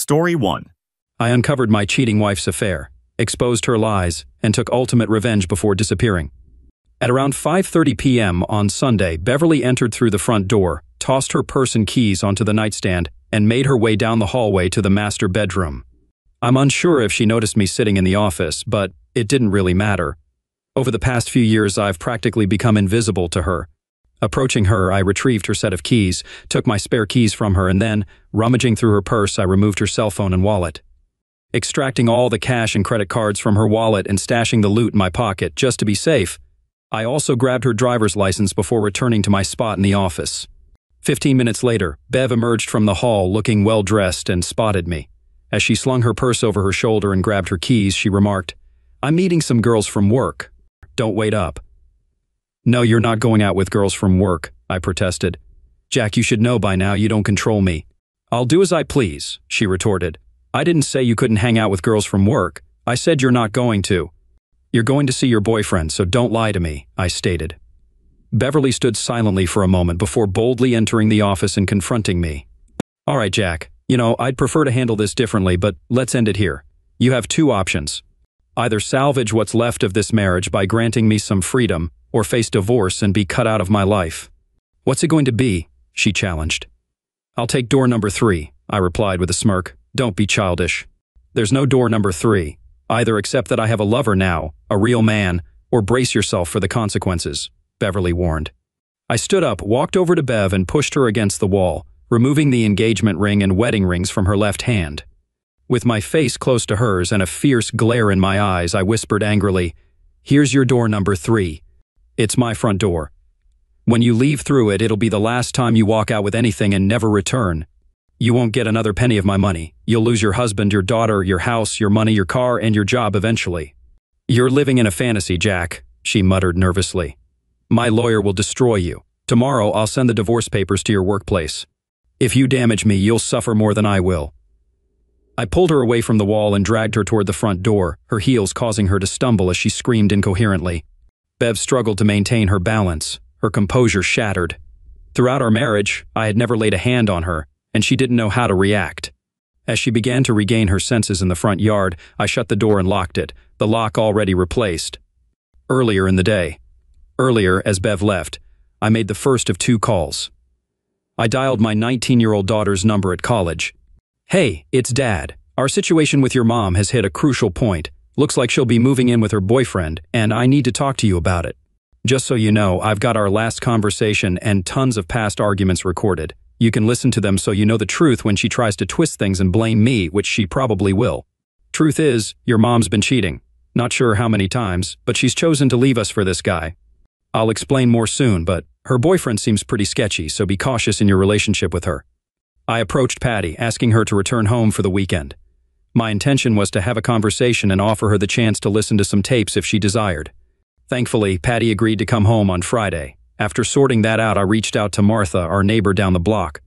Story 1. I uncovered my cheating wife's affair, exposed her lies, and took ultimate revenge before disappearing. At around 5:30 p.m. on Sunday, Beverly entered through the front door, tossed her purse and keys onto the nightstand, and made her way down the hallway to the master bedroom. I'm unsure if she noticed me sitting in the office, but it didn't really matter. Over the past few years, I've practically become invisible to her. Approaching her, I retrieved her set of keys, took my spare keys from her, and then, rummaging through her purse, I removed her cell phone and wallet. Extracting all the cash and credit cards from her wallet and stashing the loot in my pocket just to be safe, I also grabbed her driver's license before returning to my spot in the office. 15 minutes later, Bev emerged from the hall looking well-dressed and spotted me. As she slung her purse over her shoulder and grabbed her keys, she remarked, "I'm meeting some girls from work. Don't wait up." "No, you're not going out with girls from work," I protested. "Jack, you should know by now you don't control me." "I'll do as I please," she retorted. "I didn't say you couldn't hang out with girls from work. I said you're not going to." "You're going to see your boyfriend, so don't lie to me," I stated. Beverly stood silently for a moment before boldly entering the office and confronting me. "All right, Jack, I'd prefer to handle this differently, but let's end it here. You have two options. Either salvage what's left of this marriage by granting me some freedom, or face divorce and be cut out of my life." "What's it going to be?" she challenged. "I'll take door number 3, I replied with a smirk. "Don't be childish. There's no door number 3. Either accept that I have a lover now, a real man, or brace yourself for the consequences," Beverly warned. I stood up, walked over to Bev, and pushed her against the wall, removing the engagement ring and wedding rings from her left hand. With my face close to hers and a fierce glare in my eyes, I whispered angrily, "Here's your door number 3. It's my front door. When you leave through it, it'll be the last time you walk out with anything and never return. You won't get another penny of my money. You'll lose your husband, your daughter, your house, your money, your car, and your job eventually." "You're living in a fantasy, Jack," she muttered nervously. "My lawyer will destroy you. Tomorrow, I'll send the divorce papers to your workplace. If you damage me, you'll suffer more than I will." I pulled her away from the wall and dragged her toward the front door, her heels causing her to stumble as she screamed incoherently. Bev struggled to maintain her balance, her composure shattered. Throughout our marriage, I had never laid a hand on her, and she didn't know how to react. As she began to regain her senses in the front yard, I shut the door and locked it, the lock already replaced. Earlier, as Bev left, I made the first of 2 calls. I dialed my 19-year-old daughter's number at college. "Hey, it's Dad. Our situation with your mom has hit a crucial point. Looks like she'll be moving in with her boyfriend, and I need to talk to you about it. Just so you know, I've got our last conversation and tons of past arguments recorded. You can listen to them so you know the truth when she tries to twist things and blame me, which she probably will. Truth is, your mom's been cheating. Not sure how many times, but she's chosen to leave us for this guy. I'll explain more soon, but her boyfriend seems pretty sketchy, so be cautious in your relationship with her." I approached Patty, asking her to return home for the weekend. My intention was to have a conversation and offer her the chance to listen to some tapes if she desired. Thankfully, Patty agreed to come home on Friday. After sorting that out, I reached out to Martha, our neighbor down the block.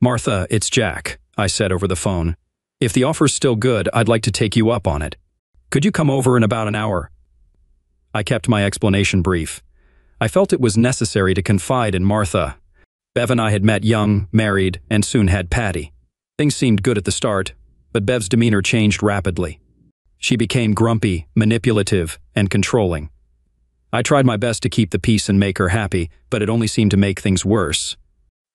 "Martha, it's Jack," I said over the phone. "If the offer's still good, I'd like to take you up on it. Could you come over in about an hour?" I kept my explanation brief. I felt it was necessary to confide in Martha. Bev and I had met young, married, and soon had Patty. Things seemed good at the start, but Bev's demeanor changed rapidly. She became grumpy, manipulative, and controlling. I tried my best to keep the peace and make her happy, but it only seemed to make things worse.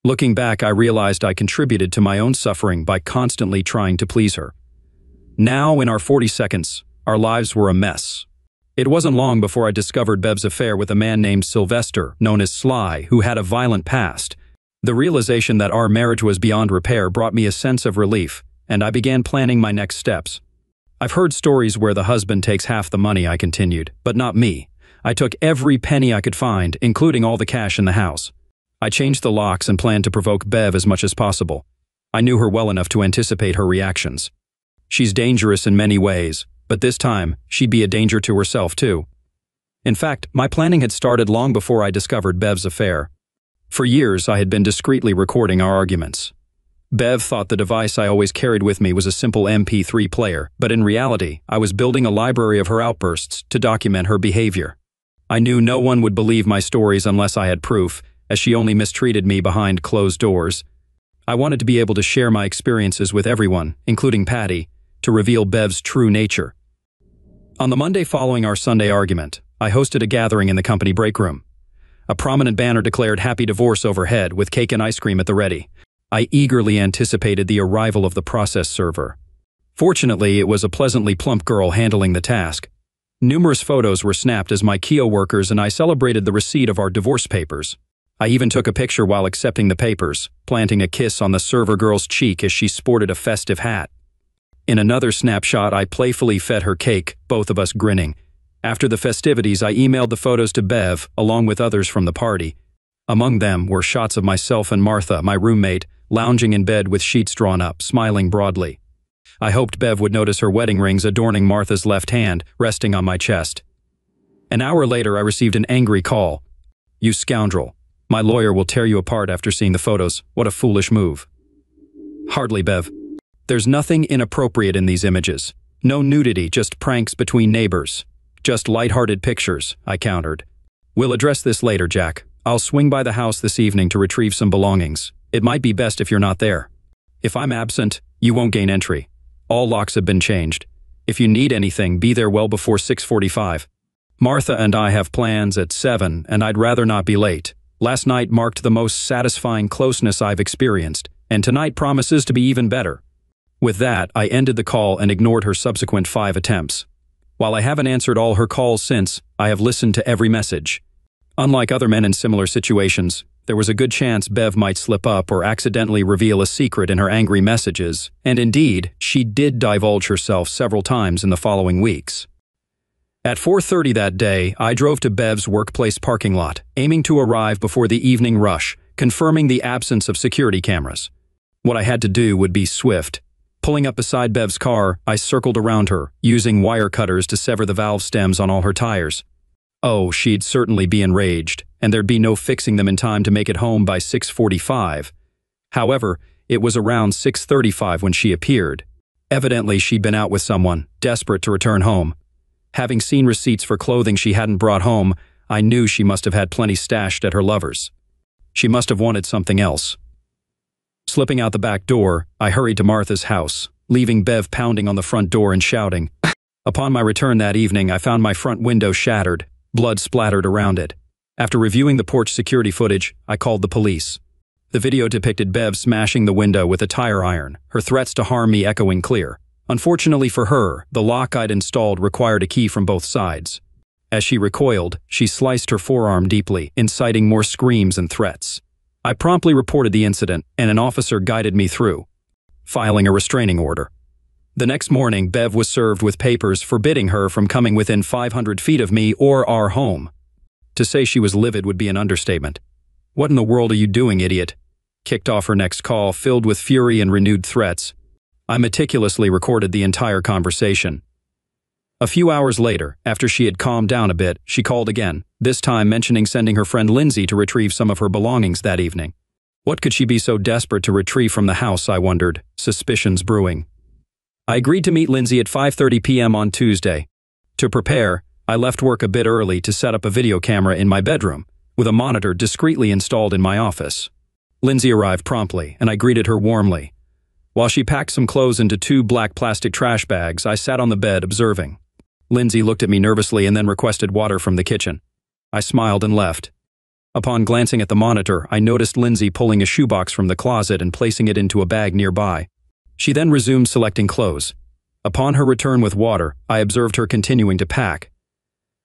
Looking back, I realized I contributed to my own suffering by constantly trying to please her. Now, in our 42nds, our lives were a mess. It wasn't long before I discovered Bev's affair with a man named Sylvester, known as Sly, who had a violent past. The realization that our marriage was beyond repair brought me a sense of relief, and I began planning my next steps. "I've heard stories where the husband takes half the money," I continued, "but not me. I took every penny I could find, including all the cash in the house. I changed the locks and planned to provoke Bev as much as possible. I knew her well enough to anticipate her reactions. She's dangerous in many ways, but this time, she'd be a danger to herself too. In fact, my planning had started long before I discovered Bev's affair. For years, I had been discreetly recording our arguments. Bev thought the device I always carried with me was a simple MP3 player, but in reality, I was building a library of her outbursts to document her behavior. I knew no one would believe my stories unless I had proof, as she only mistreated me behind closed doors. I wanted to be able to share my experiences with everyone, including Patty, to reveal Bev's true nature. On the Monday following our Sunday argument, I hosted a gathering in the company break room. A prominent banner declared happy divorce overhead with cake and ice cream at the ready. I eagerly anticipated the arrival of the process server. Fortunately, it was a pleasantly plump girl handling the task. Numerous photos were snapped as my Kio workers and I celebrated the receipt of our divorce papers. I even took a picture while accepting the papers, planting a kiss on the server girl's cheek as she sported a festive hat. In another snapshot, I playfully fed her cake, both of us grinning. After the festivities, I emailed the photos to Bev, along with others from the party. Among them were shots of myself and Martha, my roommate, lounging in bed with sheets drawn up, smiling broadly. I hoped Bev would notice her wedding rings adorning Martha's left hand, resting on my chest. An hour later, I received an angry call. "You scoundrel. My lawyer will tear you apart after seeing the photos. What a foolish move." "Hardly, Bev. There's nothing inappropriate in these images. No nudity, just pranks between neighbors. Just light-hearted pictures," I countered. "We'll address this later, Jack. I'll swing by the house this evening to retrieve some belongings. It might be best if you're not there. If I'm absent, you won't gain entry. All locks have been changed. If you need anything, be there well before 6:45. Martha and I have plans at 7, and I'd rather not be late. Last night marked the most satisfying closeness I've experienced, and tonight promises to be even better." With that, I ended the call and ignored her subsequent 5 attempts. While I haven't answered all her calls since, I have listened to every message. Unlike other men in similar situations, there was a good chance Bev might slip up or accidentally reveal a secret in her angry messages, and indeed, she did divulge herself several times in the following weeks. At 4:30 that day, I drove to Bev's workplace parking lot, aiming to arrive before the evening rush, confirming the absence of security cameras. What I had to do would be swift. Pulling up beside Bev's car, I circled around her, using wire cutters to sever the valve stems on all her tires. Oh, she'd certainly be enraged, and there'd be no fixing them in time to make it home by 6:45. However, it was around 6:35 when she appeared. Evidently, she'd been out with someone, desperate to return home. Having seen receipts for clothing she hadn't brought home, I knew she must have had plenty stashed at her lover's. She must have wanted something else. Slipping out the back door, I hurried to Martha's house, leaving Bev pounding on the front door and shouting. Upon my return that evening, I found my front window shattered, blood splattered around it. After reviewing the porch security footage, I called the police. The video depicted Bev smashing the window with a tire iron, her threats to harm me echoing clear. Unfortunately for her, the lock I'd installed required a key from both sides. As she recoiled, she sliced her forearm deeply, inciting more screams and threats. I promptly reported the incident, and an officer guided me through, filing a restraining order. The next morning, Bev was served with papers forbidding her from coming within 500 feet of me or our home. To say she was livid would be an understatement. "What in the world are you doing, idiot?" Kicked off her next call, filled with fury and renewed threats. I meticulously recorded the entire conversation. A few hours later, after she had calmed down a bit, she called again, this time mentioning sending her friend Lindsay to retrieve some of her belongings that evening. What could she be so desperate to retrieve from the house, I wondered, suspicions brewing. I agreed to meet Lindsay at 5:30 p.m. on Tuesday. To prepare, I left work a bit early to set up a video camera in my bedroom, with a monitor discreetly installed in my office. Lindsay arrived promptly, and I greeted her warmly. While she packed some clothes into 2 black plastic trash bags, I sat on the bed observing. Lindsay looked at me nervously and then requested water from the kitchen. I smiled and left. Upon glancing at the monitor, I noticed Lindsay pulling a shoebox from the closet and placing it into a bag nearby. She then resumed selecting clothes. Upon her return with water, I observed her continuing to pack.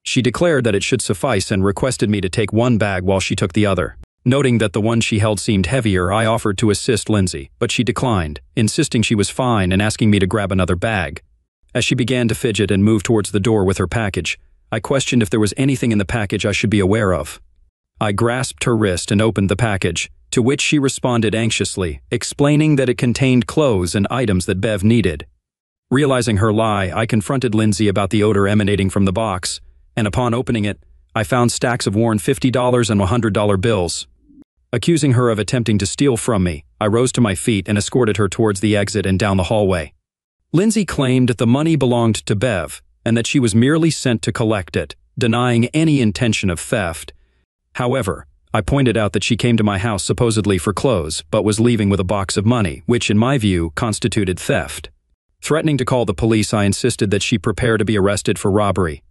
She declared that it should suffice and requested me to take one bag while she took the other. Noting that the one she held seemed heavier, I offered to assist Lindsay, but she declined, insisting she was fine and asking me to grab another bag. As she began to fidget and move towards the door with her package, I questioned if there was anything in the package I should be aware of. I grasped her wrist and opened the package, to which she responded anxiously, explaining that it contained clothes and items that Bev needed. Realizing her lie, I confronted Lindsay about the odor emanating from the box, and upon opening it, I found stacks of worn $50 and $100 bills. Accusing her of attempting to steal from me, I rose to my feet and escorted her towards the exit and down the hallway. Lindsay claimed that the money belonged to Bev and that she was merely sent to collect it, denying any intention of theft. However, I pointed out that she came to my house supposedly for clothes, but was leaving with a box of money, which in my view constituted theft. Threatening to call the police, I insisted that she prepare to be arrested for robbery.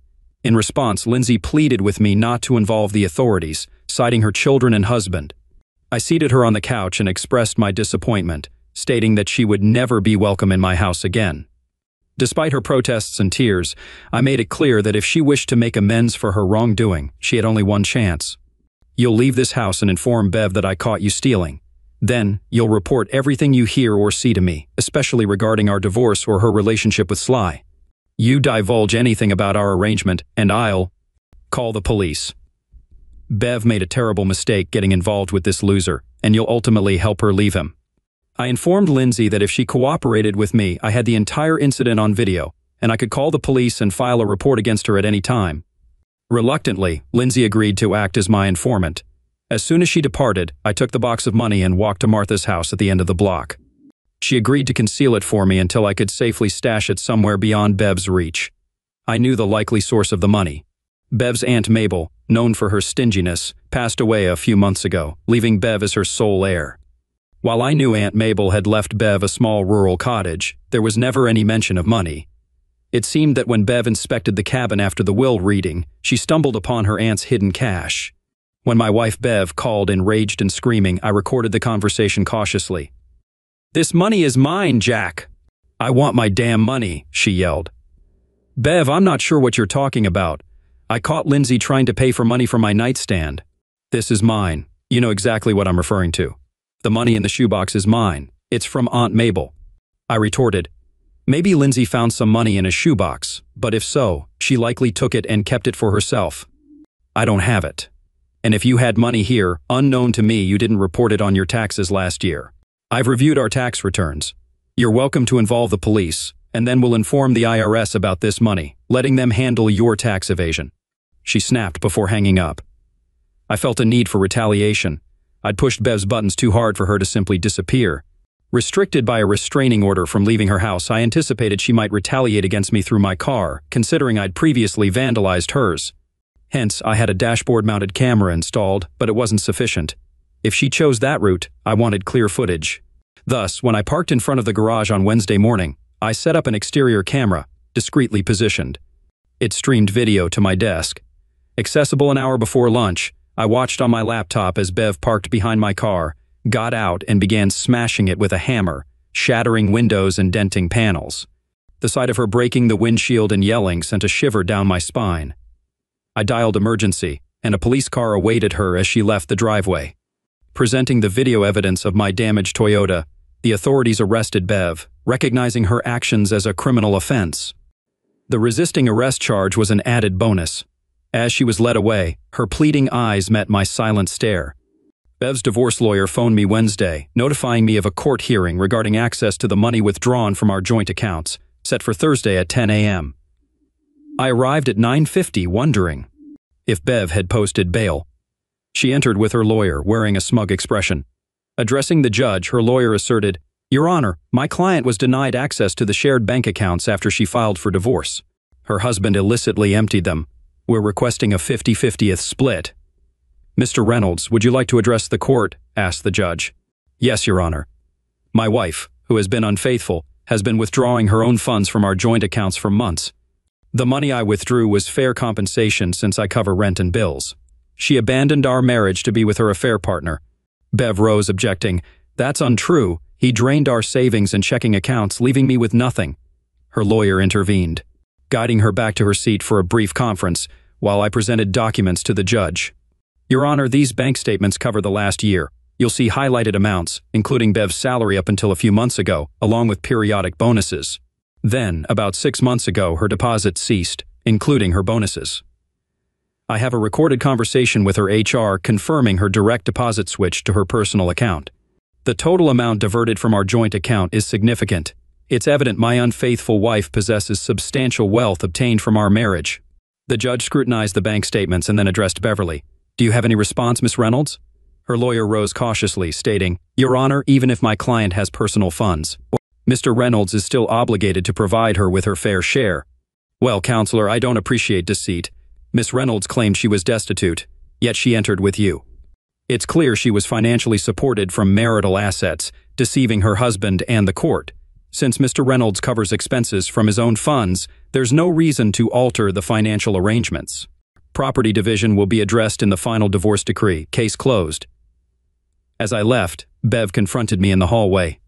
In response, Lindsay pleaded with me not to involve the authorities, citing her children and husband. I seated her on the couch and expressed my disappointment, stating that she would never be welcome in my house again. Despite her protests and tears, I made it clear that if she wished to make amends for her wrongdoing, she had only one chance. You'll leave this house and inform Bev that I caught you stealing. Then, you'll report everything you hear or see to me, especially regarding our divorce or her relationship with Sly. You divulge anything about our arrangement, and I'll call the police. Bev made a terrible mistake getting involved with this loser, and you'll ultimately help her leave him. I informed Lindsay that if she cooperated with me, I had the entire incident on video, and I could call the police and file a report against her at any time. Reluctantly, Lindsay agreed to act as my informant. As soon as she departed, I took the box of money and walked to Martha's house at the end of the block. She agreed to conceal it for me until I could safely stash it somewhere beyond Bev's reach. I knew the likely source of the money. Bev's Aunt Mabel, known for her stinginess, passed away a few months ago, leaving Bev as her sole heir. While I knew Aunt Mabel had left Bev a small rural cottage, there was never any mention of money. It seemed that when Bev inspected the cabin after the will reading, she stumbled upon her aunt's hidden cash. When my wife Bev called enraged and screaming, I recorded the conversation cautiously. "This money is mine, Jack. I want my damn money," she yelled. "Bev, I'm not sure what you're talking about. I caught Lindsay trying to pay for money from my nightstand. This is mine. You know exactly what I'm referring to. The money in the shoebox is mine. It's from Aunt Mabel." I retorted, "Maybe Lindsay found some money in a shoebox, but if so, she likely took it and kept it for herself. I don't have it. And if you had money here, unknown to me, you didn't report it on your taxes last year. I've reviewed our tax returns. You're welcome to involve the police, and then we'll inform the IRS about this money, letting them handle your tax evasion." She snapped before hanging up. I felt a need for retaliation. I'd pushed Bev's buttons too hard for her to simply disappear. Restricted by a restraining order from leaving her house, I anticipated she might retaliate against me through my car, considering I'd previously vandalized hers. Hence, I had a dashboard-mounted camera installed, but it wasn't sufficient. If she chose that route, I wanted clear footage. Thus, when I parked in front of the garage on Wednesday morning, I set up an exterior camera, discreetly positioned. It streamed video to my desk. Accessible an hour before lunch, I watched on my laptop as Bev parked behind my car, got out and began smashing it with a hammer, shattering windows and denting panels. The sight of her breaking the windshield and yelling sent a shiver down my spine. I dialed emergency, and a police car awaited her as she left the driveway. Presenting the video evidence of my damaged Toyota, the authorities arrested Bev, recognizing her actions as a criminal offense. The resisting arrest charge was an added bonus. As she was led away, her pleading eyes met my silent stare. Bev's divorce lawyer phoned me Wednesday, notifying me of a court hearing regarding access to the money withdrawn from our joint accounts, set for Thursday at 10 a.m. I arrived at 9:50 wondering if Bev had posted bail. She entered with her lawyer, wearing a smug expression. Addressing the judge, her lawyer asserted, "Your Honor, my client was denied access to the shared bank accounts after she filed for divorce. Her husband illicitly emptied them. We're requesting a 50-50th split." "Mr. Reynolds, would you like to address the court?" asked the judge. "Yes, Your Honor. My wife, who has been unfaithful, has been withdrawing her own funds from our joint accounts for months. The money I withdrew was fair compensation since I cover rent and bills. She abandoned our marriage to be with her affair partner." Bev rose, objecting, "That's untrue. He drained our savings and checking accounts, leaving me with nothing." Her lawyer intervened, guiding her back to her seat for a brief conference, while I presented documents to the judge. "Your Honor, these bank statements cover the last year. You'll see highlighted amounts, including Bev's salary up until a few months ago, along with periodic bonuses. Then, about 6 months ago, her deposits ceased, including her bonuses. I have a recorded conversation with her HR confirming her direct deposit switch to her personal account. The total amount diverted from our joint account is significant. It's evident my unfaithful wife possesses substantial wealth obtained from our marriage." The judge scrutinized the bank statements and then addressed Beverly. "Do you have any response, Miss Reynolds?" Her lawyer rose cautiously, stating, "Your Honor, even if my client has personal funds, Mr. Reynolds is still obligated to provide her with her fair share." "Well, counselor, I don't appreciate deceit. Miss Reynolds claimed she was destitute, yet she entered with you." It's clear she was financially supported from marital assets, deceiving her husband and the court. Since Mr. Reynolds covers expenses from his own funds, there's no reason to alter the financial arrangements. Property division will be addressed in the final divorce decree. Case closed. As I left, Bev confronted me in the hallway.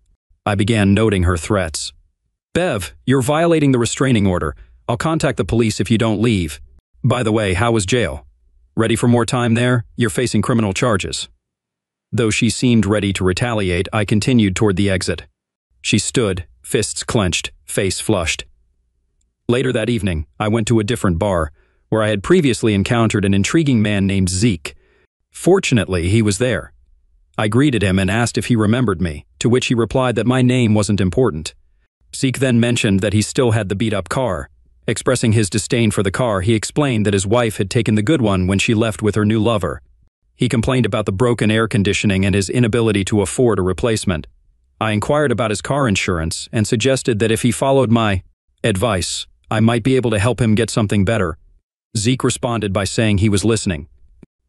I began noting her threats. Bev, you're violating the restraining order. I'll contact the police if you don't leave. By the way, how was jail? Ready for more time there? You're facing criminal charges. Though she seemed ready to retaliate, I continued toward the exit. She stood, fists clenched, face flushed. Later that evening, I went to a different bar, where I had previously encountered an intriguing man named Zeke. Fortunately, he was there. I greeted him and asked if he remembered me, to which he replied that my name wasn't important. Zeke then mentioned that he still had the beat-up car. Expressing his disdain for the car, he explained that his wife had taken the good one when she left with her new lover. He complained about the broken air conditioning and his inability to afford a replacement. I inquired about his car insurance and suggested that if he followed my advice, I might be able to help him get something better. Zeke responded by saying he was listening.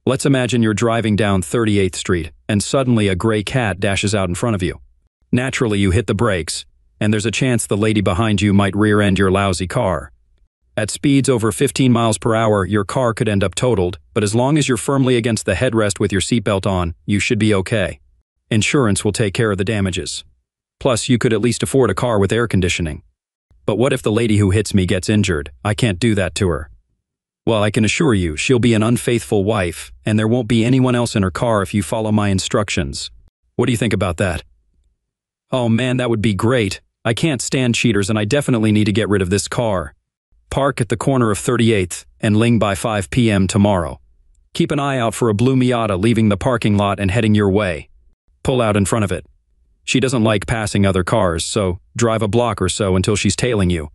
Let's imagine you're driving down 38th Street and suddenly a gray cat dashes out in front of you. Naturally, you hit the brakes, and there's a chance the lady behind you might rear-end your lousy car. At speeds over 15 miles per hour, your car could end up totaled, but as long as you're firmly against the headrest with your seatbelt on, you should be okay. Insurance will take care of the damages. Plus, you could at least afford a car with air conditioning. But what if the lady who hits me gets injured? I can't do that to her. Well, I can assure you, she'll be an unfaithful wife, and there won't be anyone else in her car if you follow my instructions. What do you think about that? Oh man, that would be great. I can't stand cheaters and I definitely need to get rid of this car. Park at the corner of 38th and Ling by 5 p.m. tomorrow. Keep an eye out for a blue Miata leaving the parking lot and heading your way. Pull out in front of it. She doesn't like passing other cars, so drive a block or so until she's tailing you.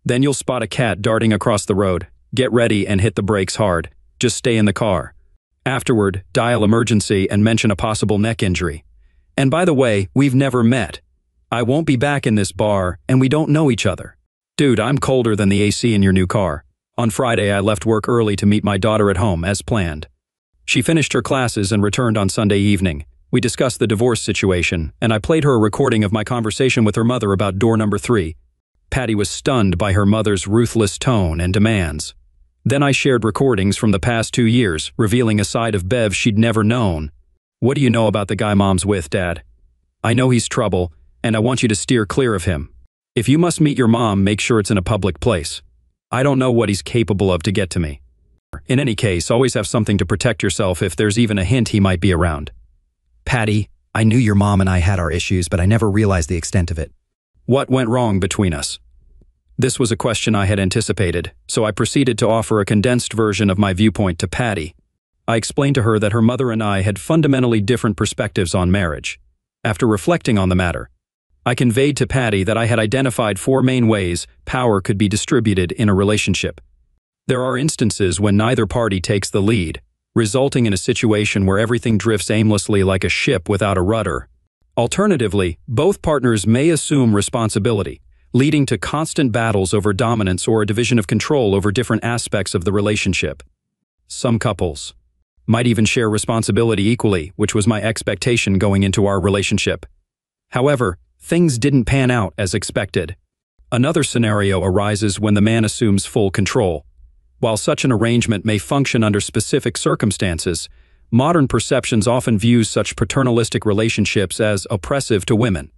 Then you'll spot a cat darting across the road. Get ready and hit the brakes hard. Just stay in the car. Afterward, dial emergency and mention a possible neck injury. And by the way, we've never met. I won't be back in this bar, and we don't know each other. Dude, I'm colder than the AC in your new car. On Friday, I left work early to meet my daughter at home, as planned. She finished her classes and returned on Sunday evening. We discussed the divorce situation, and I played her a recording of my conversation with her mother about door number 3. Patty was stunned by her mother's ruthless tone and demands. Then I shared recordings from the past 2 years, revealing a side of Bev she'd never known. What do you know about the guy Mom's with, Dad? I know he's trouble, and I want you to steer clear of him. If you must meet your mom, make sure it's in a public place. I don't know what he's capable of to get to me. In any case, always have something to protect yourself if there's even a hint he might be around. Patty, I knew your mom and I had our issues, but I never realized the extent of it. What went wrong between us? This was a question I had anticipated, so I proceeded to offer a condensed version of my viewpoint to Patty. I explained to her that her mother and I had fundamentally different perspectives on marriage. After reflecting on the matter, I conveyed to Patty that I had identified 4 main ways power could be distributed in a relationship. There are instances when neither party takes the lead, resulting in a situation where everything drifts aimlessly like a ship without a rudder. Alternatively, both partners may assume responsibility, leading to constant battles over dominance or a division of control over different aspects of the relationship. Some couples might even share responsibility equally, which was my expectation going into our relationship. However, things didn't pan out as expected. Another scenario arises when the man assumes full control. While such an arrangement may function under specific circumstances, modern perceptions often view such paternalistic relationships as oppressive to women.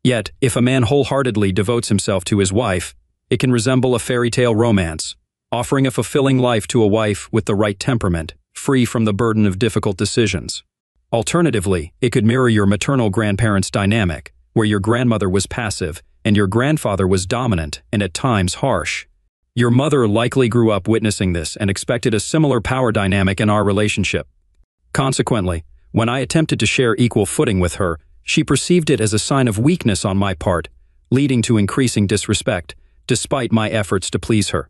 Yet, if a man wholeheartedly devotes himself to his wife, it can resemble a fairy tale romance, offering a fulfilling life to a wife with the right temperament, free from the burden of difficult decisions. Alternatively, it could mirror your maternal grandparents' dynamic, where your grandmother was passive and your grandfather was dominant and at times harsh. Your mother likely grew up witnessing this and expected a similar power dynamic in our relationship. Consequently, when I attempted to share equal footing with her, she perceived it as a sign of weakness on my part, leading to increasing disrespect, despite my efforts to please her.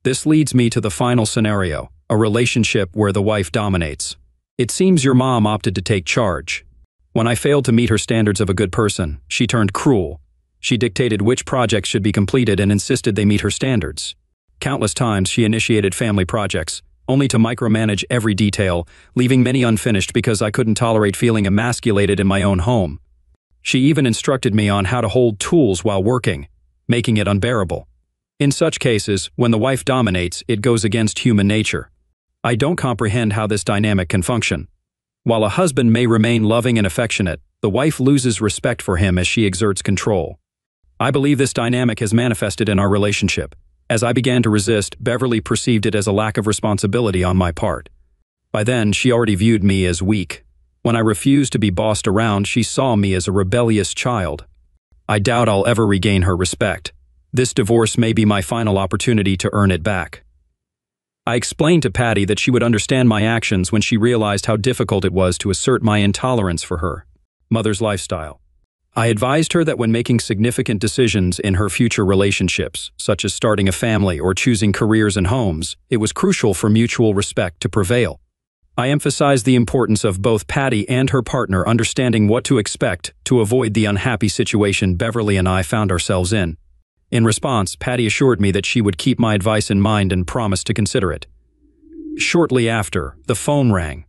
This leads me to the final scenario, a relationship where the wife dominates. It seems your mom opted to take charge. When I failed to meet her standards of a good person, she turned cruel. She dictated which projects should be completed and insisted they meet her standards. Countless times she initiated family projects, only to micromanage every detail, leaving many unfinished because I couldn't tolerate feeling emasculated in my own home. She even instructed me on how to hold tools while working, making it unbearable. In such cases, when the wife dominates, it goes against human nature. I don't comprehend how this dynamic can function. While a husband may remain loving and affectionate, the wife loses respect for him as she exerts control. I believe this dynamic has manifested in our relationship. As I began to resist, Beverly perceived it as a lack of responsibility on my part. By then, she already viewed me as weak. When I refused to be bossed around, she saw me as a rebellious child. I doubt I'll ever regain her respect. This divorce may be my final opportunity to earn it back. I explained to Patty that she would understand my actions when she realized how difficult it was to assert my intolerance for her mother's lifestyle. I advised her that when making significant decisions in her future relationships, such as starting a family or choosing careers and homes, it was crucial for mutual respect to prevail. I emphasized the importance of both Patty and her partner understanding what to expect to avoid the unhappy situation Beverly and I found ourselves in. In response, Patty assured me that she would keep my advice in mind and promised to consider it. Shortly after, the phone rang.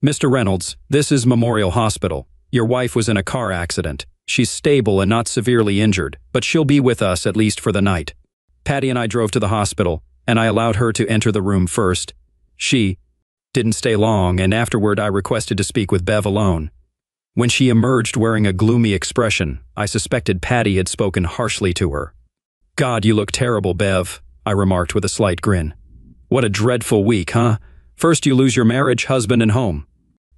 "Mr. Reynolds, this is Memorial Hospital. Your wife was in a car accident. She's stable and not severely injured, but she'll be with us at least for the night." Patty and I drove to the hospital, and I allowed her to enter the room first. She didn't stay long, and afterward I requested to speak with Bev alone. When she emerged wearing a gloomy expression, I suspected Patty had spoken harshly to her. "God, you look terrible, Bev," I remarked with a slight grin. "What a dreadful week, huh? First you lose your marriage, husband, and home.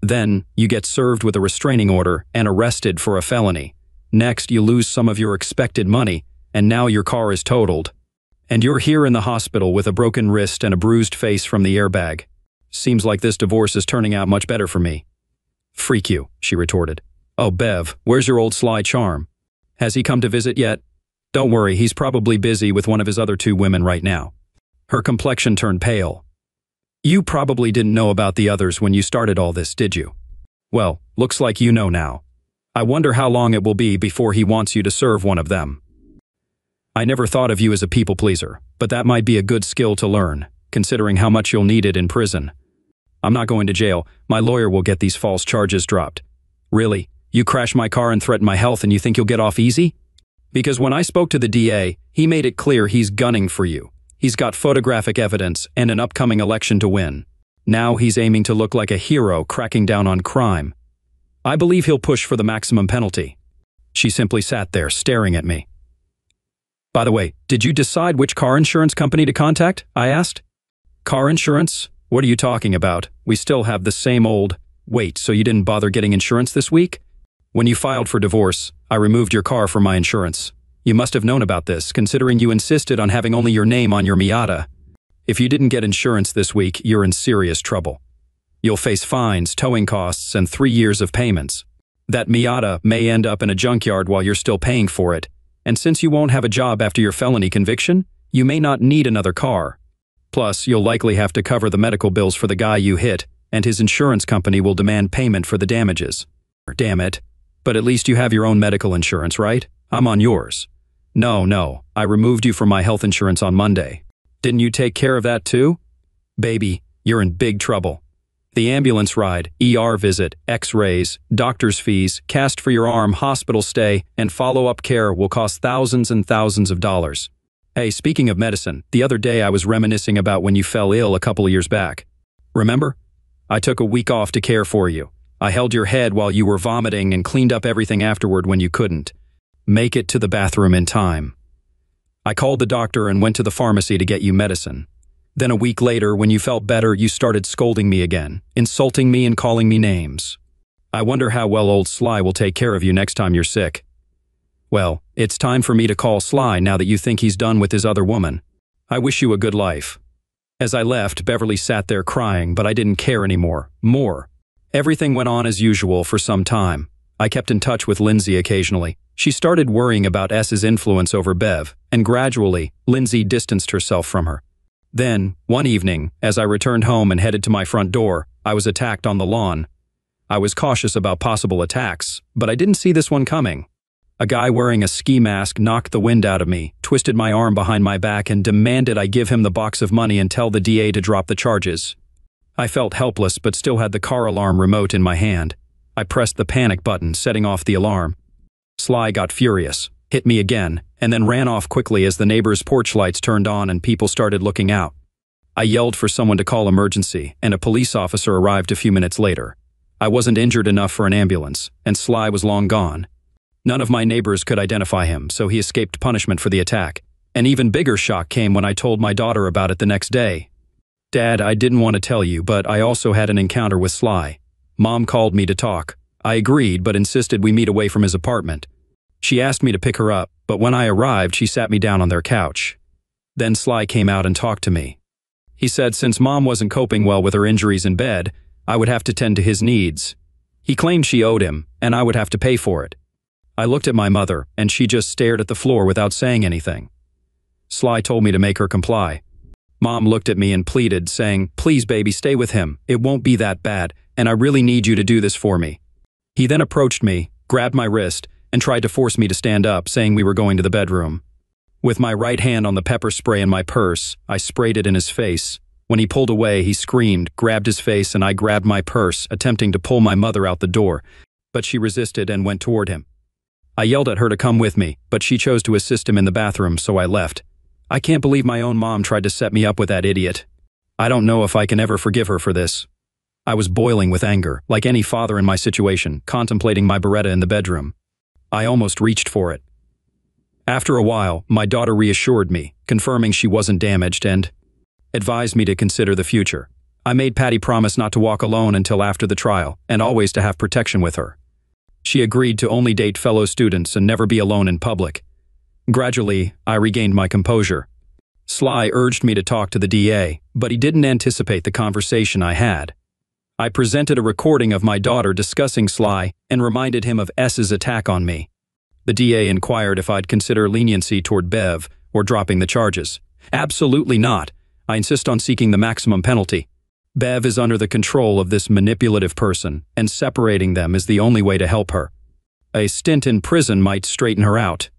Then you get served with a restraining order and arrested for a felony. Next you lose some of your expected money, and now your car is totaled. And you're here in the hospital with a broken wrist and a bruised face from the airbag. Seems like this divorce is turning out much better for me." "Freak you," she retorted. "Oh, Bev, where's your old sly charm? Has he come to visit yet?" "Don't worry, he's probably busy with one of his other 2 women right now." Her complexion turned pale. "You probably didn't know about the others when you started all this, did you? Well, looks like you know now. I wonder how long it will be before he wants you to serve one of them. I never thought of you as a people pleaser, but that might be a good skill to learn, considering how much you'll need it in prison. I'm not going to jail. My lawyer will get these false charges dropped." "Really? You crash my car and threaten my health and you think you'll get off easy?" "Because when I spoke to the DA, he made it clear he's gunning for you. He's got photographic evidence and an upcoming election to win. Now he's aiming to look like a hero cracking down on crime. I believe he'll push for the maximum penalty." She simply sat there staring at me. "By the way, did you decide which car insurance company to contact?" I asked. "Car insurance? What are you talking about? We still have the same old—" "Wait, so you didn't bother getting insurance this week? When you filed for divorce, I removed your car from my insurance. You must have known about this, considering you insisted on having only your name on your Miata. If you didn't get insurance this week, you're in serious trouble. You'll face fines, towing costs, and 3 years of payments. That Miata may end up in a junkyard while you're still paying for it, and since you won't have a job after your felony conviction, you may not need another car. Plus, you'll likely have to cover the medical bills for the guy you hit, and his insurance company will demand payment for the damages. Damn it. But at least you have your own medical insurance, right? I'm on yours." No, I removed you from my health insurance on Monday. Didn't you take care of that too? Baby, you're in big trouble. The ambulance ride, ER visit, x-rays, doctor's fees, cast for your arm, hospital stay, and follow-up care will cost thousands and thousands of dollars. Hey, speaking of medicine, the other day I was reminiscing about when you fell ill a couple of years back. Remember? I took a week off to care for you. I held your head while you were vomiting and cleaned up everything afterward when you couldn't make it to the bathroom in time. I called the doctor and went to the pharmacy to get you medicine. Then a week later, when you felt better, you started scolding me again, insulting me and calling me names. I wonder how well old Sly will take care of you next time you're sick. Well, it's time for me to call Sly now that you think he's done with his other woman. I wish you a good life." As I left, Beverly sat there crying, but I didn't care anymore. Everything went on as usual for some time. I kept in touch with Lindsay occasionally. She started worrying about S's influence over Bev, and gradually, Lindsay distanced herself from her. Then, one evening, as I returned home and headed to my front door, I was attacked on the lawn. I was cautious about possible attacks, but I didn't see this one coming. A guy wearing a ski mask knocked the wind out of me, twisted my arm behind my back, and demanded I give him the box of money and tell the DA to drop the charges. I felt helpless but still had the car alarm remote in my hand. I pressed the panic button, setting off the alarm. Sly got furious, hit me again, and then ran off quickly as the neighbor's porch lights turned on and people started looking out. I yelled for someone to call emergency, and a police officer arrived a few minutes later. I wasn't injured enough for an ambulance, and Sly was long gone. None of my neighbors could identify him, so he escaped punishment for the attack. An even bigger shock came when I told my daughter about it the next day. "Dad, I didn't want to tell you, but I also had an encounter with Sly. Mom called me to talk. I agreed, but insisted we meet away from his apartment. She asked me to pick her up, but when I arrived, she sat me down on their couch. Then Sly came out and talked to me. He said since Mom wasn't coping well with her injuries in bed, I would have to tend to his needs. He claimed she owed him, and I would have to pay for it. I looked at my mother, and she just stared at the floor without saying anything. Sly told me to make her comply. Mom looked at me and pleaded, saying, 'Please, baby, stay with him. It won't be that bad, and I really need you to do this for me.' He then approached me, grabbed my wrist, and tried to force me to stand up, saying we were going to the bedroom. With my right hand on the pepper spray in my purse, I sprayed it in his face. When he pulled away, he screamed, grabbed his face, and I grabbed my purse, attempting to pull my mother out the door, but she resisted and went toward him. I yelled at her to come with me, but she chose to assist him in the bathroom, so I left. I can't believe my own mom tried to set me up with that idiot. I don't know if I can ever forgive her for this. I was boiling with anger, like any father in my situation, contemplating my Beretta in the bedroom. I almost reached for it. After a while, my daughter reassured me, confirming she wasn't damaged and advised me to consider the future. I made Patty promise not to walk alone until after the trial, and always to have protection with her. She agreed to only date fellow students and never be alone in public. Gradually, I regained my composure. Sly urged me to talk to the DA, but he didn't anticipate the conversation I had. I presented a recording of my daughter discussing Sly and reminded him of S's attack on me. The DA inquired if I'd consider leniency toward Bev or dropping the charges. Absolutely not. I insist on seeking the maximum penalty. Bev is under the control of this manipulative person, and separating them is the only way to help her. A stint in prison might straighten her out.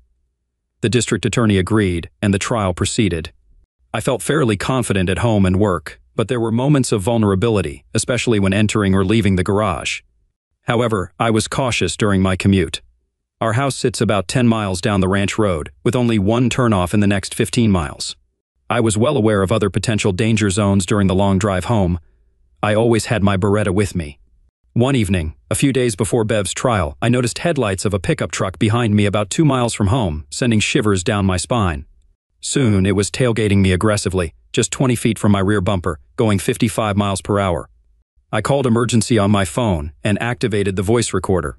The district attorney agreed, and the trial proceeded. I felt fairly confident at home and work, but there were moments of vulnerability, especially when entering or leaving the garage. However, I was cautious during my commute. Our house sits about 10 miles down the ranch road, with only one turnoff in the next 15 miles. I was well aware of other potential danger zones during the long drive home. I always had my Beretta with me. One evening, a few days before Bev's trial, I noticed headlights of a pickup truck behind me about 2 miles from home, sending shivers down my spine. Soon, it was tailgating me aggressively, just 20 feet from my rear bumper, going 55 miles per hour. I called emergency on my phone and activated the voice recorder.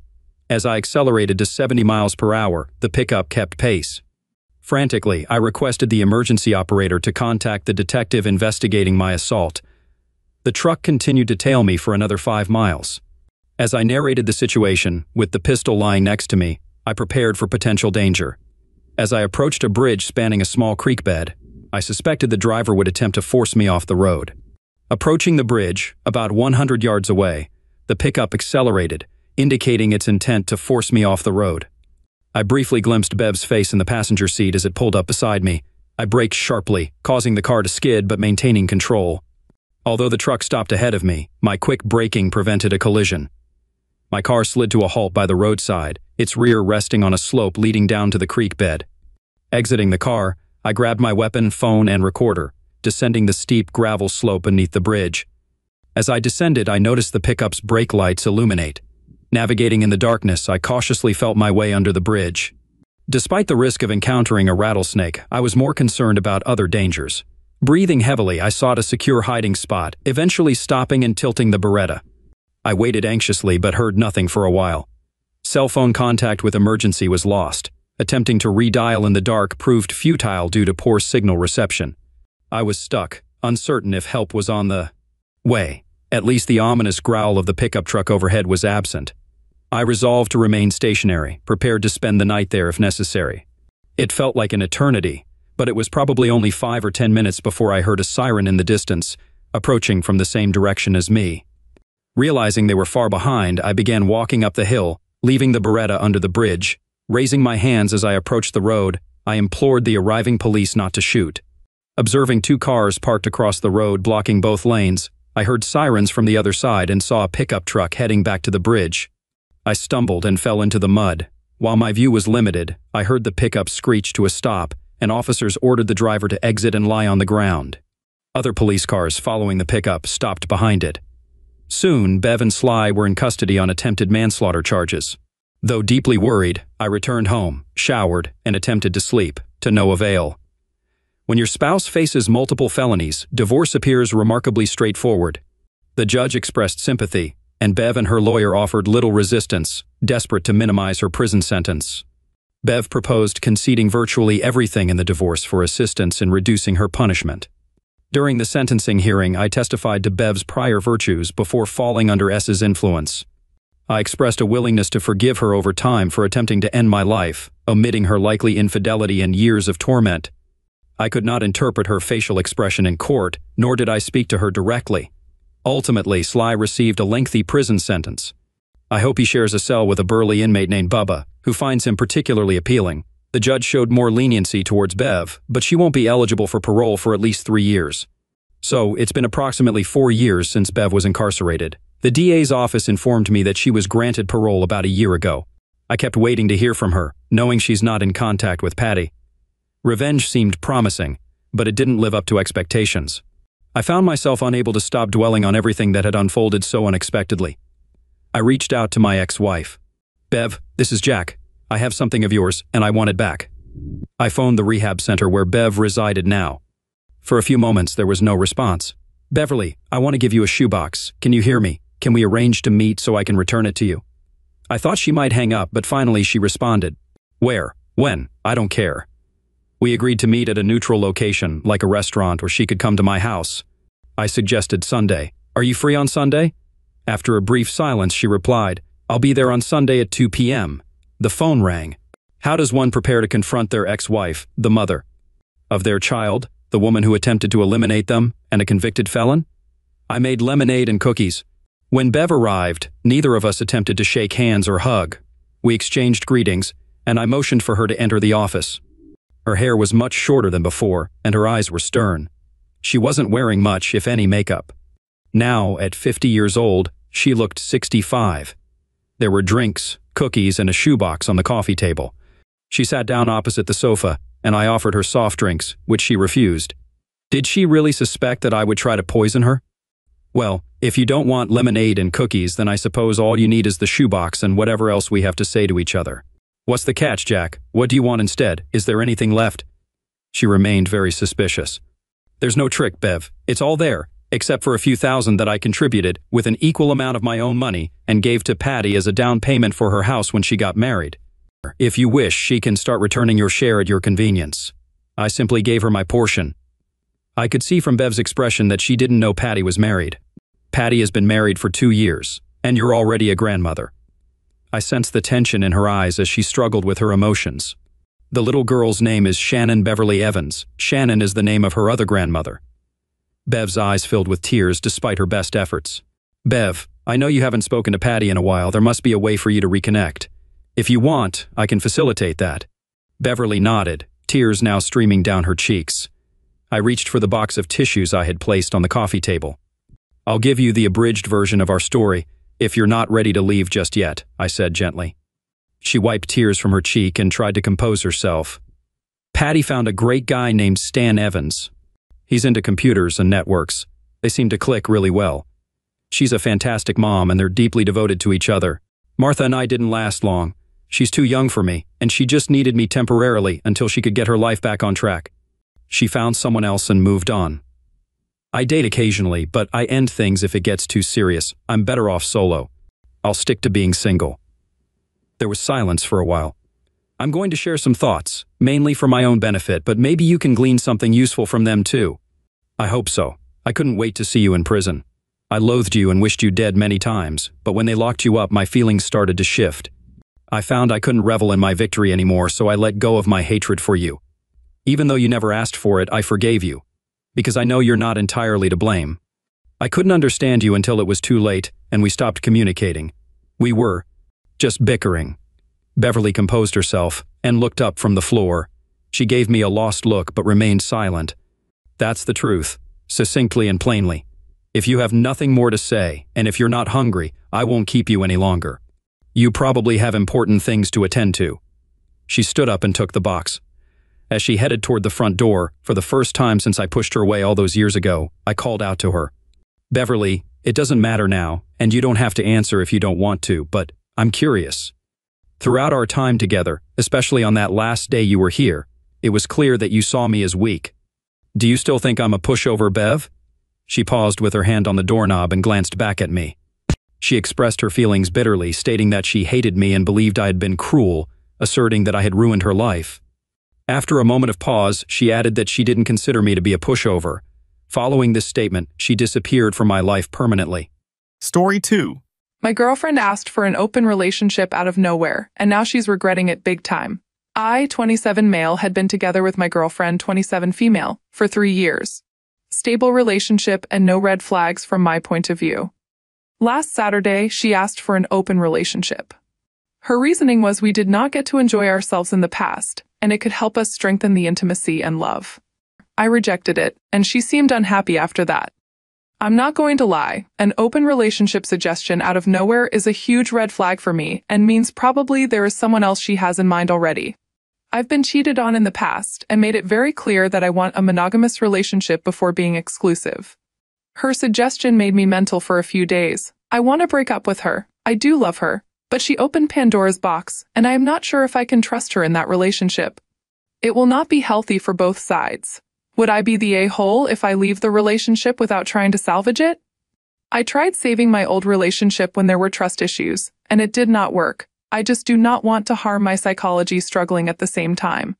As I accelerated to 70 miles per hour, the pickup kept pace. Frantically, I requested the emergency operator to contact the detective investigating my assault. The truck continued to tail me for another 5 miles. As I narrated the situation, with the pistol lying next to me, I prepared for potential danger. As I approached a bridge spanning a small creek bed, I suspected the driver would attempt to force me off the road. Approaching the bridge, about 100 yards away, the pickup accelerated, indicating its intent to force me off the road. I briefly glimpsed Bev's face in the passenger seat as it pulled up beside me. I braked sharply, causing the car to skid but maintaining control. Although the truck stopped ahead of me, my quick braking prevented a collision. My car slid to a halt by the roadside, its rear resting on a slope leading down to the creek bed. Exiting the car, I grabbed my weapon, phone, and recorder, descending the steep gravel slope beneath the bridge. As I descended, I noticed the pickup's brake lights illuminate. Navigating in the darkness, I cautiously felt my way under the bridge. Despite the risk of encountering a rattlesnake, I was more concerned about other dangers. Breathing heavily, I sought a secure hiding spot, eventually stopping and tilting the Beretta. I waited anxiously but heard nothing for a while. Cell phone contact with emergency was lost. Attempting to redial in the dark proved futile due to poor signal reception. I was stuck, uncertain if help was on the way. At least the ominous growl of the pickup truck overhead was absent. I resolved to remain stationary, prepared to spend the night there if necessary. It felt like an eternity, but it was probably only 5 or 10 minutes before I heard a siren in the distance, approaching from the same direction as me. Realizing they were far behind, I began walking up the hill, leaving the Beretta under the bridge. Raising my hands as I approached the road, I implored the arriving police not to shoot. Observing 2 cars parked across the road blocking both lanes, I heard sirens from the other side and saw a pickup truck heading back to the bridge. I stumbled and fell into the mud. While my view was limited, I heard the pickup screech to a stop, and officers ordered the driver to exit and lie on the ground. Other police cars following the pickup stopped behind it. Soon, Bev and Sly were in custody on attempted manslaughter charges. Though deeply worried, I returned home, showered, and attempted to sleep, to no avail. When your spouse faces multiple felonies, divorce appears remarkably straightforward. The judge expressed sympathy, and Bev and her lawyer offered little resistance, desperate to minimize her prison sentence. Bev proposed conceding virtually everything in the divorce for assistance in reducing her punishment. During the sentencing hearing, I testified to Bev's prior virtues before falling under S's influence. I expressed a willingness to forgive her over time for attempting to end my life, omitting her likely infidelity and years of torment. I could not interpret her facial expression in court, nor did I speak to her directly. Ultimately, Sly received a lengthy prison sentence. I hope he shares a cell with a burly inmate named Bubba, who finds him particularly appealing. The judge showed more leniency towards Bev, but she won't be eligible for parole for at least 3 years. So, it's been approximately 4 years since Bev was incarcerated. The DA's office informed me that she was granted parole about a year ago. I kept waiting to hear from her, knowing she's not in contact with Patty. Revenge seemed promising, but it didn't live up to expectations. I found myself unable to stop dwelling on everything that had unfolded so unexpectedly. I reached out to my ex-wife. "Bev, this is Jack. I have something of yours, and I want it back." I phoned the rehab center where Bev resided now. For a few moments, there was no response. "Beverly, I want to give you a shoebox. Can you hear me? Can we arrange to meet so I can return it to you?" I thought she might hang up, but finally she responded. "Where? When? I don't care." We agreed to meet at a neutral location, like a restaurant, or she could come to my house. I suggested Sunday. "Are you free on Sunday?" After a brief silence, she replied, "I'll be there on Sunday at 2 p.m. The phone rang. How does one prepare to confront their ex-wife, the mother of their child, the woman who attempted to eliminate them, and a convicted felon? I made lemonade and cookies. When Bev arrived, neither of us attempted to shake hands or hug. We exchanged greetings, and I motioned for her to enter the office. Her hair was much shorter than before, and her eyes were stern. She wasn't wearing much, if any, makeup. Now, at 50 years old, she looked 65. There were drinks, cookies, and a shoebox on the coffee table. She sat down opposite the sofa, and I offered her soft drinks, which she refused. Did she really suspect that I would try to poison her? Well, if you don't want lemonade and cookies, then I suppose all you need is the shoebox and whatever else we have to say to each other. What's the catch, Jack? What do you want instead? Is there anything left? She remained very suspicious. There's no trick, Bev. It's all there, except for a few thousand that I contributed with an equal amount of my own money and gave to Patty as a down payment for her house when she got married. If you wish, she can start returning your share at your convenience. I simply gave her my portion. I could see from Bev's expression that she didn't know Patty was married. Patty has been married for 2 years, and you're already a grandmother. I sensed the tension in her eyes as she struggled with her emotions. The little girl's name is Shannon Beverly Evans. Shannon is the name of her other grandmother. Bev's eyes filled with tears despite her best efforts. Bev, I know you haven't spoken to Patty in a while. There must be a way for you to reconnect. If you want, I can facilitate that. Beverly nodded, tears now streaming down her cheeks. I reached for the box of tissues I had placed on the coffee table. I'll give you the abridged version of our story, if you're not ready to leave just yet, I said gently. She wiped tears from her cheek and tried to compose herself. Patty found a great guy named Stan Evans. He's into computers and networks. They seem to click really well. She's a fantastic mom and they're deeply devoted to each other. Martha and I didn't last long. She's too young for me, and she just needed me temporarily until she could get her life back on track. She found someone else and moved on. I date occasionally, but I end things if it gets too serious. I'm better off solo. I'll stick to being single. There was silence for a while. I'm going to share some thoughts, mainly for my own benefit, but maybe you can glean something useful from them too. I hope so. I couldn't wait to see you in prison. I loathed you and wished you dead many times, but when they locked you up, my feelings started to shift. I found I couldn't revel in my victory anymore, so I let go of my hatred for you. Even though you never asked for it, I forgave you. Because I know you're not entirely to blame. I couldn't understand you until it was too late, and we stopped communicating. We were just bickering. Beverly composed herself and looked up from the floor. She gave me a lost look but remained silent. That's the truth, succinctly and plainly. If you have nothing more to say, and if you're not hungry, I won't keep you any longer. You probably have important things to attend to. She stood up and took the box. As she headed toward the front door, for the first time since I pushed her away all those years ago, I called out to her. Beverly, it doesn't matter now, and you don't have to answer if you don't want to, but I'm curious. Throughout our time together, especially on that last day you were here, it was clear that you saw me as weak. Do you still think I'm a pushover, Bev? She paused with her hand on the doorknob and glanced back at me. She expressed her feelings bitterly, stating that she hated me and believed I had been cruel, asserting that I had ruined her life. After a moment of pause, she added that she didn't consider me to be a pushover. Following this statement, she disappeared from my life permanently. Story 2. My girlfriend asked for an open relationship out of nowhere, and now she's regretting it big time. I, 27 male, had been together with my girlfriend, 27 female, for 3 years. Stable relationship and no red flags from my point of view. Last Saturday, she asked for an open relationship. Her reasoning was we did not get to enjoy ourselves in the past, and it could help us strengthen the intimacy and love. I rejected it, and she seemed unhappy after that. I'm not going to lie, an open relationship suggestion out of nowhere is a huge red flag for me and means probably there is someone else she has in mind already. I've been cheated on in the past and made it very clear that I want a monogamous relationship before being exclusive. Her suggestion made me mental for a few days. I want to break up with her. I do love her, but she opened Pandora's box, and I am not sure if I can trust her in that relationship. It will not be healthy for both sides. Would I be the a-hole if I leave the relationship without trying to salvage it? I tried saving my old relationship when there were trust issues, and it did not work. I just do not want to harm my psychology struggling at the same time.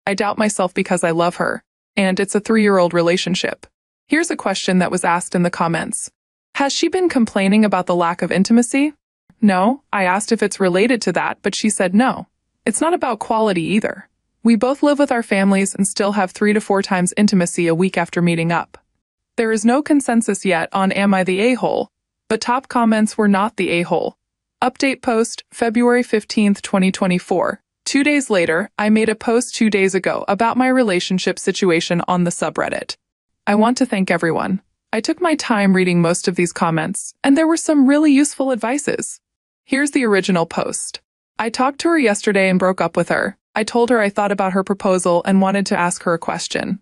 I doubt myself because I love her, and it's a 3-year-old relationship. Here's a question that was asked in the comments. Has she been complaining about the lack of intimacy? No, I asked if it's related to that, but she said no. It's not about quality either. We both live with our families and still have 3 to 4 times intimacy a week after meeting up. There is no consensus yet on am I the a-hole, but top comments were not the a-hole. Update post, February 15th, 2024. 2 days later, I made a post 2 days ago about my relationship situation on the subreddit. I want to thank everyone. I took my time reading most of these comments, and there were some really useful advices. Here's the original post. I talked to her yesterday and broke up with her. I told her I thought about her proposal and wanted to ask her a question.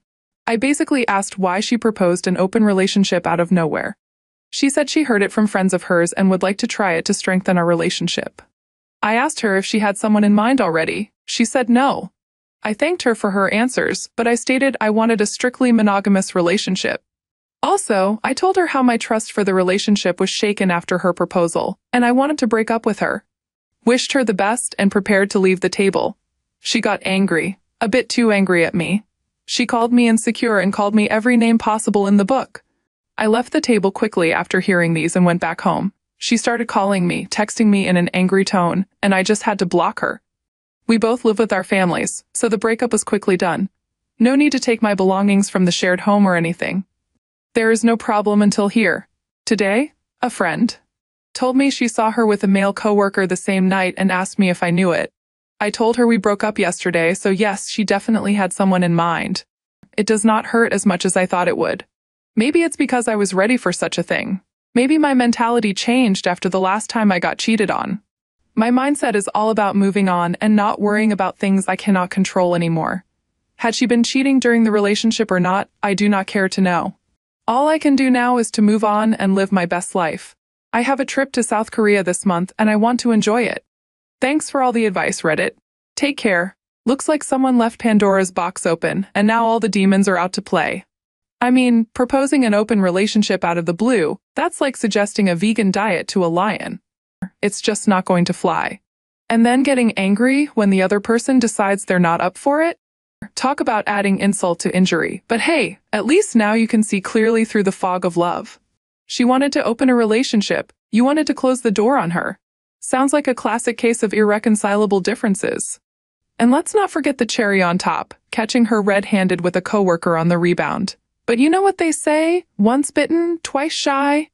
I basically asked why she proposed an open relationship out of nowhere. She said she heard it from friends of hers and would like to try it to strengthen our relationship. I asked her if she had someone in mind already. She said no. I thanked her for her answers, but I stated I wanted a strictly monogamous relationship. Also, I told her how my trust for the relationship was shaken after her proposal, and I wanted to break up with her. Wished her the best and prepared to leave the table. She got angry, a bit too angry at me. She called me insecure and called me every name possible in the book. I left the table quickly after hearing these and went back home. She started calling me, texting me in an angry tone, and I just had to block her. We both live with our families, so the breakup was quickly done. No need to take my belongings from the shared home or anything. There is no problem until here. Today, a friend told me she saw her with a male coworker the same night and asked me if I knew it. I told her we broke up yesterday, so yes, she definitely had someone in mind. It does not hurt as much as I thought it would. Maybe it's because I was ready for such a thing. Maybe my mentality changed after the last time I got cheated on. My mindset is all about moving on and not worrying about things I cannot control anymore. Had she been cheating during the relationship or not, I do not care to know. All I can do now is to move on and live my best life. I have a trip to South Korea this month and I want to enjoy it. Thanks for all the advice, Reddit. Take care. Looks like someone left Pandora's box open and now all the demons are out to play. I mean, proposing an open relationship out of the blue, that's like suggesting a vegan diet to a lion. It's just not going to fly. And then getting angry when the other person decides they're not up for it? Talk about adding insult to injury, but hey, at least now you can see clearly through the fog of love. She wanted to open a relationship, you wanted to close the door on her. Sounds like a classic case of irreconcilable differences. And let's not forget the cherry on top, catching her red-handed with a coworker on the rebound. But you know what they say, once bitten, twice shy?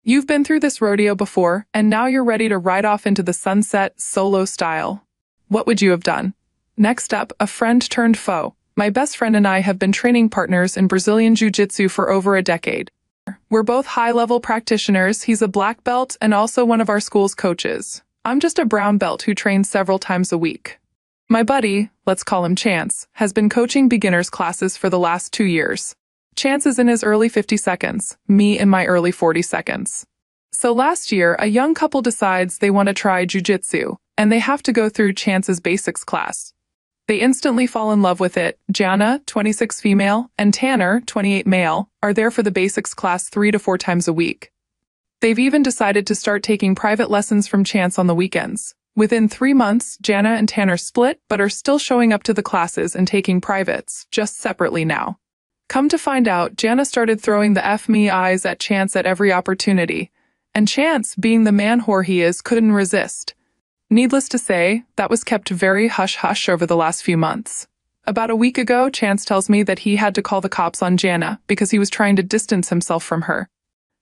You've been through this rodeo before, and now you're ready to ride off into the sunset, solo style. What would you have done? Next up, a friend turned foe. My best friend and I have been training partners in Brazilian Jiu-Jitsu for over a decade. We're both high-level practitioners. He's a black belt and also one of our school's coaches. I'm just a brown belt who trains several times a week. My buddy, let's call him Chance, has been coaching beginners classes for the last 2 years. Chance is in his early 50 seconds, me in my early 40 seconds. So last year, a young couple decides they want to try jiu-jitsu, and they have to go through Chance's basics class. They instantly fall in love with it. Jana, 26 female, and Tanner, 28 male, are there for the basics class 3 to 4 times a week. They've even decided to start taking private lessons from Chance on the weekends. Within 3 months, Jana and Tanner split, but are still showing up to the classes and taking privates, just separately now. Come to find out, Jana started throwing the F me eyes at Chance at every opportunity, and Chance, being the man whore he is, couldn't resist. Needless to say, that was kept very hush-hush over the last few months. About a week ago, Chance tells me that he had to call the cops on Jana because he was trying to distance himself from her.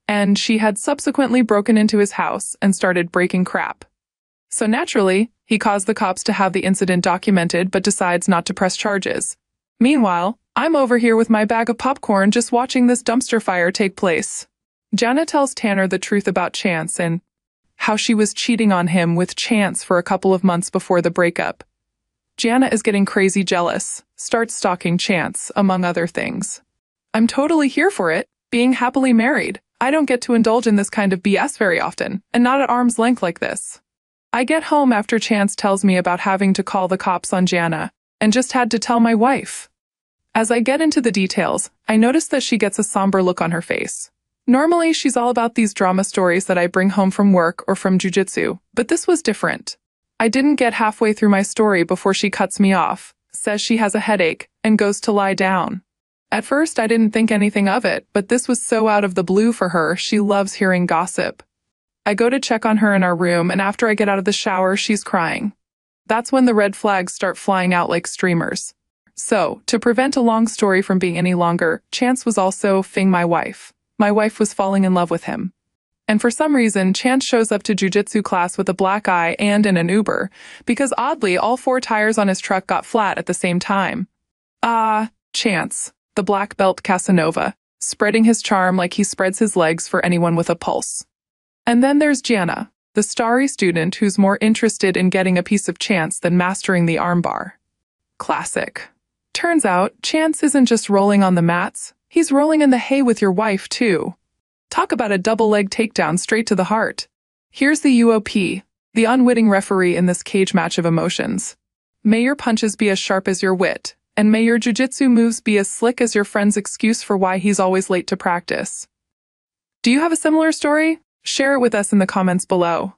And she had subsequently broken into his house and started breaking crap. So naturally, he caused the cops to have the incident documented but decides not to press charges. Meanwhile, I'm over here with my bag of popcorn just watching this dumpster fire take place. Jana tells Tanner the truth about Chance and how she was cheating on him with Chance for a couple of months before the breakup. Jana is getting crazy jealous, starts stalking Chance, among other things. I'm totally here for it, being happily married. I don't get to indulge in this kind of BS very often, and not at arm's length like this. I get home after Chance tells me about having to call the cops on Jana, and just had to tell my wife. As I get into the details, I notice that she gets a somber look on her face. Normally, she's all about these drama stories that I bring home from work or from jiu-jitsu, but this was different. I didn't get halfway through my story before she cuts me off, says she has a headache, and goes to lie down. At first, I didn't think anything of it, but this was so out of the blue for her. She loves hearing gossip. I go to check on her in our room, and after I get out of the shower, she's crying. That's when the red flags start flying out like streamers. So, to prevent a long story from being any longer, Chance was also f***ing my wife. My wife was falling in love with him. And for some reason, Chance shows up to jiu-jitsu class with a black eye and in an Uber, because oddly, all 4 tires on his truck got flat at the same time. Chance, the black belt Casanova, spreading his charm like he spreads his legs for anyone with a pulse. And then there's Jana, the starry student who's more interested in getting a piece of Chance than mastering the armbar. Classic. Turns out, Chance isn't just rolling on the mats, he's rolling in the hay with your wife, too. Talk about a double-leg takedown straight to the heart. Here's the UOP, the unwitting referee in this cage match of emotions. May your punches be as sharp as your wit, and may your jiu-jitsu moves be as slick as your friend's excuse for why he's always late to practice. Do you have a similar story? Share it with us in the comments below.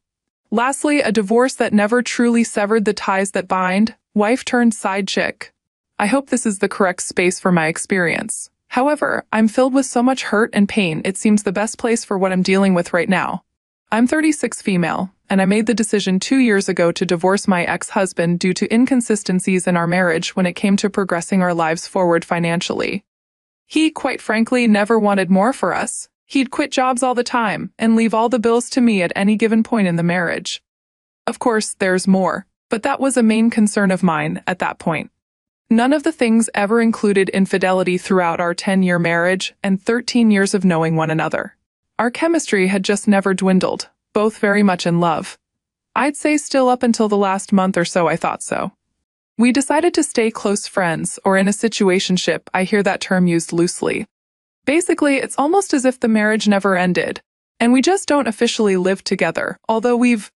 Lastly, a divorce that never truly severed the ties that bind, wife turned side chick. I hope this is the correct space for my experience. However, I'm filled with so much hurt and pain, it seems the best place for what I'm dealing with right now. I'm 36 female, and I made the decision 2 years ago to divorce my ex-husband due to inconsistencies in our marriage when it came to progressing our lives forward financially. He, quite frankly, never wanted more for us. He'd quit jobs all the time and leave all the bills to me at any given point in the marriage. Of course, there's more, but that was a main concern of mine at that point. None of the things ever included infidelity throughout our 10-year marriage and 13 years of knowing one another. Our chemistry had just never dwindled, both very much in love. I'd say still up until the last month or so I thought so. We decided to stay close friends, or in a situationship. I hear that term used loosely. Basically, it's almost as if the marriage never ended, and we just don't officially live together, although we've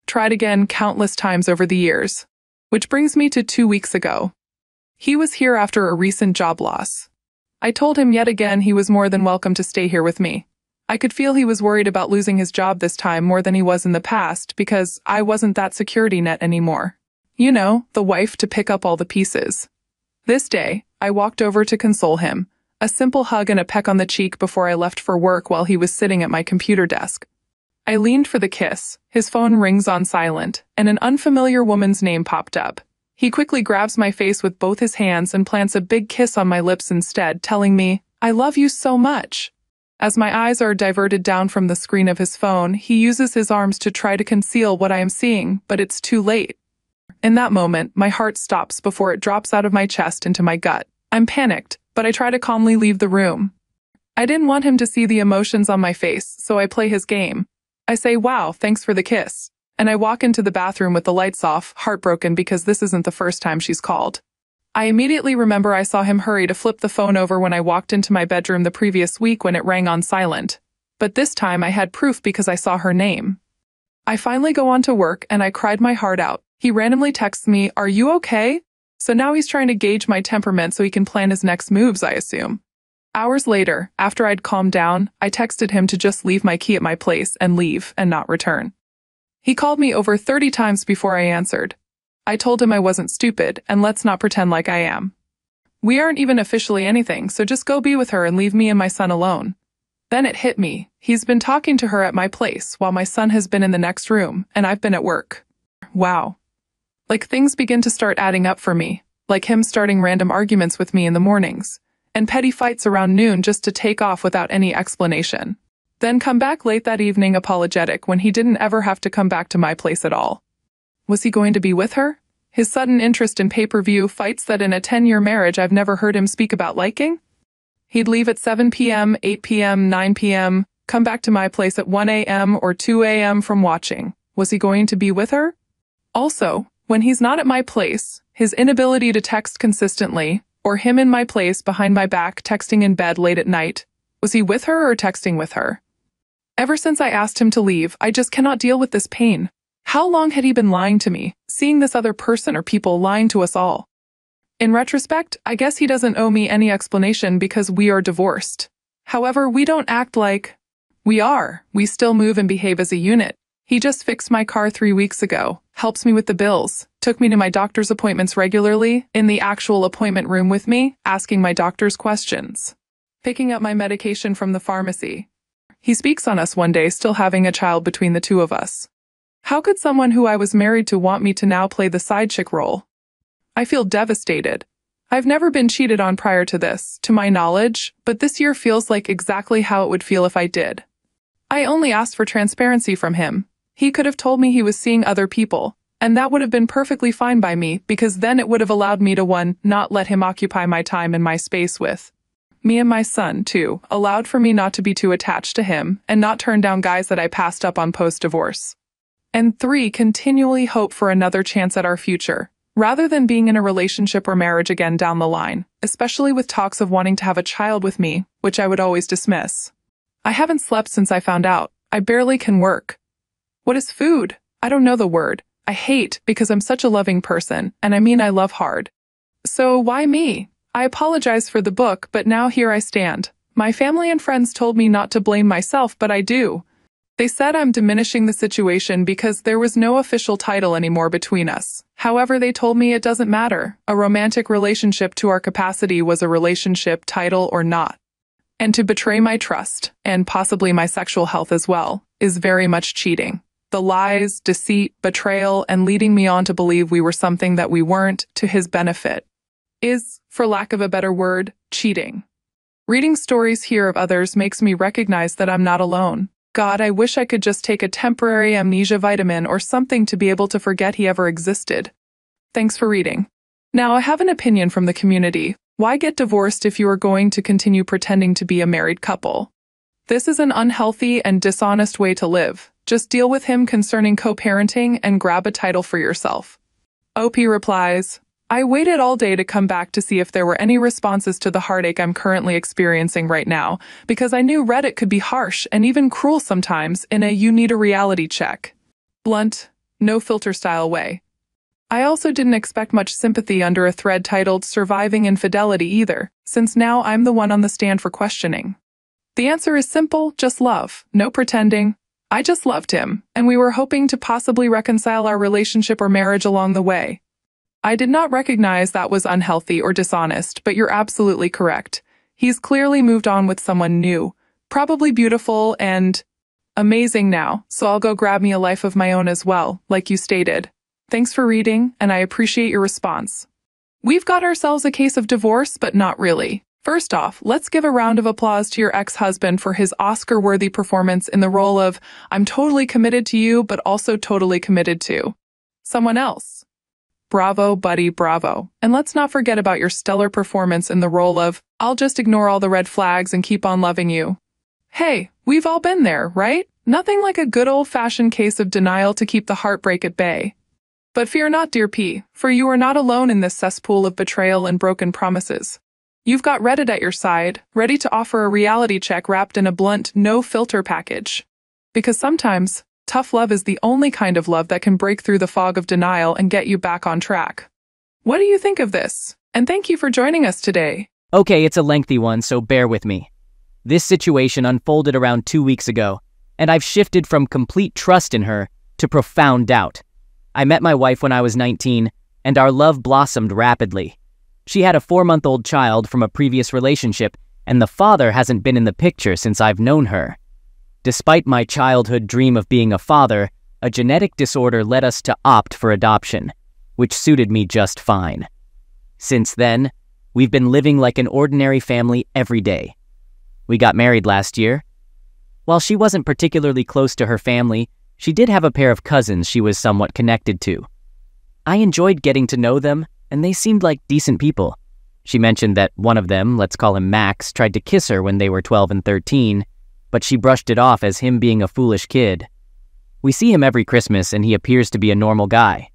tried again countless times over the years. Which brings me to 2 weeks ago. He was here after a recent job loss. I told him yet again he was more than welcome to stay here with me. I could feel he was worried about losing his job this time more than he was in the past because I wasn't that security net anymore. You know, the wife to pick up all the pieces. This day, I walked over to console him, a simple hug and a peck on the cheek before I left for work while he was sitting at my computer desk. I leaned for the kiss, his phone rings on silent, and an unfamiliar woman's name popped up. He quickly grabs my face with both his hands and plants a big kiss on my lips instead, telling me, "I love you so much." As my eyes are diverted down from the screen of his phone, he uses his arms to try to conceal what I am seeing, but it's too late. In that moment, my heart stops before it drops out of my chest into my gut. I'm panicked, but I try to calmly leave the room. I didn't want him to see the emotions on my face, so I play his game. I say, "Wow, thanks for the kiss." And I walk into the bathroom with the lights off, heartbroken because this isn't the first time she's called. I immediately remember I saw him hurry to flip the phone over when I walked into my bedroom the previous week when it rang on silent. But this time I had proof because I saw her name. I finally go on to work and I cried my heart out. He randomly texts me, "Are you okay?" So now he's trying to gauge my temperament so he can plan his next moves, I assume. Hours later, after I'd calmed down, I texted him to just leave my key at my place and leave and not return. He called me over 30 times before I answered. I told him I wasn't stupid, and let's not pretend like I am. We aren't even officially anything, so just go be with her and leave me and my son alone. Then it hit me. He's been talking to her at my place while my son has been in the next room, and I've been at work. Wow. Like things begin to start adding up for me, like him starting random arguments with me in the mornings, and petty fights around noon just to take off without any explanation. Then come back late that evening apologetic when he didn't ever have to come back to my place at all. Was he going to be with her? His sudden interest in pay-per-view fights that in a 10-year marriage I've never heard him speak about liking? He'd leave at 7 p.m., 8 p.m., 9 p.m., come back to my place at 1 a.m. or 2 a.m. from watching. Was he going to be with her? Also, when he's not at my place, his inability to text consistently, or him in my place behind my back texting in bed late at night, was he with her or texting with her? Ever since I asked him to leave, I just cannot deal with this pain. How long had he been lying to me, seeing this other person or people lying to us all? In retrospect, I guess he doesn't owe me any explanation because we are divorced. However, we don't act like we are. We still move and behave as a unit. He just fixed my car 3 weeks ago, helps me with the bills, took me to my doctor's appointments regularly, in the actual appointment room with me, asking my doctor's questions, picking up my medication from the pharmacy. He speaks on us one day still having a child between the two of us. How could someone who I was married to want me to now play the side chick role? I feel devastated. I've never been cheated on prior to this, to my knowledge, but this year feels like exactly how it would feel if I did. I only asked for transparency from him. He could have told me he was seeing other people, and that would have been perfectly fine by me because then it would have allowed me to 1, not let him occupy my time and my space with me and my son, 2, allowed for me not to be too attached to him and not turn down guys that I passed up on post-divorce. And 3, continually hope for another chance at our future, rather than being in a relationship or marriage again down the line, especially with talks of wanting to have a child with me, which I would always dismiss. I haven't slept since I found out. I barely can work. What is food? I don't know the word. I hate because I'm such a loving person, and I mean I love hard. So why me? I apologize for the book, but now here I stand. My family and friends told me not to blame myself, but I do. They said I'm diminishing the situation because there was no official title anymore between us. However, they told me it doesn't matter. A romantic relationship to our capacity was a relationship, title or not. And to betray my trust, and possibly my sexual health as well, is very much cheating. The lies, deceit, betrayal, and leading me on to believe we were something that we weren't to his benefit is, for lack of a better word, cheating. Reading stories here of others makes me recognize that I'm not alone. God, I wish I could just take a temporary amnesia vitamin or something to be able to forget he ever existed. Thanks for reading. Now, I have an opinion from the community. Why get divorced if you are going to continue pretending to be a married couple? This is an unhealthy and dishonest way to live. Just deal with him concerning co-parenting and grab a title for yourself. OP replies, I waited all day to come back to see if there were any responses to the heartache I'm currently experiencing right now, because I knew Reddit could be harsh and even cruel sometimes in a you need a reality check. Blunt, no filter style way. I also didn't expect much sympathy under a thread titled Surviving Infidelity either, since now I'm the one on the stand for questioning. The answer is simple, just love, no pretending. I just loved him, and we were hoping to possibly reconcile our relationship or marriage along the way. I did not recognize that was unhealthy or dishonest, but you're absolutely correct. He's clearly moved on with someone new, probably beautiful and amazing now, so I'll go grab me a life of my own as well, like you stated. Thanks for reading, and I appreciate your response. We've got ourselves a case of divorce, but not really. First off, let's give a round of applause to your ex-husband for his Oscar-worthy performance in the role of I'm totally committed to you, but also totally committed to someone else. Bravo, buddy, bravo. And let's not forget about your stellar performance in the role of, I'll just ignore all the red flags and keep on loving you. Hey, we've all been there, right? Nothing like a good old-fashioned case of denial to keep the heartbreak at bay. But fear not, dear P, for you are not alone in this cesspool of betrayal and broken promises. You've got Reddit at your side, ready to offer a reality check wrapped in a blunt, no-filter package. Because sometimes, tough love is the only kind of love that can break through the fog of denial and get you back on track. What do you think of this? And thank you for joining us today. Okay, it's a lengthy one, so bear with me. This situation unfolded around 2 weeks ago, and I've shifted from complete trust in her to profound doubt. I met my wife when I was 19, and our love blossomed rapidly. She had a 4-month-old child from a previous relationship, and the father hasn't been in the picture since I've known her. Despite my childhood dream of being a father, a genetic disorder led us to opt for adoption, which suited me just fine. Since then, we've been living like an ordinary family every day. We got married last year. While she wasn't particularly close to her family, she did have a pair of cousins she was somewhat connected to. I enjoyed getting to know them, and they seemed like decent people. She mentioned that one of them, let's call him Max, tried to kiss her when they were 12 and 13, but she brushed it off as him being a foolish kid. We see him every Christmas, and he appears to be a normal guy.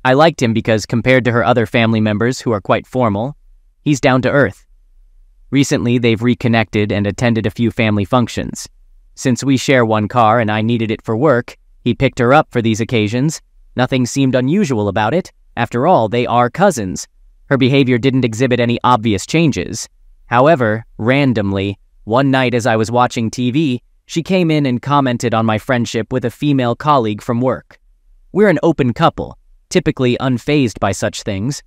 I liked him because compared to her other family members who are quite formal, he's down to earth. Recently, they've reconnected and attended a few family functions. Since we share one car and I needed it for work, he picked her up for these occasions. Nothing seemed unusual about it. After all, they are cousins. Her behavior didn't exhibit any obvious changes. However, randomly, one night as I was watching TV, she came in and commented on my friendship with a female colleague from work. We're an open couple, typically unfazed by such things.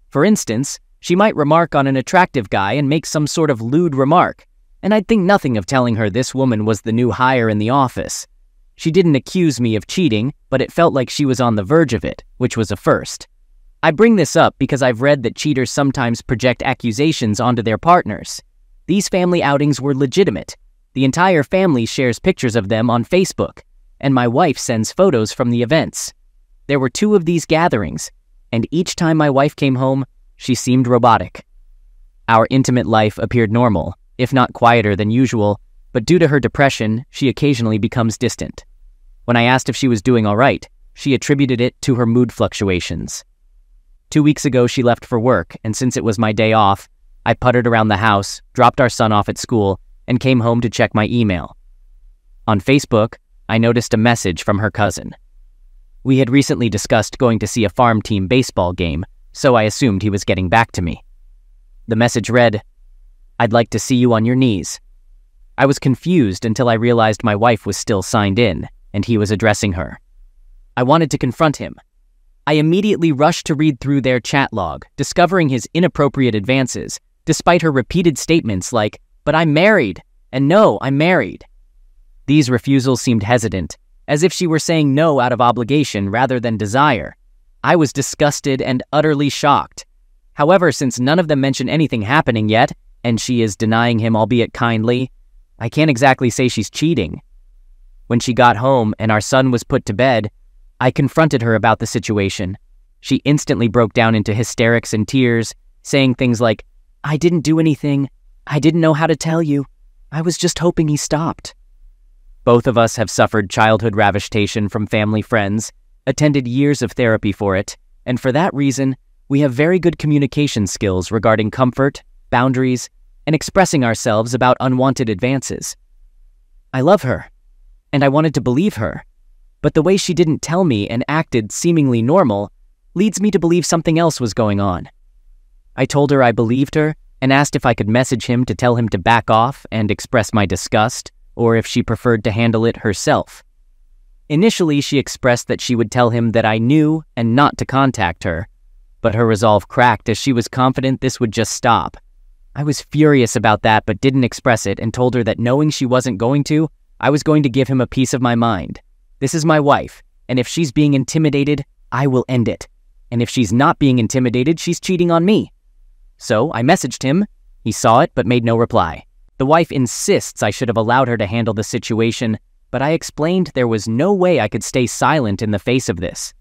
For instance, she might remark on an attractive guy and make some sort of lewd remark, and I'd think nothing of telling her this woman was the new hire in the office. She didn't accuse me of cheating, but it felt like she was on the verge of it, which was a first. I bring this up because I've read that cheaters sometimes project accusations onto their partners. These family outings were legitimate. The entire family shares pictures of them on Facebook, and my wife sends photos from the events. There were 2 of these gatherings, and each time my wife came home, she seemed robotic. Our intimate life appeared normal, if not quieter than usual, but due to her depression, she occasionally becomes distant. When I asked if she was doing all right, she attributed it to her mood fluctuations. 2 weeks ago, she left for work, and since it was my day off, I puttered around the house, dropped our son off at school, and came home to check my email. On Facebook, I noticed a message from her cousin. We had recently discussed going to see a farm team baseball game, so I assumed he was getting back to me. The message read, "I'd like to see you on your knees." I was confused until I realized my wife was still signed in, and he was addressing her. I wanted to confront him. I immediately rushed to read through their chat log, discovering his inappropriate advances, despite her repeated statements like, "But I'm married," and "No, I'm married." These refusals seemed hesitant, as if she were saying no out of obligation rather than desire. I was disgusted and utterly shocked. However, since none of them mention anything happening yet, and she is denying him albeit kindly, I can't exactly say she's cheating. When she got home and our son was put to bed, I confronted her about the situation. She instantly broke down into hysterics and tears, saying things like, "I didn't do anything. I didn't know how to tell you. I was just hoping he stopped." Both of us have suffered childhood ravistation from family friends, attended years of therapy for it, and for that reason, we have very good communication skills regarding comfort, boundaries, and expressing ourselves about unwanted advances. I love her, and I wanted to believe her, but the way she didn't tell me and acted seemingly normal leads me to believe something else was going on. I told her I believed her and asked if I could message him to tell him to back off and express my disgust, or if she preferred to handle it herself. Initially, she expressed that she would tell him that I knew and not to contact her, but her resolve cracked as she was confident this would just stop. I was furious about that but didn't express it and told her that knowing she wasn't going to, I was going to give him a piece of my mind. This is my wife, and if she's being intimidated, I will end it. And if she's not being intimidated, she's cheating on me. So I messaged him. He saw it but made no reply. The wife insists I should have allowed her to handle the situation, but I explained there was no way I could stay silent in the face of this.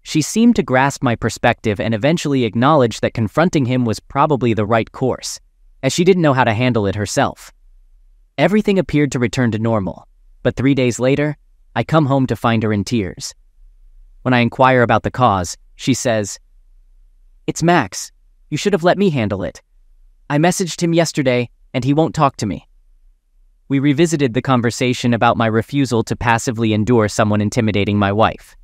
She seemed to grasp my perspective and eventually acknowledged that confronting him was probably the right course, as she didn't know how to handle it herself. Everything appeared to return to normal, but 3 days later, I come home to find her in tears. When I inquire about the cause, she says, "It's Max. You should have let me handle it. I messaged him yesterday, and he won't talk to me." We revisited the conversation about my refusal to passively endure someone intimidating my wife.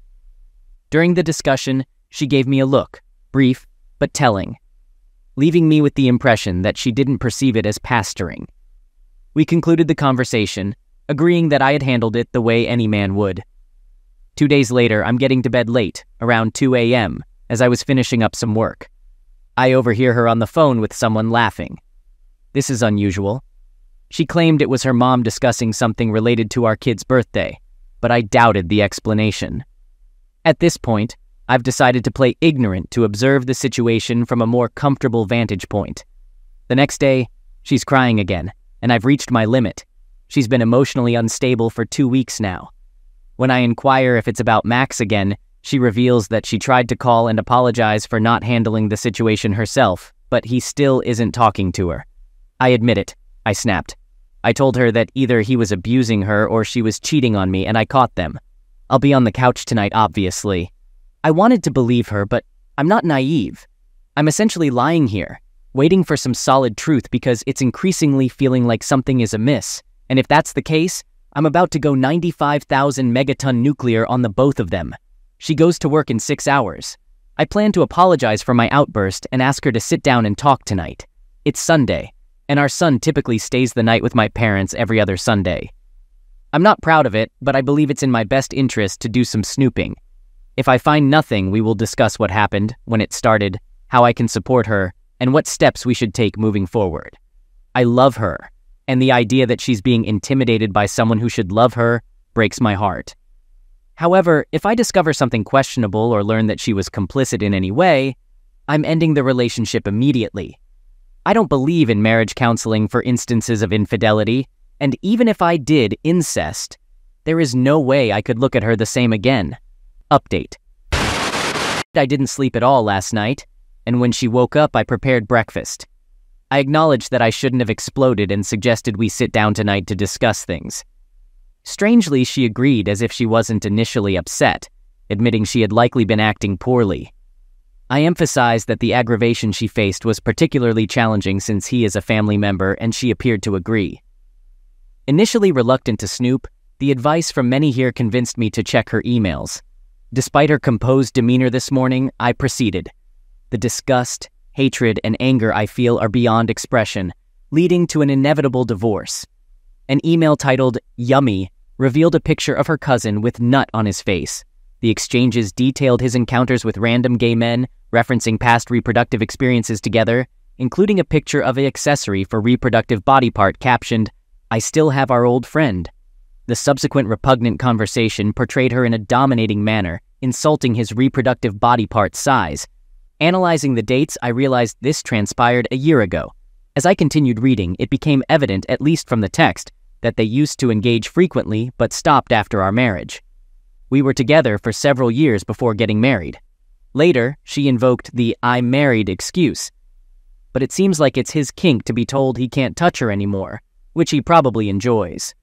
During the discussion, she gave me a look, brief but telling, leaving me with the impression that she didn't perceive it as pastoring. We concluded the conversation, agreeing that I had handled it the way any man would. 2 days later, I'm getting to bed late, around 2 a.m., as I was finishing up some work. I overhear her on the phone with someone laughing. This is unusual. She claimed it was her mom discussing something related to our kid's birthday, but I doubted the explanation. At this point, I've decided to play ignorant to observe the situation from a more comfortable vantage point. The next day, she's crying again, and I've reached my limit. She's been emotionally unstable for 2 weeks now. When I inquire if it's about Max again, she reveals that she tried to call and apologize for not handling the situation herself, but he still isn't talking to her. I admit it, I snapped. I told her that either he was abusing her or she was cheating on me, and I caught them. I'll be on the couch tonight, obviously. I wanted to believe her, but I'm not naive. I'm essentially lying here, waiting for some solid truth because it's increasingly feeling like something is amiss, and if that's the case, I'm about to go 95,000 megaton nuclear on the both of them. She goes to work in 6 hours. I plan to apologize for my outburst and ask her to sit down and talk tonight. It's Sunday, and our son typically stays the night with my parents every other Sunday. I'm not proud of it, but I believe it's in my best interest to do some snooping. If I find nothing, we will discuss what happened, when it started, how I can support her, and what steps we should take moving forward. I love her, and the idea that she's being intimidated by someone who should love her breaks my heart. However, if I discover something questionable or learn that she was complicit in any way, I'm ending the relationship immediately. I don't believe in marriage counseling for instances of infidelity, and even if I did incest, there is no way I could look at her the same again. Update. I didn't sleep at all last night, and when she woke up, I prepared breakfast. I acknowledged that I shouldn't have exploded and suggested we sit down tonight to discuss things. Strangely, she agreed as if she wasn't initially upset, admitting she had likely been acting poorly. I emphasized that the aggravation she faced was particularly challenging since he is a family member, and she appeared to agree. Initially reluctant to snoop, the advice from many here convinced me to check her emails. Despite her composed demeanor this morning, I proceeded. The disgust, hatred, and anger I feel are beyond expression, leading to an inevitable divorce. An email titled "Yummy" revealed a picture of her cousin with nut on his face. The exchanges detailed his encounters with random gay men, referencing past reproductive experiences together, including a picture of an accessory for reproductive body part captioned, "I still have our old friend." The subsequent repugnant conversation portrayed her in a dominating manner, insulting his reproductive body part size. Analyzing the dates, I realized this transpired a year ago. As I continued reading, it became evident, at least from the text, that they used to engage frequently but stopped after our marriage. We were together for several years before getting married. Later, she invoked the "I'm married" excuse. But it seems like it's his kink to be told he can't touch her anymore, which he probably enjoys.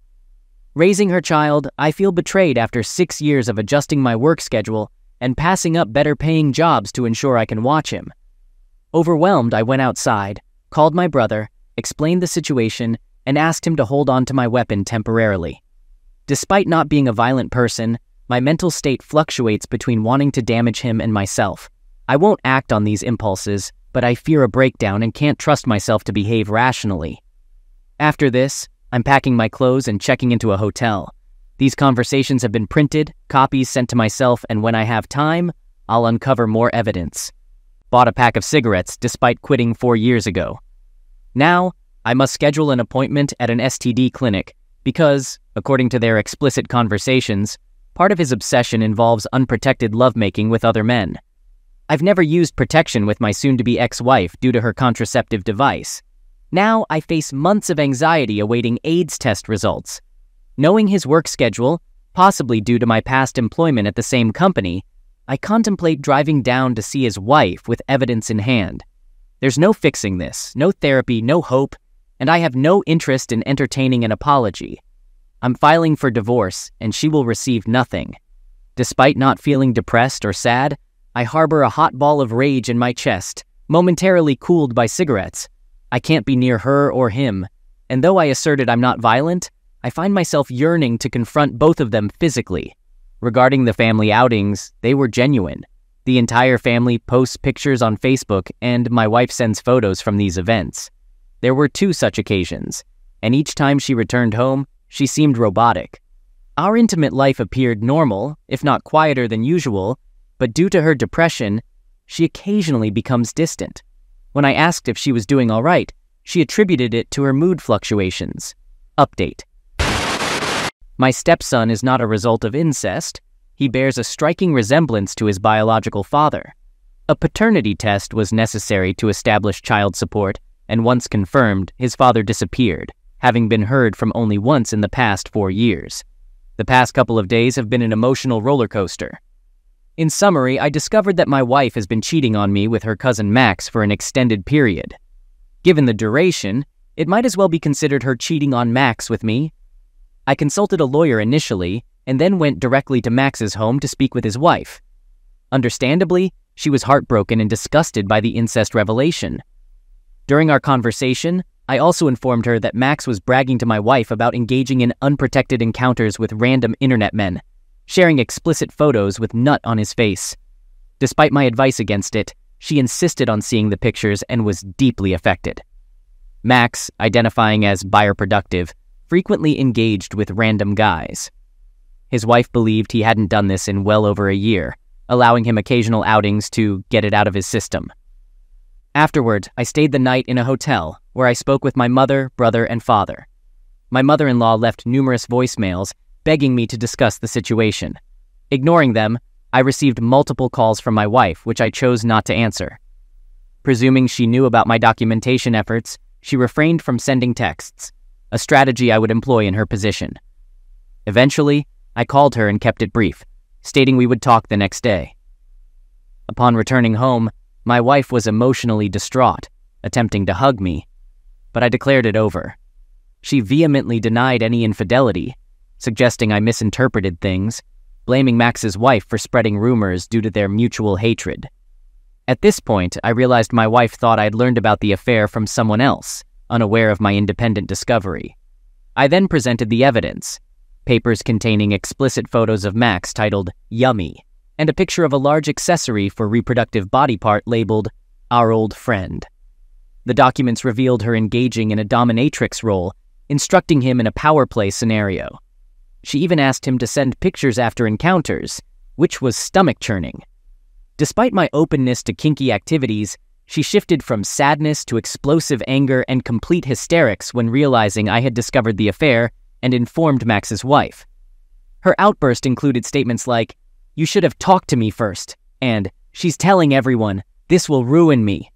Raising her child, I feel betrayed after 6 years of adjusting my work schedule and passing up better-paying jobs to ensure I can watch him. Overwhelmed, I went outside, called my brother, explained the situation, and asked him to hold on to my weapon temporarily. Despite not being a violent person, my mental state fluctuates between wanting to damage him and myself. I won't act on these impulses, but I fear a breakdown and can't trust myself to behave rationally. After this, I'm packing my clothes and checking into a hotel. These conversations have been printed, copies sent to myself, and when I have time, I'll uncover more evidence. Bought a pack of cigarettes despite quitting 4 years ago. Now, I must schedule an appointment at an STD clinic because, according to their explicit conversations, part of his obsession involves unprotected lovemaking with other men. I've never used protection with my soon-to-be ex-wife due to her contraceptive device. Now I face months of anxiety awaiting AIDS test results. Knowing his work schedule, possibly due to my past employment at the same company, I contemplate driving down to see his wife with evidence in hand. There's no fixing this, no therapy, no hope, and I have no interest in entertaining an apology. I'm filing for divorce, and she will receive nothing. Despite not feeling depressed or sad, I harbor a hot ball of rage in my chest, momentarily cooled by cigarettes. I can't be near her or him, and though I asserted I'm not violent, I find myself yearning to confront both of them physically. Regarding the family outings, they were genuine. The entire family posts pictures on Facebook, and my wife sends photos from these events. There were 2 such occasions, and each time she returned home, she seemed robotic. Our intimate life appeared normal, if not quieter than usual, but due to her depression, she occasionally becomes distant. When I asked if she was doing all right, she attributed it to her mood fluctuations. Update. My stepson is not a result of incest. He bears a striking resemblance to his biological father. A paternity test was necessary to establish child support, and once confirmed, his father disappeared, having been heard from only once in the past 4 years. The past couple of days have been an emotional roller coaster. In summary, I discovered that my wife has been cheating on me with her cousin Max for an extended period. Given the duration, it might as well be considered her cheating on Max with me. I consulted a lawyer initially, and then went directly to Max's home to speak with his wife. Understandably, she was heartbroken and disgusted by the incest revelation. During our conversation, I also informed her that Max was bragging to my wife about engaging in unprotected encounters with random internet men, sharing explicit photos with nut on his face. Despite my advice against it, she insisted on seeing the pictures and was deeply affected. Max, identifying as buyer productive, frequently engaged with random guys. His wife believed he hadn't done this in well over a year, allowing him occasional outings to get it out of his system. Afterward, I stayed the night in a hotel, where I spoke with my mother, brother, and father. My mother-in-law left numerous voicemails, begging me to discuss the situation. Ignoring them, I received multiple calls from my wife, which I chose not to answer. Presuming she knew about my documentation efforts, she refrained from sending texts, a strategy I would employ in her position. Eventually, I called her and kept it brief, stating we would talk the next day. Upon returning home, my wife was emotionally distraught, attempting to hug me, but I declared it over. She vehemently denied any infidelity, suggesting I misinterpreted things, blaming Max's wife for spreading rumors due to their mutual hatred. At this point, I realized my wife thought I had learned about the affair from someone else, unaware of my independent discovery. I then presented the evidence, papers containing explicit photos of Max titled Yummy, and a picture of a large accessory for reproductive body part labeled Our Old Friend. The documents revealed her engaging in a dominatrix role, instructing him in a power play scenario. She even asked him to send pictures after encounters, which was stomach-churning. Despite my openness to kinky activities, she shifted from sadness to explosive anger and complete hysterics when realizing I had discovered the affair and informed Max's wife. Her outburst included statements like, "You should have talked to me first," and "She's telling everyone, this will ruin me."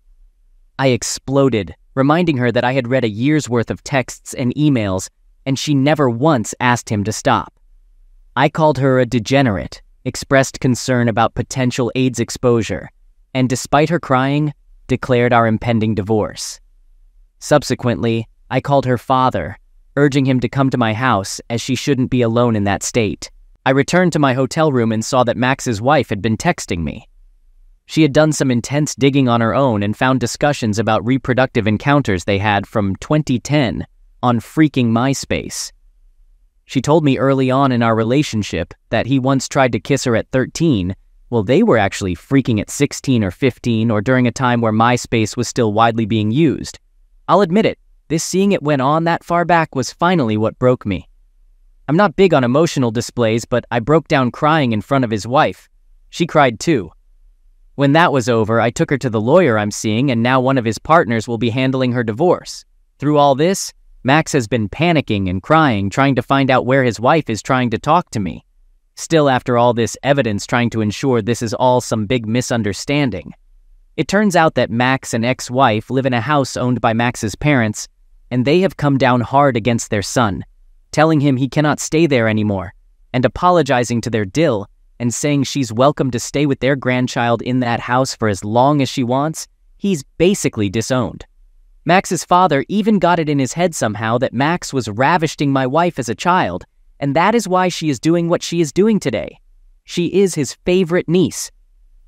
I exploded, reminding her that I had read a year's worth of texts and emails, and she never once asked him to stop. I called her a degenerate, expressed concern about potential AIDS exposure, and despite her crying, declared our impending divorce. Subsequently, I called her father, urging him to come to my house as she shouldn't be alone in that state. I returned to my hotel room and saw that Max's wife had been texting me. She had done some intense digging on her own and found discussions about reproductive encounters they had from 2010 on freaking MySpace. She told me early on in our relationship that he once tried to kiss her at 13, while they were actually freaking at 16 or 15 or during a time where MySpace was still widely being used. I'll admit it, this seeing it went on that far back was finally what broke me. I'm not big on emotional displays, but I broke down crying in front of his wife. She cried too. When that was over, I took her to the lawyer I'm seeing, and now one of his partners will be handling her divorce. Through all this, Max has been panicking and crying, trying to find out where his wife is trying to talk to me. Still, after all this evidence, trying to ensure this is all some big misunderstanding. It turns out that Max and ex-wife live in a house owned by Max's parents, and they have come down hard against their son, telling him he cannot stay there anymore, and apologizing to their dill, and saying she's welcome to stay with their grandchild in that house for as long as she wants, he's basically disowned. Max's father even got it in his head somehow that Max was ravishing my wife as a child, and that is why she is doing what she is doing today. She is his favorite niece,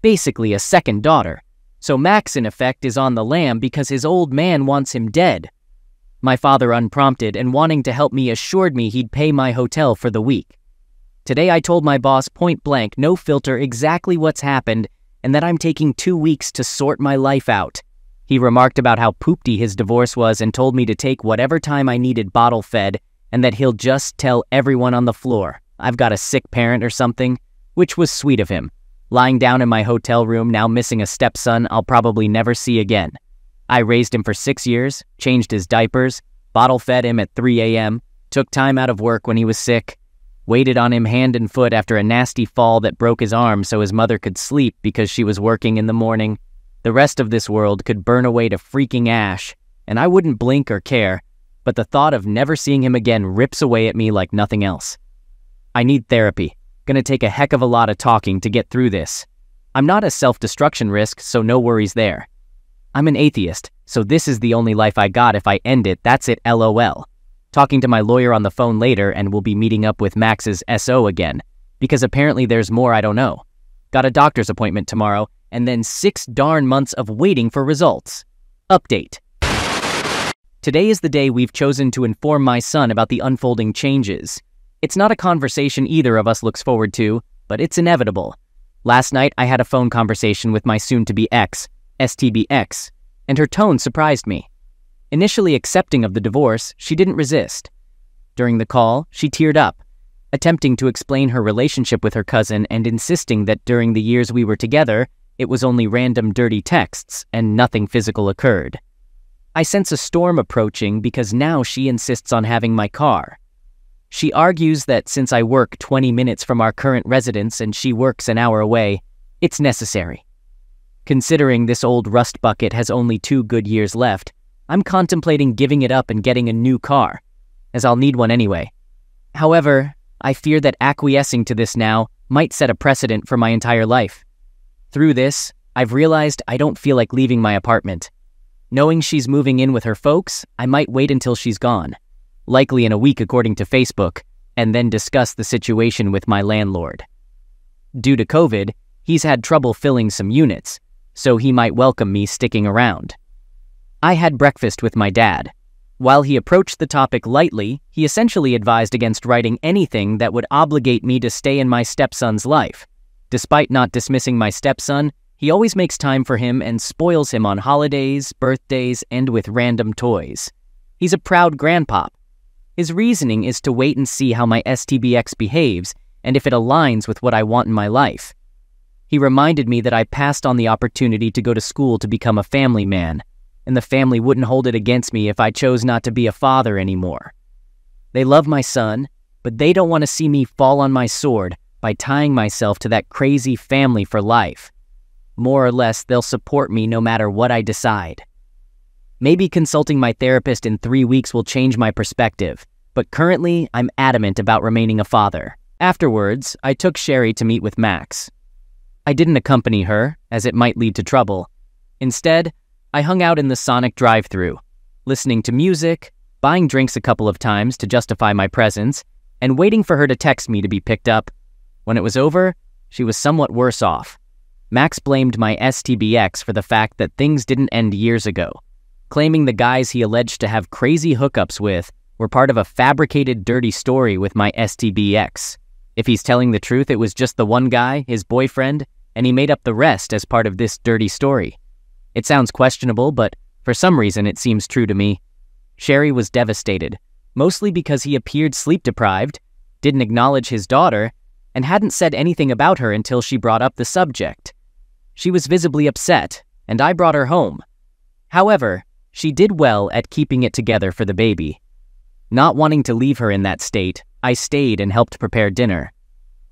basically a second daughter. So Max, in effect, is on the lam because his old man wants him dead. My father, unprompted and wanting to help me, assured me he'd pay my hotel for the week. Today I told my boss point blank, no filter, exactly what's happened and that I'm taking 2 weeks to sort my life out. He remarked about how poopty his divorce was and told me to take whatever time I needed bottle fed and that he'll just tell everyone on the floor I've got a sick parent or something, which was sweet of him. Lying down in my hotel room, now missing a stepson I'll probably never see again. I raised him for 6 years, changed his diapers, bottle fed him at 3 a.m., took time out of work when he was sick, waited on him hand and foot after a nasty fall that broke his arm so his mother could sleep because she was working in the morning. The rest of this world could burn away to freaking ash, and I wouldn't blink or care, but the thought of never seeing him again rips away at me like nothing else. I need therapy. Gonna take a heck of a lot of talking to get through this. I'm not a self-destruction risk, so no worries there. I'm an atheist, so this is the only life I got. If I end it, that's it, LOL. Talking to my lawyer on the phone later, and we'll be meeting up with Max's SO again, because apparently there's more I don't know. Got a doctor's appointment tomorrow, and then 6 darn months of waiting for results. Update. Today is the day we've chosen to inform my son about the unfolding changes. It's not a conversation either of us looks forward to, but it's inevitable. Last night, I had a phone conversation with my soon-to-be ex, STBX, and her tone surprised me. Initially accepting of the divorce, she didn't resist. During the call, she teared up, attempting to explain her relationship with her cousin and insisting that during the years we were together, it was only random dirty texts and nothing physical occurred. I sense a storm approaching because now she insists on having my car. She argues that since I work 20 minutes from our current residence and she works an hour away, it's necessary. Considering this old rust bucket has only 2 good years left, I'm contemplating giving it up and getting a new car, as I'll need one anyway. However, I fear that acquiescing to this now might set a precedent for my entire life. Through this, I've realized I don't feel like leaving my apartment. Knowing she's moving in with her folks, I might wait until she's gone, likely in a week according to Facebook, and then discuss the situation with my landlord. Due to COVID, he's had trouble filling some units, so he might welcome me sticking around. I had breakfast with my dad. While he approached the topic lightly, he essentially advised against writing anything that would obligate me to stay in my stepson's life. Despite not dismissing my stepson, he always makes time for him and spoils him on holidays, birthdays, and with random toys. He's a proud grandpop. His reasoning is to wait and see how my STBX behaves and if it aligns with what I want in my life. He reminded me that I passed on the opportunity to go to school to become a family man, and the family wouldn't hold it against me if I chose not to be a father anymore. They love my son, but they don't want to see me fall on my sword by tying myself to that crazy family for life. More or less, they'll support me no matter what I decide. Maybe consulting my therapist in 3 weeks will change my perspective, but currently I'm adamant about remaining a father. Afterwards, I took Sherry to meet with Max. I didn't accompany her, as it might lead to trouble. Instead, I hung out in the Sonic drive-thru, listening to music, buying drinks a couple of times to justify my presence, and waiting for her to text me to be picked up. When it was over, she was somewhat worse off. Max blamed my STBX for the fact that things didn't end years ago, claiming the guys he alleged to have crazy hookups with were part of a fabricated dirty story with my STBX. If he's telling the truth, it was just the one guy, his boyfriend, and he made up the rest as part of this dirty story. It sounds questionable, but for some reason it seems true to me. Sherry was devastated, mostly because he appeared sleep-deprived, didn't acknowledge his daughter, and hadn't said anything about her until she brought up the subject. She was visibly upset, and I brought her home. However, she did well at keeping it together for the baby. Not wanting to leave her in that state, I stayed and helped prepare dinner.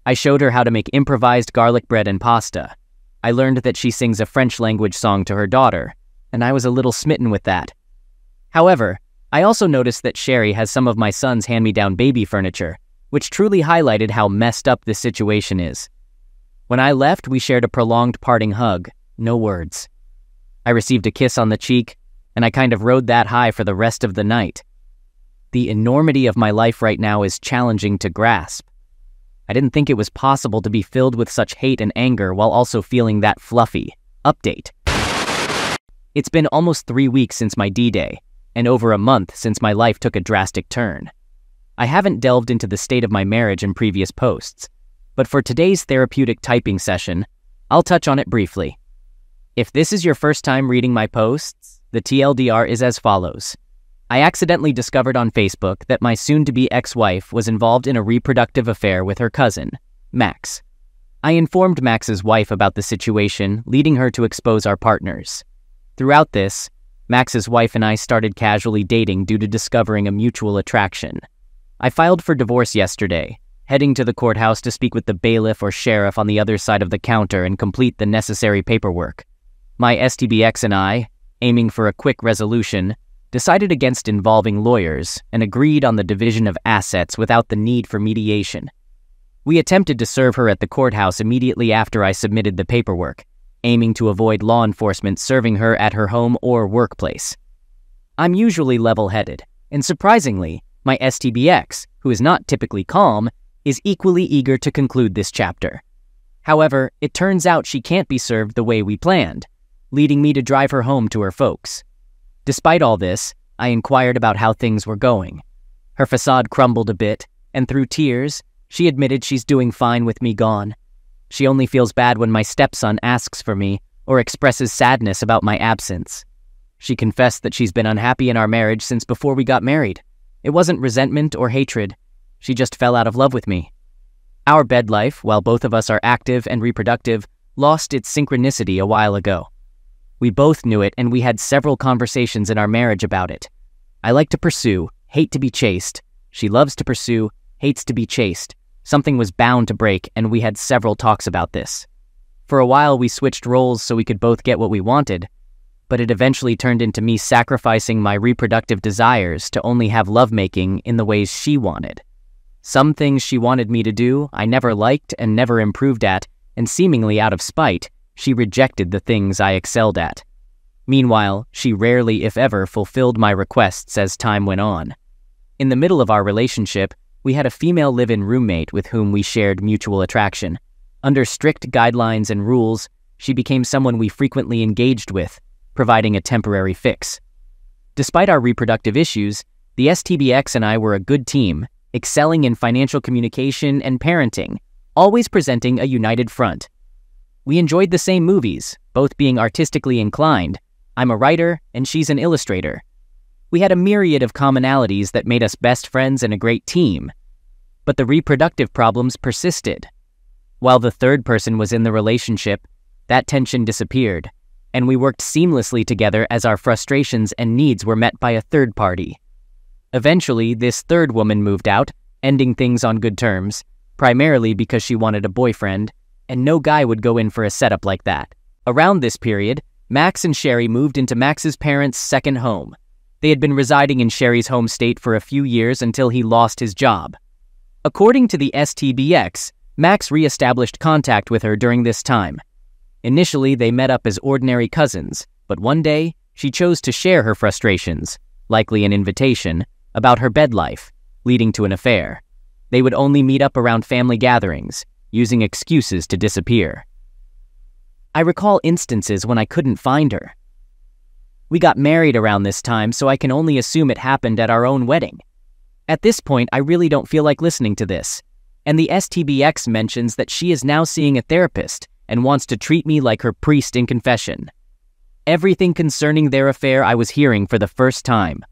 I showed her how to make improvised garlic bread and pasta. I learned that she sings a French language song to her daughter, and I was a little smitten with that. However, I also noticed that Sherry has some of my son's hand-me-down baby furniture, which truly highlighted how messed up this situation is. When I left, we shared a prolonged parting hug, no words. I received a kiss on the cheek, and I kind of rode that high for the rest of the night. The enormity of my life right now is challenging to grasp. I didn't think it was possible to be filled with such hate and anger while also feeling that fluffy. Update. It's been almost 3 weeks since my D-Day, and over a month since my life took a drastic turn. I haven't delved into the state of my marriage in previous posts, but for today's therapeutic typing session, I'll touch on it briefly. If this is your first time reading my posts, the TLDR is as follows. I accidentally discovered on Facebook that my soon-to-be ex-wife was involved in a reproductive affair with her cousin, Max. I informed Max's wife about the situation, leading her to expose our partners. Throughout this, Max's wife and I started casually dating due to discovering a mutual attraction. I filed for divorce yesterday, heading to the courthouse to speak with the bailiff or sheriff on the other side of the counter and complete the necessary paperwork. My STBX and I, aiming for a quick resolution, decided against involving lawyers and agreed on the division of assets without the need for mediation. We attempted to serve her at the courthouse immediately after I submitted the paperwork, aiming to avoid law enforcement serving her at her home or workplace. I'm usually level-headed, and surprisingly, my STBX, who is not typically calm, is equally eager to conclude this chapter. However, it turns out she can't be served the way we planned, leading me to drive her home to her folks. Despite all this, I inquired about how things were going. Her facade crumbled a bit, and through tears, she admitted she's doing fine with me gone. She only feels bad when my stepson asks for me or expresses sadness about my absence. She confessed that she's been unhappy in our marriage since before we got married. It wasn't resentment or hatred. She just fell out of love with me. Our bed life, while both of us are active and reproductive, lost its synchronicity a while ago. We both knew it, and we had several conversations in our marriage about it. I like to pursue, hate to be chased. She loves to pursue, hates to be chased. Something was bound to break, and we had several talks about this. For a while, we switched roles so we could both get what we wanted, but it eventually turned into me sacrificing my reproductive desires to only have lovemaking in the ways she wanted. Some things she wanted me to do, I never liked and never improved at, and seemingly out of spite, she rejected the things I excelled at. Meanwhile, she rarely, if ever, fulfilled my requests as time went on. In the middle of our relationship, we had a female live-in roommate with whom we shared mutual attraction. Under strict guidelines and rules, she became someone we frequently engaged with, providing a temporary fix. Despite our reproductive issues, the STBX and I were a good team, excelling in financial communication and parenting, always presenting a united front. We enjoyed the same movies, both being artistically inclined. I'm a writer, and she's an illustrator. We had a myriad of commonalities that made us best friends and a great team. But the reproductive problems persisted. While the third person was in the relationship, that tension disappeared, and we worked seamlessly together as our frustrations and needs were met by a third party. Eventually, this third woman moved out, ending things on good terms, primarily because she wanted a boyfriend, and no guy would go in for a setup like that. Around this period, Max and Sherry moved into Max's parents' second home. They had been residing in Sherry's home state for a few years until he lost his job. According to the STBX, Max re-established contact with her during this time. Initially, they met up as ordinary cousins, but one day, she chose to share her frustrations, likely an invitation, about her bed life, leading to an affair. They would only meet up around family gatherings, using excuses to disappear. I recall instances when I couldn't find her. We got married around this time, so I can only assume it happened at our own wedding. At this point, I really don't feel like listening to this, and the STBX mentions that she is now seeing a therapist and wants to treat me like her priest in confession. Everything concerning their affair I was hearing for the first time.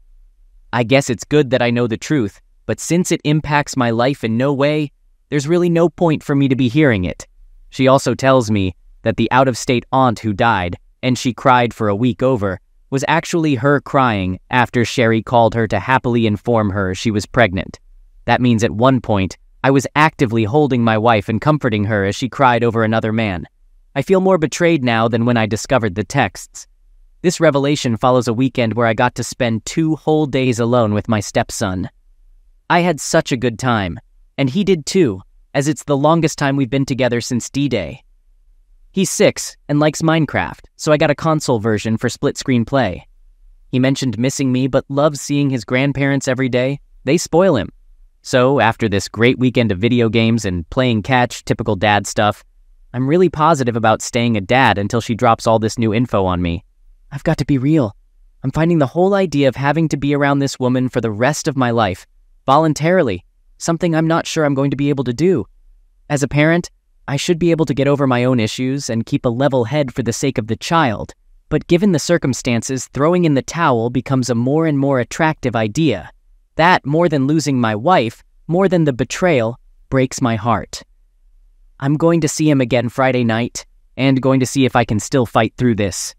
I guess it's good that I know the truth, but since it impacts my life in no way, there's really no point for me to be hearing it. She also tells me that the out-of-state aunt who died, and she cried for a week over, was actually her crying after Sherry called her to happily inform her she was pregnant. That means at one point, I was actively holding my wife and comforting her as she cried over another man. I feel more betrayed now than when I discovered the texts. This revelation follows a weekend where I got to spend 2 whole days alone with my stepson. I had such a good time, and he did too, as it's the longest time we've been together since D-Day. He's 6 and likes Minecraft, so I got a console version for split-screen play. He mentioned missing me but loves seeing his grandparents every day. They spoil him. So, after this great weekend of video games and playing catch, typical dad stuff, I'm really positive about staying a dad until she drops all this new info on me. I've got to be real. I'm finding the whole idea of having to be around this woman for the rest of my life, voluntarily, something I'm not sure I'm going to be able to do. As a parent, I should be able to get over my own issues and keep a level head for the sake of the child, but given the circumstances, throwing in the towel becomes a more and more attractive idea. That, more than losing my wife, more than the betrayal, breaks my heart. I'm going to see him again Friday night, and going to see if I can still fight through this.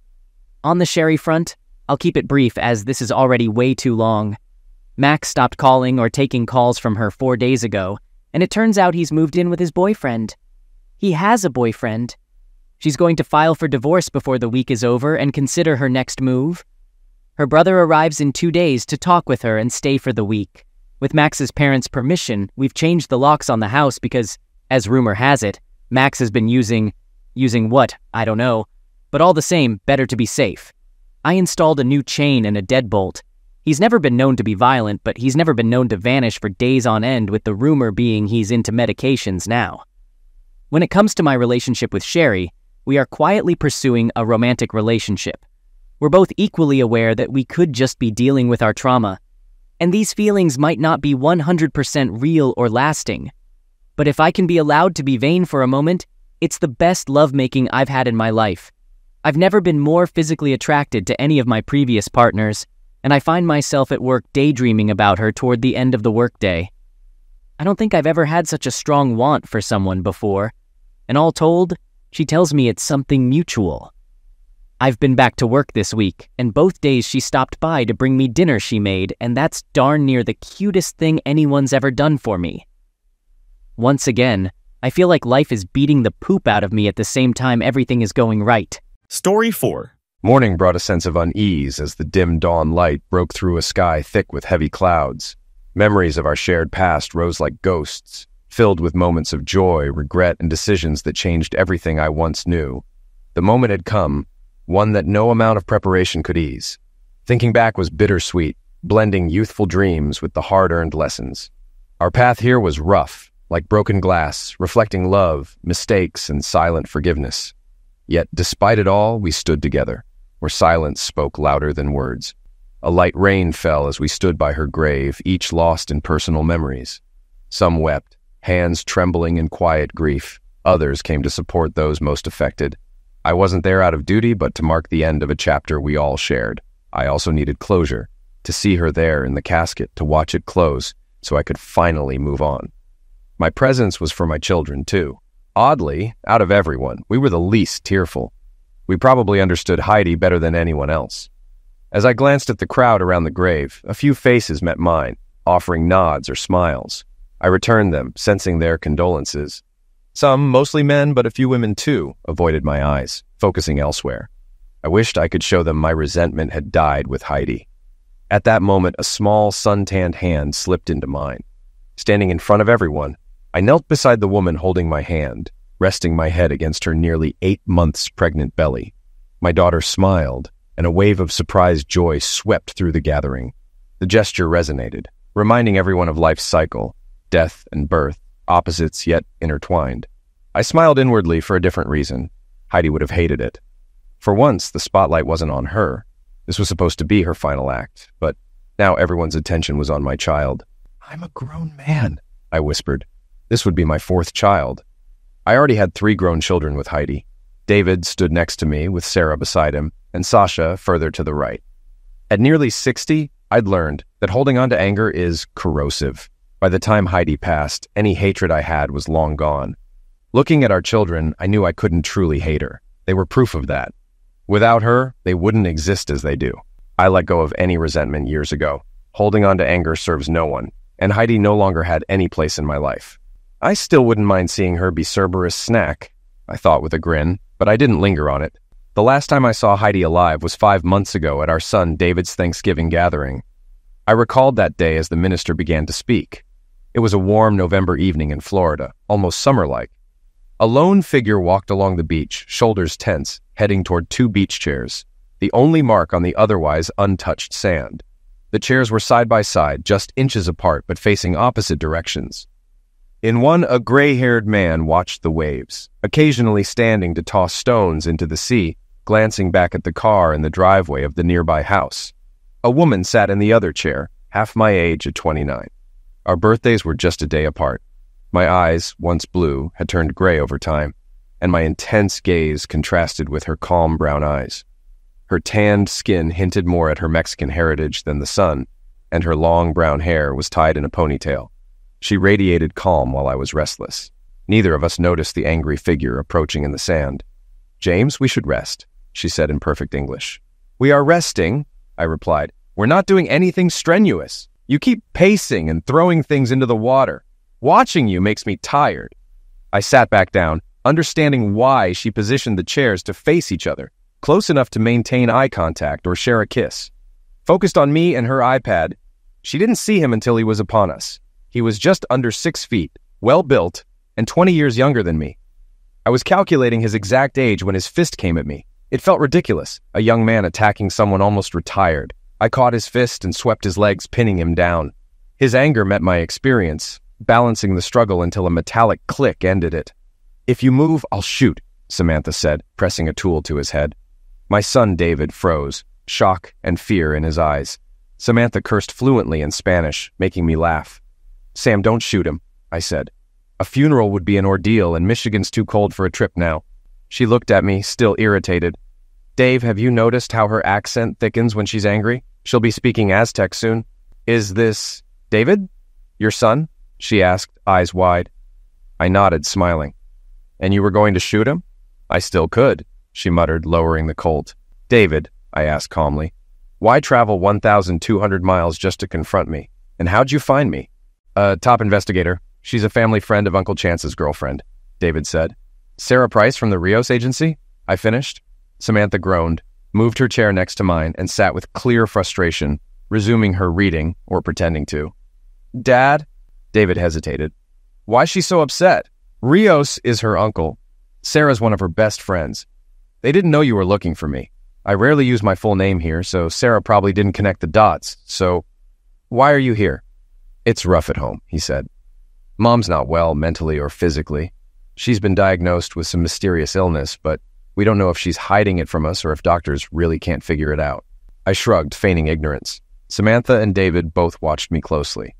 On the Sherry front, I'll keep it brief as this is already way too long. Max stopped calling or taking calls from her 4 days ago, and it turns out he's moved in with his boyfriend. He has a boyfriend. She's going to file for divorce before the week is over and consider her next move. Her brother arrives in 2 days to talk with her and stay for the week. With Max's parents' permission, we've changed the locks on the house because, as rumor has it, Max has been using what? I don't know. But all the same, better to be safe. I installed a new chain and a deadbolt. He's never been known to be violent, but he's never been known to vanish for days on end, with the rumor being he's into medications now. When it comes to my relationship with Sherry, we are quietly pursuing a romantic relationship. We're both equally aware that we could just be dealing with our trauma, and these feelings might not be 100% real or lasting. But if I can be allowed to be vain for a moment, it's the best lovemaking I've had in my life. I've never been more physically attracted to any of my previous partners, and I find myself at work daydreaming about her toward the end of the workday. I don't think I've ever had such a strong want for someone before, and all told, she tells me it's something mutual. I've been back to work this week, and both days she stopped by to bring me dinner she made, and that's darn near the cutest thing anyone's ever done for me. Once again, I feel like life is beating the poop out of me at the same time everything is going right. Story 4. Morning brought a sense of unease as the dim dawn light broke through a sky thick with heavy clouds. Memories of our shared past rose like ghosts, filled with moments of joy, regret, and decisions that changed everything I once knew. The moment had come, one that no amount of preparation could ease. Thinking back was bittersweet, blending youthful dreams with the hard-earned lessons. Our path here was rough, like broken glass, reflecting love, mistakes, and silent forgiveness. Yet, despite it all, we stood together, where silence spoke louder than words. A light rain fell as we stood by her grave, each lost in personal memories. Some wept, hands trembling in quiet grief. Others came to support those most affected. I wasn't there out of duty, but to mark the end of a chapter we all shared. I also needed closure, to see her there in the casket, to watch it close, so I could finally move on. My presence was for my children, too. Oddly, out of everyone, we were the least tearful. We probably understood Heidi better than anyone else. As I glanced at the crowd around the grave, a few faces met mine, offering nods or smiles. I returned them, sensing their condolences. Some, mostly men, but a few women too, avoided my eyes, focusing elsewhere. I wished I could show them my resentment had died with Heidi. At that moment, a small, sun-tanned hand slipped into mine. Standing in front of everyone, I knelt beside the woman holding my hand, resting my head against her nearly 8 months pregnant belly. My daughter smiled, and a wave of surprised joy swept through the gathering. The gesture resonated, reminding everyone of life's cycle, death and birth, opposites yet intertwined. I smiled inwardly for a different reason. Heidi would have hated it. For once, the spotlight wasn't on her. This was supposed to be her final act, but now everyone's attention was on my child. "I'm a grown man," I whispered. This would be my 4th child. I already had 3 grown children with Heidi. David stood next to me with Sarah beside him, and Sasha further to the right. At nearly 60, I'd learned that holding on to anger is corrosive. By the time Heidi passed, any hatred I had was long gone. Looking at our children, I knew I couldn't truly hate her. They were proof of that. Without her, they wouldn't exist as they do. I let go of any resentment years ago. Holding on to anger serves no one, and Heidi no longer had any place in my life. I still wouldn't mind seeing her be Cerberus' snack, I thought with a grin, but I didn't linger on it. The last time I saw Heidi alive was 5 months ago at our son David's Thanksgiving gathering. I recalled that day as the minister began to speak. It was a warm November evening in Florida, almost summer-like. A lone figure walked along the beach, shoulders tense, heading toward two beach chairs, the only mark on the otherwise untouched sand. The chairs were side by side, just inches apart but facing opposite directions. In one, a gray-haired man watched the waves, occasionally standing to toss stones into the sea, glancing back at the car in the driveway of the nearby house. A woman sat in the other chair, half my age at 29. Our birthdays were just a day apart. My eyes, once blue, had turned gray over time, and my intense gaze contrasted with her calm brown eyes. Her tanned skin hinted more at her Mexican heritage than the sun, and her long brown hair was tied in a ponytail. She radiated calm while I was restless. Neither of us noticed the angry figure approaching in the sand. "James, we should rest," she said in perfect English. "We are resting," I replied. "We're not doing anything strenuous. You keep pacing and throwing things into the water. Watching you makes me tired." I sat back down, understanding why she positioned the chairs to face each other, close enough to maintain eye contact or share a kiss. Focused on me and her iPad, she didn't see him until he was upon us. He was just under 6 feet, well-built, and 20 years younger than me. I was calculating his exact age when his fist came at me. It felt ridiculous, a young man attacking someone almost retired. I caught his fist and swept his legs, pinning him down. His anger met my experience, balancing the struggle until a metallic click ended it. "If you move, I'll shoot," Samantha said, pressing a tool to his head. My son David froze, shock and fear in his eyes. Samantha cursed fluently in Spanish, making me laugh. "Sam, don't shoot him," I said. "A funeral would be an ordeal, and Michigan's too cold for a trip now." She looked at me, still irritated. "Dave, have you noticed how her accent thickens when she's angry? She'll be speaking Aztec soon." "Is this David? Your son?" she asked, eyes wide. I nodded, smiling. "And you were going to shoot him?" "I still could," she muttered, lowering the Colt. "David," I asked calmly, "why travel 1,200 miles just to confront me? And how'd you find me?" Top investigator. She's a family friend of Uncle Chance's girlfriend," David said. "Sarah Price from the Rios agency?" I finished. Samantha groaned, moved her chair next to mine, and sat with clear frustration, resuming her reading, or pretending to. "Dad?" David hesitated. "Why's she so upset? Rios is her uncle. Sarah's one of her best friends. They didn't know you were looking for me. I rarely use my full name here, so Sarah probably didn't connect the dots. So, why are you here?" "It's rough at home," he said. "Mom's not well mentally or physically. She's been diagnosed with some mysterious illness, but we don't know if she's hiding it from us or if doctors really can't figure it out." I shrugged, feigning ignorance. Samantha and David both watched me closely.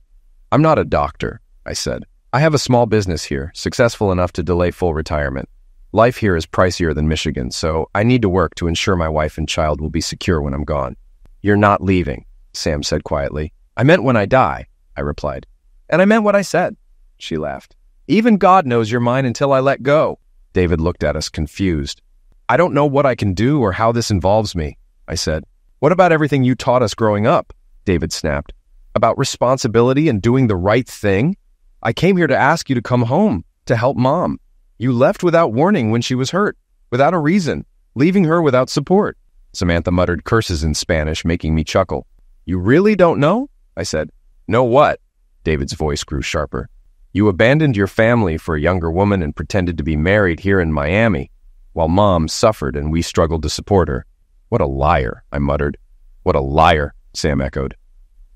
"I'm not a doctor," I said. "I have a small business here, successful enough to delay full retirement. Life here is pricier than Michigan, so I need to work to ensure my wife and child will be secure when I'm gone." "You're not leaving," Sam said quietly. "I meant when I die," I replied. "And I meant what I said," she laughed. "Even God knows you're mine until I let go." David looked at us, confused. "I don't know what I can do or how this involves me," I said. "What about everything you taught us growing up?" David snapped. "About responsibility and doing the right thing? I came here to ask you to come home, to help Mom. You left without warning when she was hurt, without a reason, leaving her without support." Samantha muttered curses in Spanish, making me chuckle. "You really don't know?" I said. "Know what?" David's voice grew sharper. "You abandoned your family for a younger woman and pretended to be married here in Miami, while Mom suffered and we struggled to support her." "What a liar," I muttered. "What a liar," Sam echoed.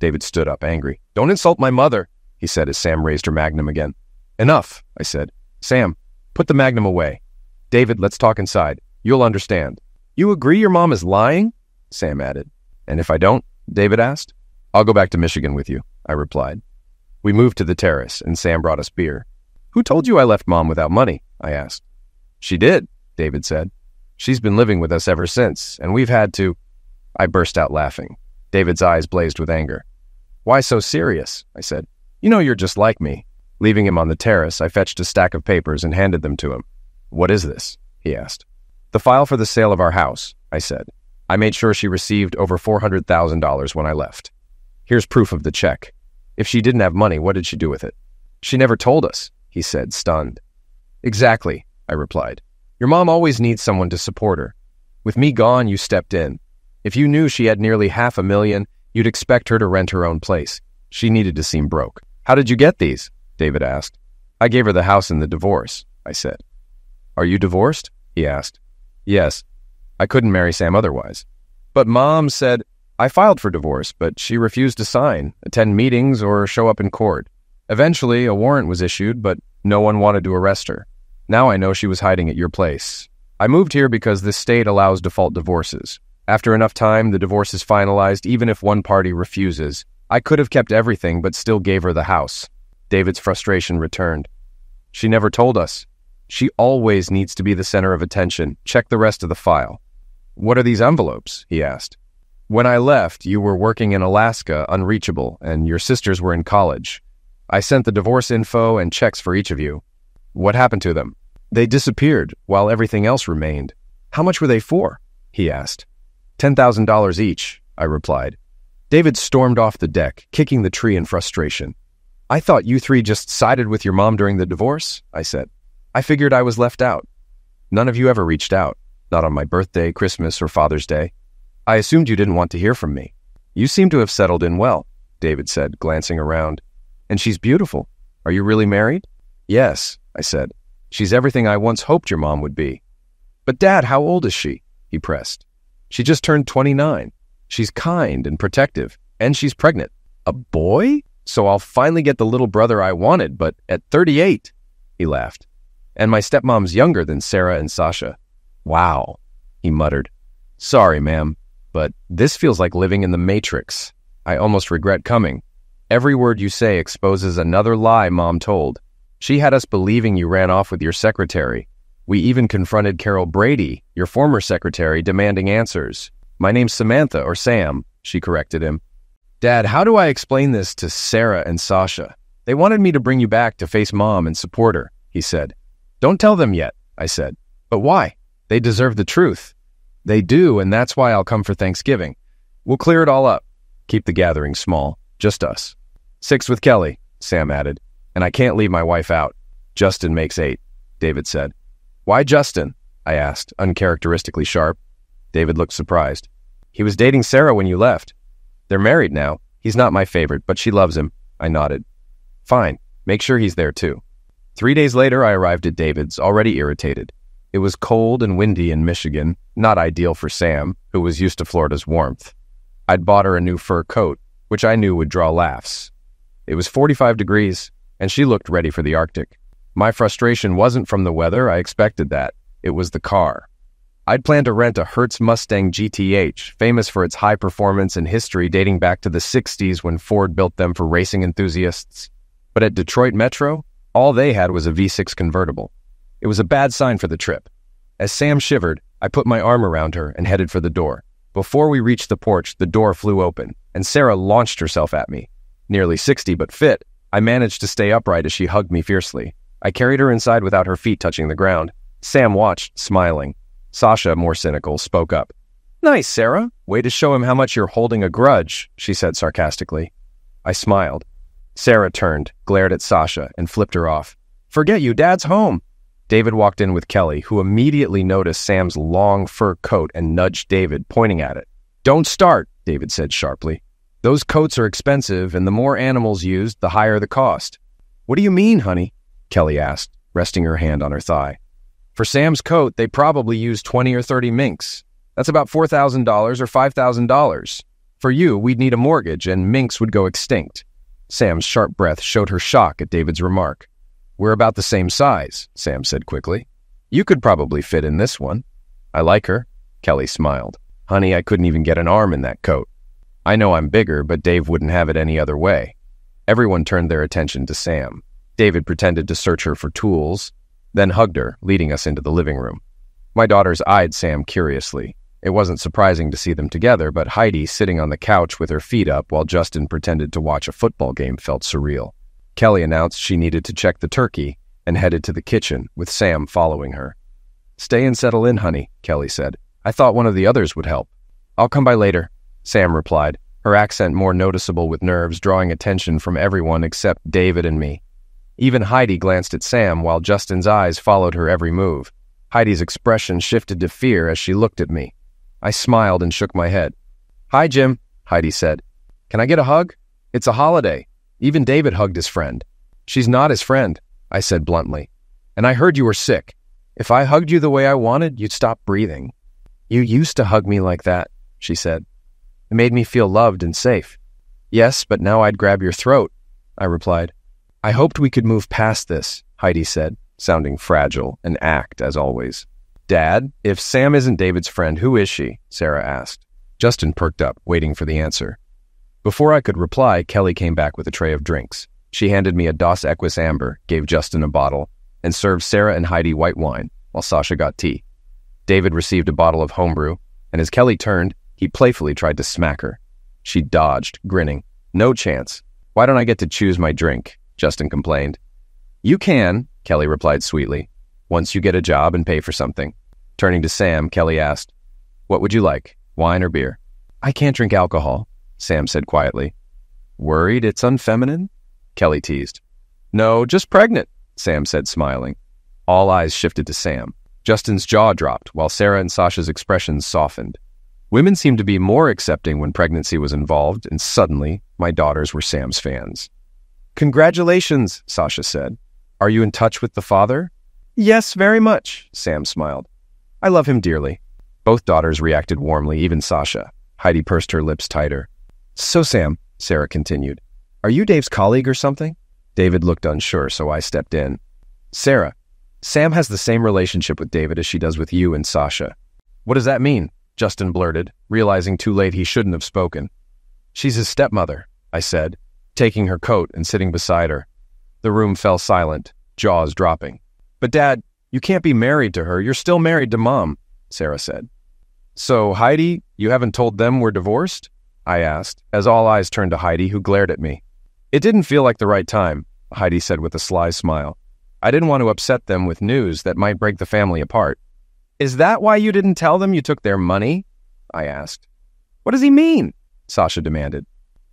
David stood up, angry. "Don't insult my mother," he said as Sam raised her magnum again. "Enough," I said. "Sam, put the magnum away. David, let's talk inside. You'll understand." "You agree your mom is lying?" Sam added. "And if I don't?" David asked. "I'll go back to Michigan with you," I replied. We moved to the terrace, and Sam brought us beer. "Who told you I left Mom without money?" I asked. "She did," David said. "She's been living with us ever since, and we've had to—" I burst out laughing. David's eyes blazed with anger. "Why so serious?" I said. "You know you're just like me." Leaving him on the terrace, I fetched a stack of papers and handed them to him. "What is this?" he asked. "The file for the sale of our house," I said. "I made sure she received over $400,000 when I left. Here's proof of the check. If she didn't have money, what did she do with it?" "She never told us," he said, stunned. "Exactly," I replied. "Your mom always needs someone to support her. With me gone, you stepped in. If you knew she had nearly $500,000, you'd expect her to rent her own place. She needed to seem broke. How did you get these? David asked. I gave her the house in the divorce, I said. Are you divorced? He asked. Yes. I couldn't marry Sam otherwise. But Mom said, I filed for divorce, but she refused to sign, attend meetings, or show up in court. Eventually, a warrant was issued, but no one wanted to arrest her. Now I know she was hiding at your place. I moved here because this state allows default divorces. After enough time, the divorce is finalized even if one party refuses. I could have kept everything, but still gave her the house. David's frustration returned. She never told us. She always needs to be the center of attention. Check the rest of the file. What are these envelopes? He asked. When I left, you were working in Alaska, unreachable, and your sisters were in college. I sent the divorce info and checks for each of you. What happened to them? They disappeared, while everything else remained. How much were they for? He asked. $10,000 each, I replied. David stormed off the deck, kicking the tree in frustration. I thought you three just sided with your mom during the divorce, I said. I figured I was left out. None of you ever reached out, not on my birthday, Christmas, or Father's Day. I assumed you didn't want to hear from me. You seem to have settled in well, David said, glancing around. And she's beautiful. Are you really married? Yes, I said. She's everything I once hoped your mom would be. But Dad, how old is she? He pressed. She just turned 29. She's kind and protective, and she's pregnant. A boy? So I'll finally get the little brother I wanted, but at 38, he laughed. And my stepmom's younger than Sarah and Sasha. Wow, he muttered. Sorry, ma'am, but this feels like living in the Matrix. I almost regret coming. Every word you say exposes another lie Mom told. She had us believing you ran off with your secretary. We even confronted Carol Brady, your former secretary, demanding answers. My name's Samantha, or Sam, she corrected him. Dad, how do I explain this to Sarah and Sasha? They wanted me to bring you back to face Mom and support her, he said. Don't tell them yet, I said. But why? They deserve the truth. They do, and that's why I'll come for Thanksgiving. We'll clear it all up. Keep the gathering small, just us. 6 with Kelly, Sam added. And I can't leave my wife out. Justin makes 8, David said. Why Justin? I asked, uncharacteristically sharp. David looked surprised. He was dating Sarah when you left. They're married now. He's not my favorite, but she loves him. I nodded. Fine. Make sure he's there too. 3 days later, I arrived at David's, already irritated. It was cold and windy in Michigan, not ideal for Sam, who was used to Florida's warmth. I'd bought her a new fur coat, which I knew would draw laughs. It was 45 degrees, and she looked ready for the Arctic. My frustration wasn't from the weather, I expected that. It was the car. I'd planned to rent a Hertz Mustang GTH, famous for its high performance and history dating back to the 60s when Ford built them for racing enthusiasts. But at Detroit Metro, all they had was a V6 convertible. It was a bad sign for the trip. As Sam shivered, I put my arm around her and headed for the door. Before we reached the porch, the door flew open, and Sarah launched herself at me. Nearly 60 but fit, I managed to stay upright as she hugged me fiercely. I carried her inside without her feet touching the ground. Sam watched, smiling. Sasha, more cynical, spoke up. Nice, Sarah. Way to show him how much you're holding a grudge, she said sarcastically. I smiled. Sarah turned, glared at Sasha, and flipped her off. Forget you, Dad's home. David walked in with Kelly, who immediately noticed Sam's long fur coat and nudged David, pointing at it. Don't start, David said sharply. Those coats are expensive, and the more animals used, the higher the cost. What do you mean, honey? Kelly asked, resting her hand on her thigh. For Sam's coat, they probably used 20 or 30 minks. That's about $4,000 or $5,000. For you, we'd need a mortgage, and minks would go extinct. Sam's sharp breath showed her shock at David's remark. We're about the same size, Sam said quickly. You could probably fit in this one. I like her, Kelly smiled. Honey, I couldn't even get an arm in that coat. I know I'm bigger, but Dave wouldn't have it any other way. Everyone turned their attention to Sam. David pretended to search her for tools, then hugged her, leading us into the living room. My daughters eyed Sam curiously. It wasn't surprising to see them together, but Heidi sitting on the couch with her feet up while Justin pretended to watch a football game felt surreal. Kelly announced she needed to check the turkey and headed to the kitchen, with Sam following her. Stay and settle in, honey, Kelly said. I thought one of the others would help. I'll come by later, Sam replied, her accent more noticeable with nerves, drawing attention from everyone except David and me. Even Heidi glanced at Sam while Justin's eyes followed her every move. Heidi's expression shifted to fear as she looked at me. I smiled and shook my head. Hi, Jim, Heidi said. Can I get a hug? It's a holiday. Even David hugged his friend. She's not his friend, I said bluntly. And I heard you were sick. If I hugged you the way I wanted, you'd stop breathing. You used to hug me like that, she said. It made me feel loved and safe. Yes, but now I'd grab your throat, I replied. I hoped we could move past this, Heidi said, sounding fragile and act as always. Dad, if Sam isn't David's friend, who is she? Sarah asked. Justin perked up, waiting for the answer. Before I could reply, Kelly came back with a tray of drinks. She handed me a Dos Equis Amber, gave Justin a bottle, and served Sarah and Heidi white wine, while Sasha got tea. David received a bottle of homebrew, and as Kelly turned, he playfully tried to smack her. She dodged, grinning. No chance. Why don't I get to choose my drink? Justin complained. You can, Kelly replied sweetly, once you get a job and pay for something. Turning to Sam, Kelly asked, What would you like, wine or beer? I can't drink alcohol, Sam said quietly. Worried it's unfeminine? Kelly teased. No, just pregnant, Sam said, smiling. All eyes shifted to Sam. Justin's jaw dropped, while Sarah and Sasha's expressions softened. Women seemed to be more accepting when pregnancy was involved, and suddenly, my daughters were Sam's fans. Congratulations, Sasha said. Are you in touch with the father? Yes, very much, Sam smiled. I love him dearly. Both daughters reacted warmly, even Sasha. Heidi pursed her lips tighter. So Sam, Sarah continued, are you Dave's colleague or something? David looked unsure, so I stepped in. Sarah, Sam has the same relationship with David as she does with you and Sasha. What does that mean? Justin blurted, realizing too late he shouldn't have spoken. She's his stepmother, I said, taking her coat and sitting beside her. The room fell silent, jaws dropping. But Dad, you can't be married to her. You're still married to Mom, Sarah said. So, Heidi, you haven't told them we're divorced? I asked, as all eyes turned to Heidi, who glared at me. It didn't feel like the right time, Heidi said with a sly smile. I didn't want to upset them with news that might break the family apart. Is that why you didn't tell them you took their money? I asked. What does he mean? Sasha demanded.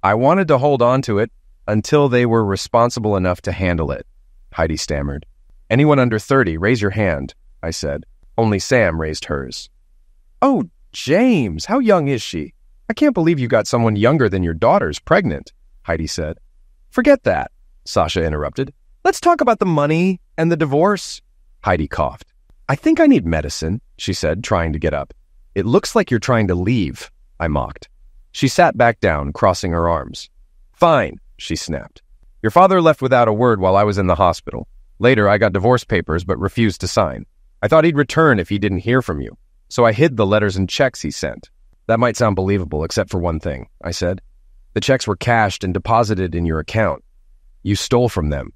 I wanted to hold on to it until they were responsible enough to handle it, Heidi stammered. Anyone under 30, raise your hand, I said. Only Sam raised hers. Oh, James, how young is she? I can't believe you got someone younger than your daughter's pregnant, Heidi said. Forget that, Sasha interrupted. Let's talk about the money and the divorce. Heidi coughed. I think I need medicine, she said, trying to get up. It looks like you're trying to leave, I mocked. She sat back down, crossing her arms. Fine, she snapped. Your father left without a word while I was in the hospital. Later, I got divorce papers but refused to sign. I thought he'd return if he didn't hear from you, so I hid the letters and checks he sent. That might sound believable, except for one thing, I said. The checks were cashed and deposited in your account. You stole from them.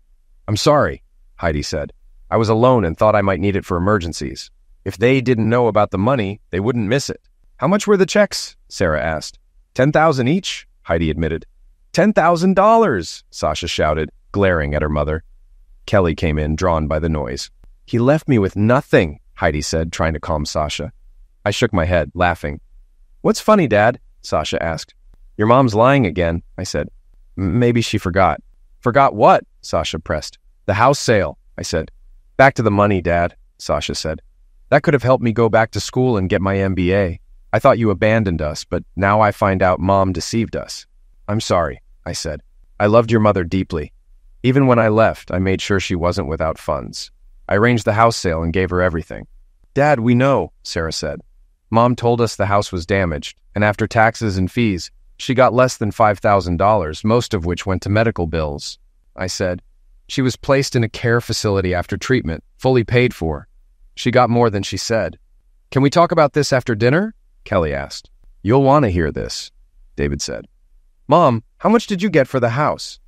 I'm sorry, Heidi said. I was alone and thought I might need it for emergencies. If they didn't know about the money, they wouldn't miss it. How much were the checks? Sarah asked. $10,000 each, Heidi admitted. $10,000, Sasha shouted, glaring at her mother. Kelly came in, drawn by the noise. He left me with nothing, Heidi said, trying to calm Sasha. I shook my head, laughing. What's funny, Dad? Sasha asked. Your mom's lying again, I said. Maybe she forgot. Forgot what? Sasha pressed. The house sale, I said. Back to the money, Dad, Sasha said. That could have helped me go back to school and get my MBA. I thought you abandoned us, but now I find out Mom deceived us. I'm sorry, I said. I loved your mother deeply. Even when I left, I made sure she wasn't without funds. I arranged the house sale and gave her everything. Dad, we know, Sarah said. Mom told us the house was damaged, and after taxes and fees, she got less than $5,000, most of which went to medical bills. I said, she was placed in a care facility after treatment, fully paid for. She got more than she said. Can we talk about this after dinner? Kelly asked. You'll want to hear this, David said. Mom, how much did you get for the house?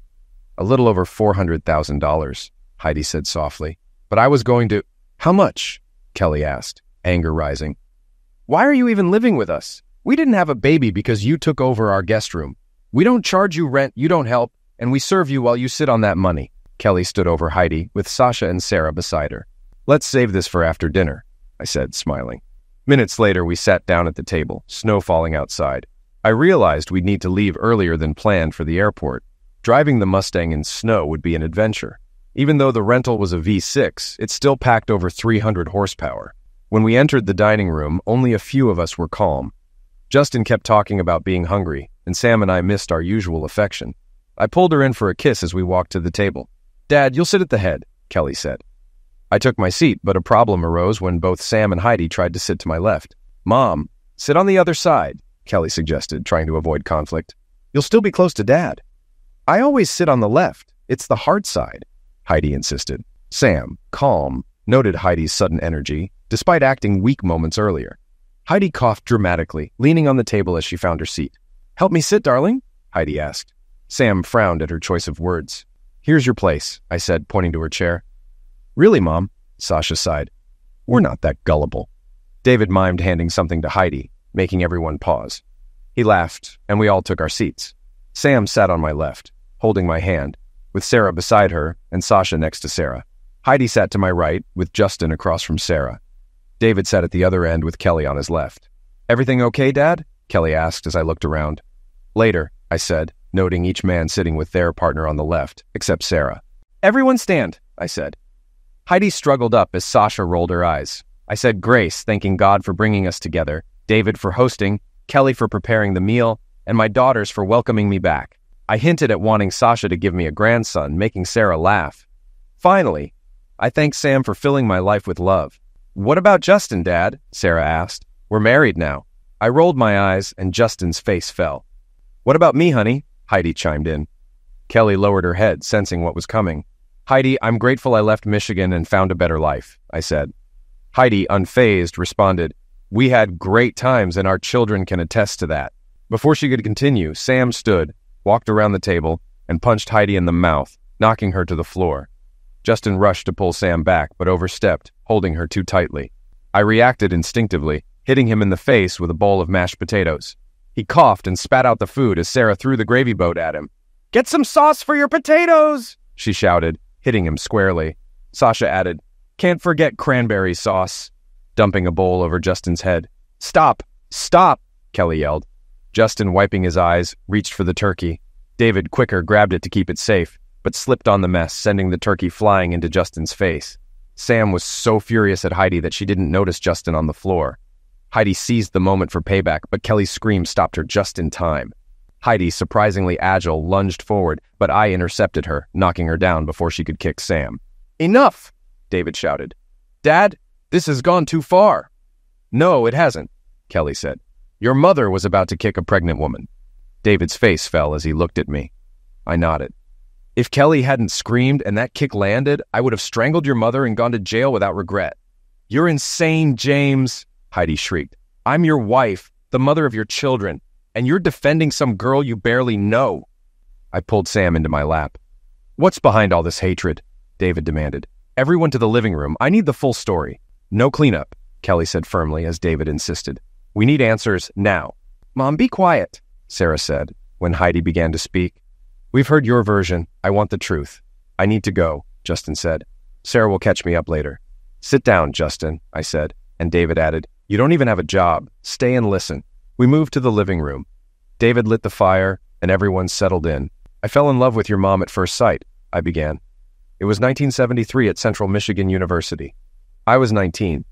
A little over $400,000, Heidi said softly. But I was going to... How much? Kelly asked, anger rising. Why are you even living with us? We didn't have a baby because you took over our guest room. We don't charge you rent, you don't help, and we serve you while you sit on that money. Kelly stood over Heidi, with Sasha and Sarah beside her. Let's save this for after dinner, I said, smiling. Minutes later, we sat down at the table, snow falling outside. I realized we'd need to leave earlier than planned for the airport. Driving the Mustang in snow would be an adventure. Even though the rental was a V6, it still packed over 300 horsepower. When we entered the dining room, only a few of us were calm. Justin kept talking about being hungry, and Sam and I missed our usual affection. I pulled her in for a kiss as we walked to the table. "Dad, you'll sit at the head," Kelly said. I took my seat, but a problem arose when both Sam and Heidi tried to sit to my left. "Mom, sit on the other side," Kelly suggested, trying to avoid conflict. "You'll still be close to Dad." "I always sit on the left. It's the hard side," Heidi insisted. Sam, calm, noted Heidi's sudden energy, despite acting weak moments earlier. Heidi coughed dramatically, leaning on the table as she found her seat. "Help me sit, darling?" Heidi asked. Sam frowned at her choice of words. "Here's your place," I said, pointing to her chair. "Really, Mom?" Sasha sighed. "We're not that gullible." David mimed handing something to Heidi, making everyone pause. He laughed, and we all took our seats. Sam sat on my left, holding my hand, with Sarah beside her and Sasha next to Sarah. Heidi sat to my right, with Justin across from Sarah. David sat at the other end with Kelly on his left. "Everything okay, Dad?" Kelly asked as I looked around. "Later," I said, noting each man sitting with their partner on the left, except Sarah. "Everyone stand," I said. Heidi struggled up as Sasha rolled her eyes. I said grace, thanking God for bringing us together, David for hosting, Kelly for preparing the meal, and my daughters for welcoming me back. I hinted at wanting Sasha to give me a grandson, making Sarah laugh. Finally, I thanked Sam for filling my life with love. "What about Justin, Dad?" Sarah asked. "We're married now." I rolled my eyes, and Justin's face fell. "What about me, honey?" Heidi chimed in. Kelly lowered her head, sensing what was coming. "Heidi, I'm grateful I left Michigan and found a better life," I said. Heidi, unfazed, responded, "We had great times and our children can attest to that." Before she could continue, Sam stood, walked around the table, and punched Heidi in the mouth, knocking her to the floor. Justin rushed to pull Sam back, but overstepped, holding her too tightly. I reacted instinctively, hitting him in the face with a bowl of mashed potatoes. He coughed and spat out the food as Sarah threw the gravy boat at him. "Get some sauce for your potatoes!" she shouted, hitting him squarely. Sasha added, "Can't forget cranberry sauce," dumping a bowl over Justin's head. "Stop! Stop!" Kelly yelled. Justin, wiping his eyes, reached for the turkey. David, quicker, grabbed it to keep it safe, but slipped on the mess, sending the turkey flying into Justin's face. Sam was so furious at Heidi that she didn't notice Justin on the floor. Heidi seized the moment for payback, but Kelly's scream stopped her just in time. Heidi, surprisingly agile, lunged forward, but I intercepted her, knocking her down before she could kick Sam. "Enough!" David shouted. "Dad, this has gone too far." "No, it hasn't," Kelly said. "Your mother was about to kick a pregnant woman." David's face fell as he looked at me. I nodded. "If Kelly hadn't screamed and that kick landed, I would have strangled your mother and gone to jail without regret." "You're insane, James," Heidi shrieked. "I'm your wife, the mother of your children, and you're defending some girl you barely know." I pulled Sam into my lap. "What's behind all this hatred?" David demanded. "Everyone to the living room. I need the full story." "No cleanup," Kelly said firmly as David insisted. "We need answers now." "Mom, be quiet," Sarah said when Heidi began to speak. "We've heard your version. I want the truth." "I need to go," Justin said. "Sarah will catch me up later." "Sit down, Justin," I said, and David added, "You don't even have a job. Stay and listen." We moved to the living room. David lit the fire, and everyone settled in. "I fell in love with your mom at first sight," I began. It was 1973 at Central Michigan University. I was 19.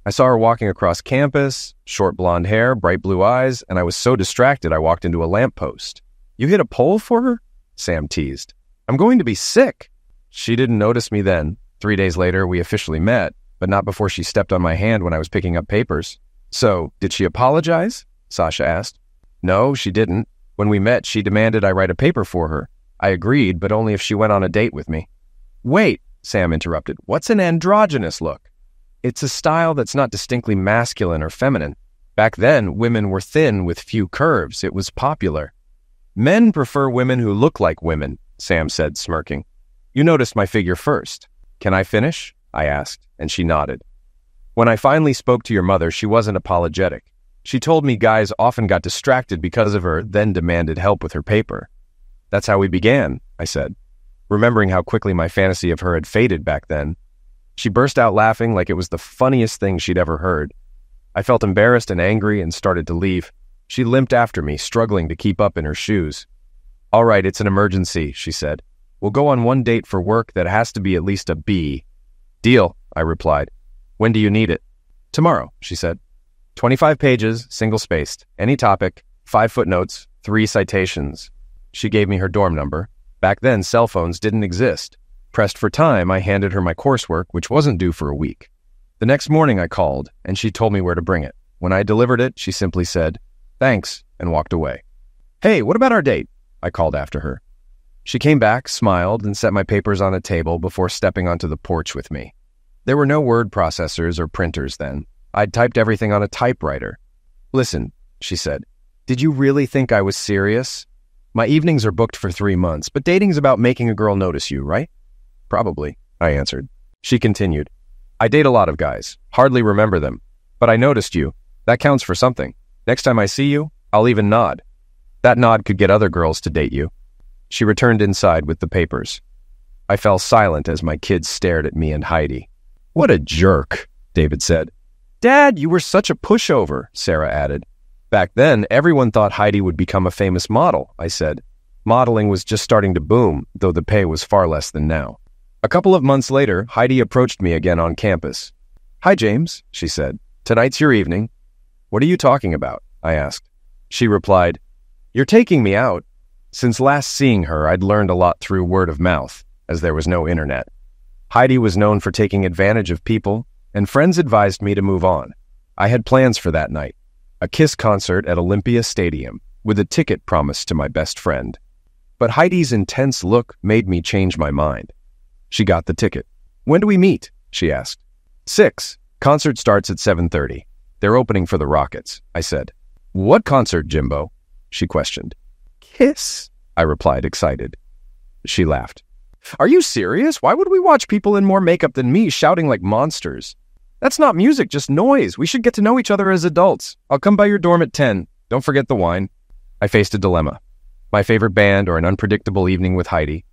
I saw her walking across campus, short blonde hair, bright blue eyes, and I was so distracted I walked into a lamppost. "You hit a pole for her?" Sam teased. "I'm going to be sick." She didn't notice me then. 3 days later, we officially met, but not before she stepped on my hand when I was picking up papers. "So, did she apologize?" Sasha asked. "No, she didn't. When we met, she demanded I write a paper for her. I agreed, but only if she went on a date with me." "Wait," Sam interrupted. "What's an androgynous look?" "It's a style that's not distinctly masculine or feminine. Back then, women were thin with few curves. It was popular." "Men prefer women who look like women," Sam said, smirking. "You noticed my figure first." "Can I finish?" I asked, and she nodded. "When I finally spoke to your mother, she wasn't apologetic. She told me guys often got distracted because of her, then demanded help with her paper." "That's how we began," I said, remembering how quickly my fantasy of her had faded back then. She burst out laughing like it was the funniest thing she'd ever heard. I felt embarrassed and angry and started to leave. She limped after me, struggling to keep up in her shoes. "All right, it's an emergency," she said. "We'll go on one date for work that has to be at least a B." "Deal," I replied. "When do you need it?" "Tomorrow," she said. 25 pages, single-spaced, any topic, 5 footnotes, 3 citations. She gave me her dorm number, Back then, cell phones didn't exist. Pressed for time, I handed her my coursework, which wasn't due for a week. The next morning I called, and she told me where to bring it. When I delivered it, she simply said, "Thanks," and walked away. "Hey, what about our date?" I called after her. She came back, smiled, and set my papers on a table before stepping onto the porch with me. There were no word processors or printers then. I'd typed everything on a typewriter. "Listen," she said, "did you really think I was serious? My evenings are booked for 3 months, but dating's about making a girl notice you, right?" "Probably," I answered. She continued, "I date a lot of guys, hardly remember them, but I noticed you. That counts for something. Next time I see you, I'll even nod. That nod could get other girls to date you." She returned inside with the papers. I fell silent as my kids stared at me and Heidi. "What a jerk," David said. "Dad, you were such a pushover," Sarah added. "Back then, everyone thought Heidi would become a famous model," I said. Modeling was just starting to boom, though the pay was far less than now. A couple of months later, Heidi approached me again on campus. "Hi, James," she said. "Tonight's your evening." "What are you talking about?" I asked. She replied, "You're taking me out." Since last seeing her, I'd learned a lot through word of mouth, as there was no internet. Heidi was known for taking advantage of people, and friends advised me to move on. I had plans for that night, a Kiss concert at Olympia Stadium, with a ticket promised to my best friend. But Heidi's intense look made me change my mind. She got the ticket. "When do we meet?" she asked. 6. Concert starts at 7:30. They're opening for the Rockets, I said. "What concert, Jimbo?" she questioned. "Kiss," I replied, excited. She laughed. "Are you serious? Why would we watch people in more makeup than me shouting like monsters? That's not music, just noise. We should get to know each other as adults. I'll come by your dorm at 10. Don't forget the wine." I faced a dilemma. My favorite band or an unpredictable evening with Heidi.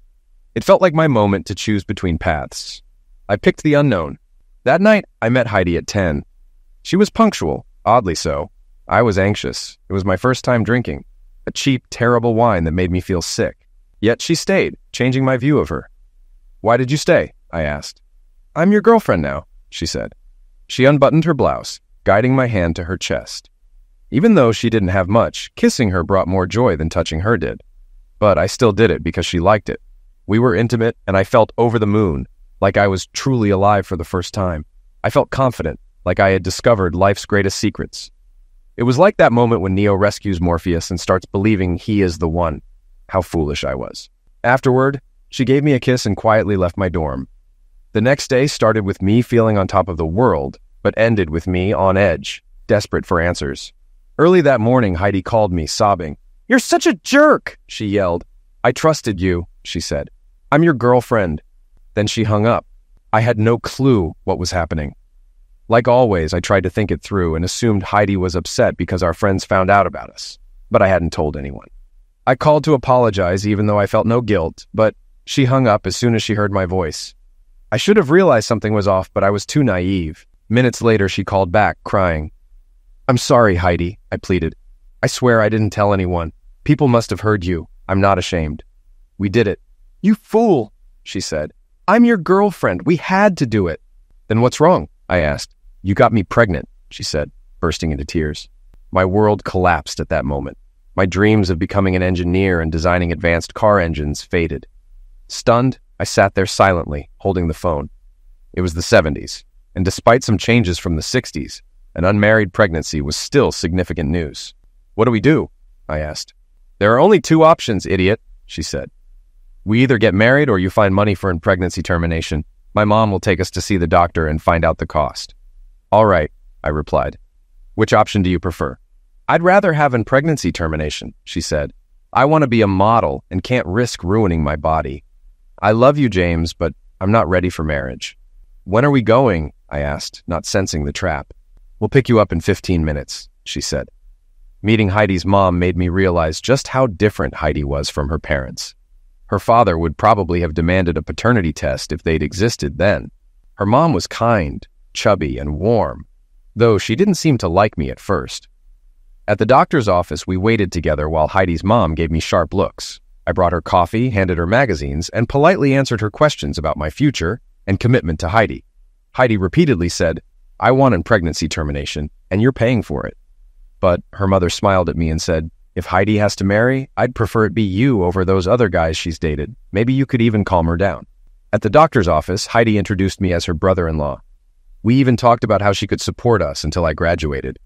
It felt like my moment to choose between paths. I picked the unknown. That night, I met Heidi at 10. She was punctual, oddly so. I was anxious. It was my first time drinking. A cheap, terrible wine that made me feel sick. Yet she stayed, changing my view of her. "Why did you stay?" I asked. "I'm your girlfriend now," she said. She unbuttoned her blouse, guiding my hand to her chest. Even though she didn't have much, kissing her brought more joy than touching her did. But I still did it because she liked it. We were intimate, and I felt over the moon, like I was truly alive for the first time. I felt confident, like I had discovered life's greatest secrets. It was like that moment when Neo rescues Morpheus and starts believing he is the one. How foolish I was. Afterward, she gave me a kiss and quietly left my dorm. The next day started with me feeling on top of the world, but ended with me on edge, desperate for answers. Early that morning, Heidi called me, sobbing. "You're such a jerk," she yelled. "I trusted you," she said. "I'm your girlfriend." Then she hung up. I had no clue what was happening. Like always, I tried to think it through and assumed Heidi was upset because our friends found out about us, but I hadn't told anyone. I called to apologize even though I felt no guilt, but she hung up as soon as she heard my voice. I should have realized something was off, but I was too naive. Minutes later, she called back, crying. "I'm sorry, Heidi," I pleaded. "I swear I didn't tell anyone. People must have heard you. I'm not ashamed." "We did it." "You fool," she said. "I'm your girlfriend. We had to do it." "Then what's wrong?" I asked. "You got me pregnant," she said, bursting into tears. My world collapsed at that moment. My dreams of becoming an engineer and designing advanced car engines faded. Stunned, I sat there silently, holding the phone. It was the 70s, and despite some changes from the 60s, an unmarried pregnancy was still significant news. "What do we do?" I asked. "There are only 2 options, idiot," she said. "We either get married or you find money for pregnancy termination. My mom will take us to see the doctor and find out the cost." "All right," I replied. "Which option do you prefer?" "I'd rather have pregnancy termination," she said. "I want to be a model and can't risk ruining my body. I love you, James, but I'm not ready for marriage." "When are we going?" I asked, not sensing the trap. "We'll pick you up in 15 minutes, she said. Meeting Heidi's mom made me realize just how different Heidi was from her parents. Her father would probably have demanded a paternity test if they'd existed then. Her mom was kind, chubby, and warm, though she didn't seem to like me at first. At the doctor's office, we waited together while Heidi's mom gave me sharp looks. I brought her coffee, handed her magazines, and politely answered her questions about my future and commitment to Heidi. Heidi repeatedly said, "I want pregnancy termination, and you're paying for it." But her mother smiled at me and said, If Heidi has to marry, I'd prefer it be you over those other guys she's dated. Maybe you could even calm her down. At the doctor's office, Heidi introduced me as her brother-in-law. We even talked about how she could support us until I graduated.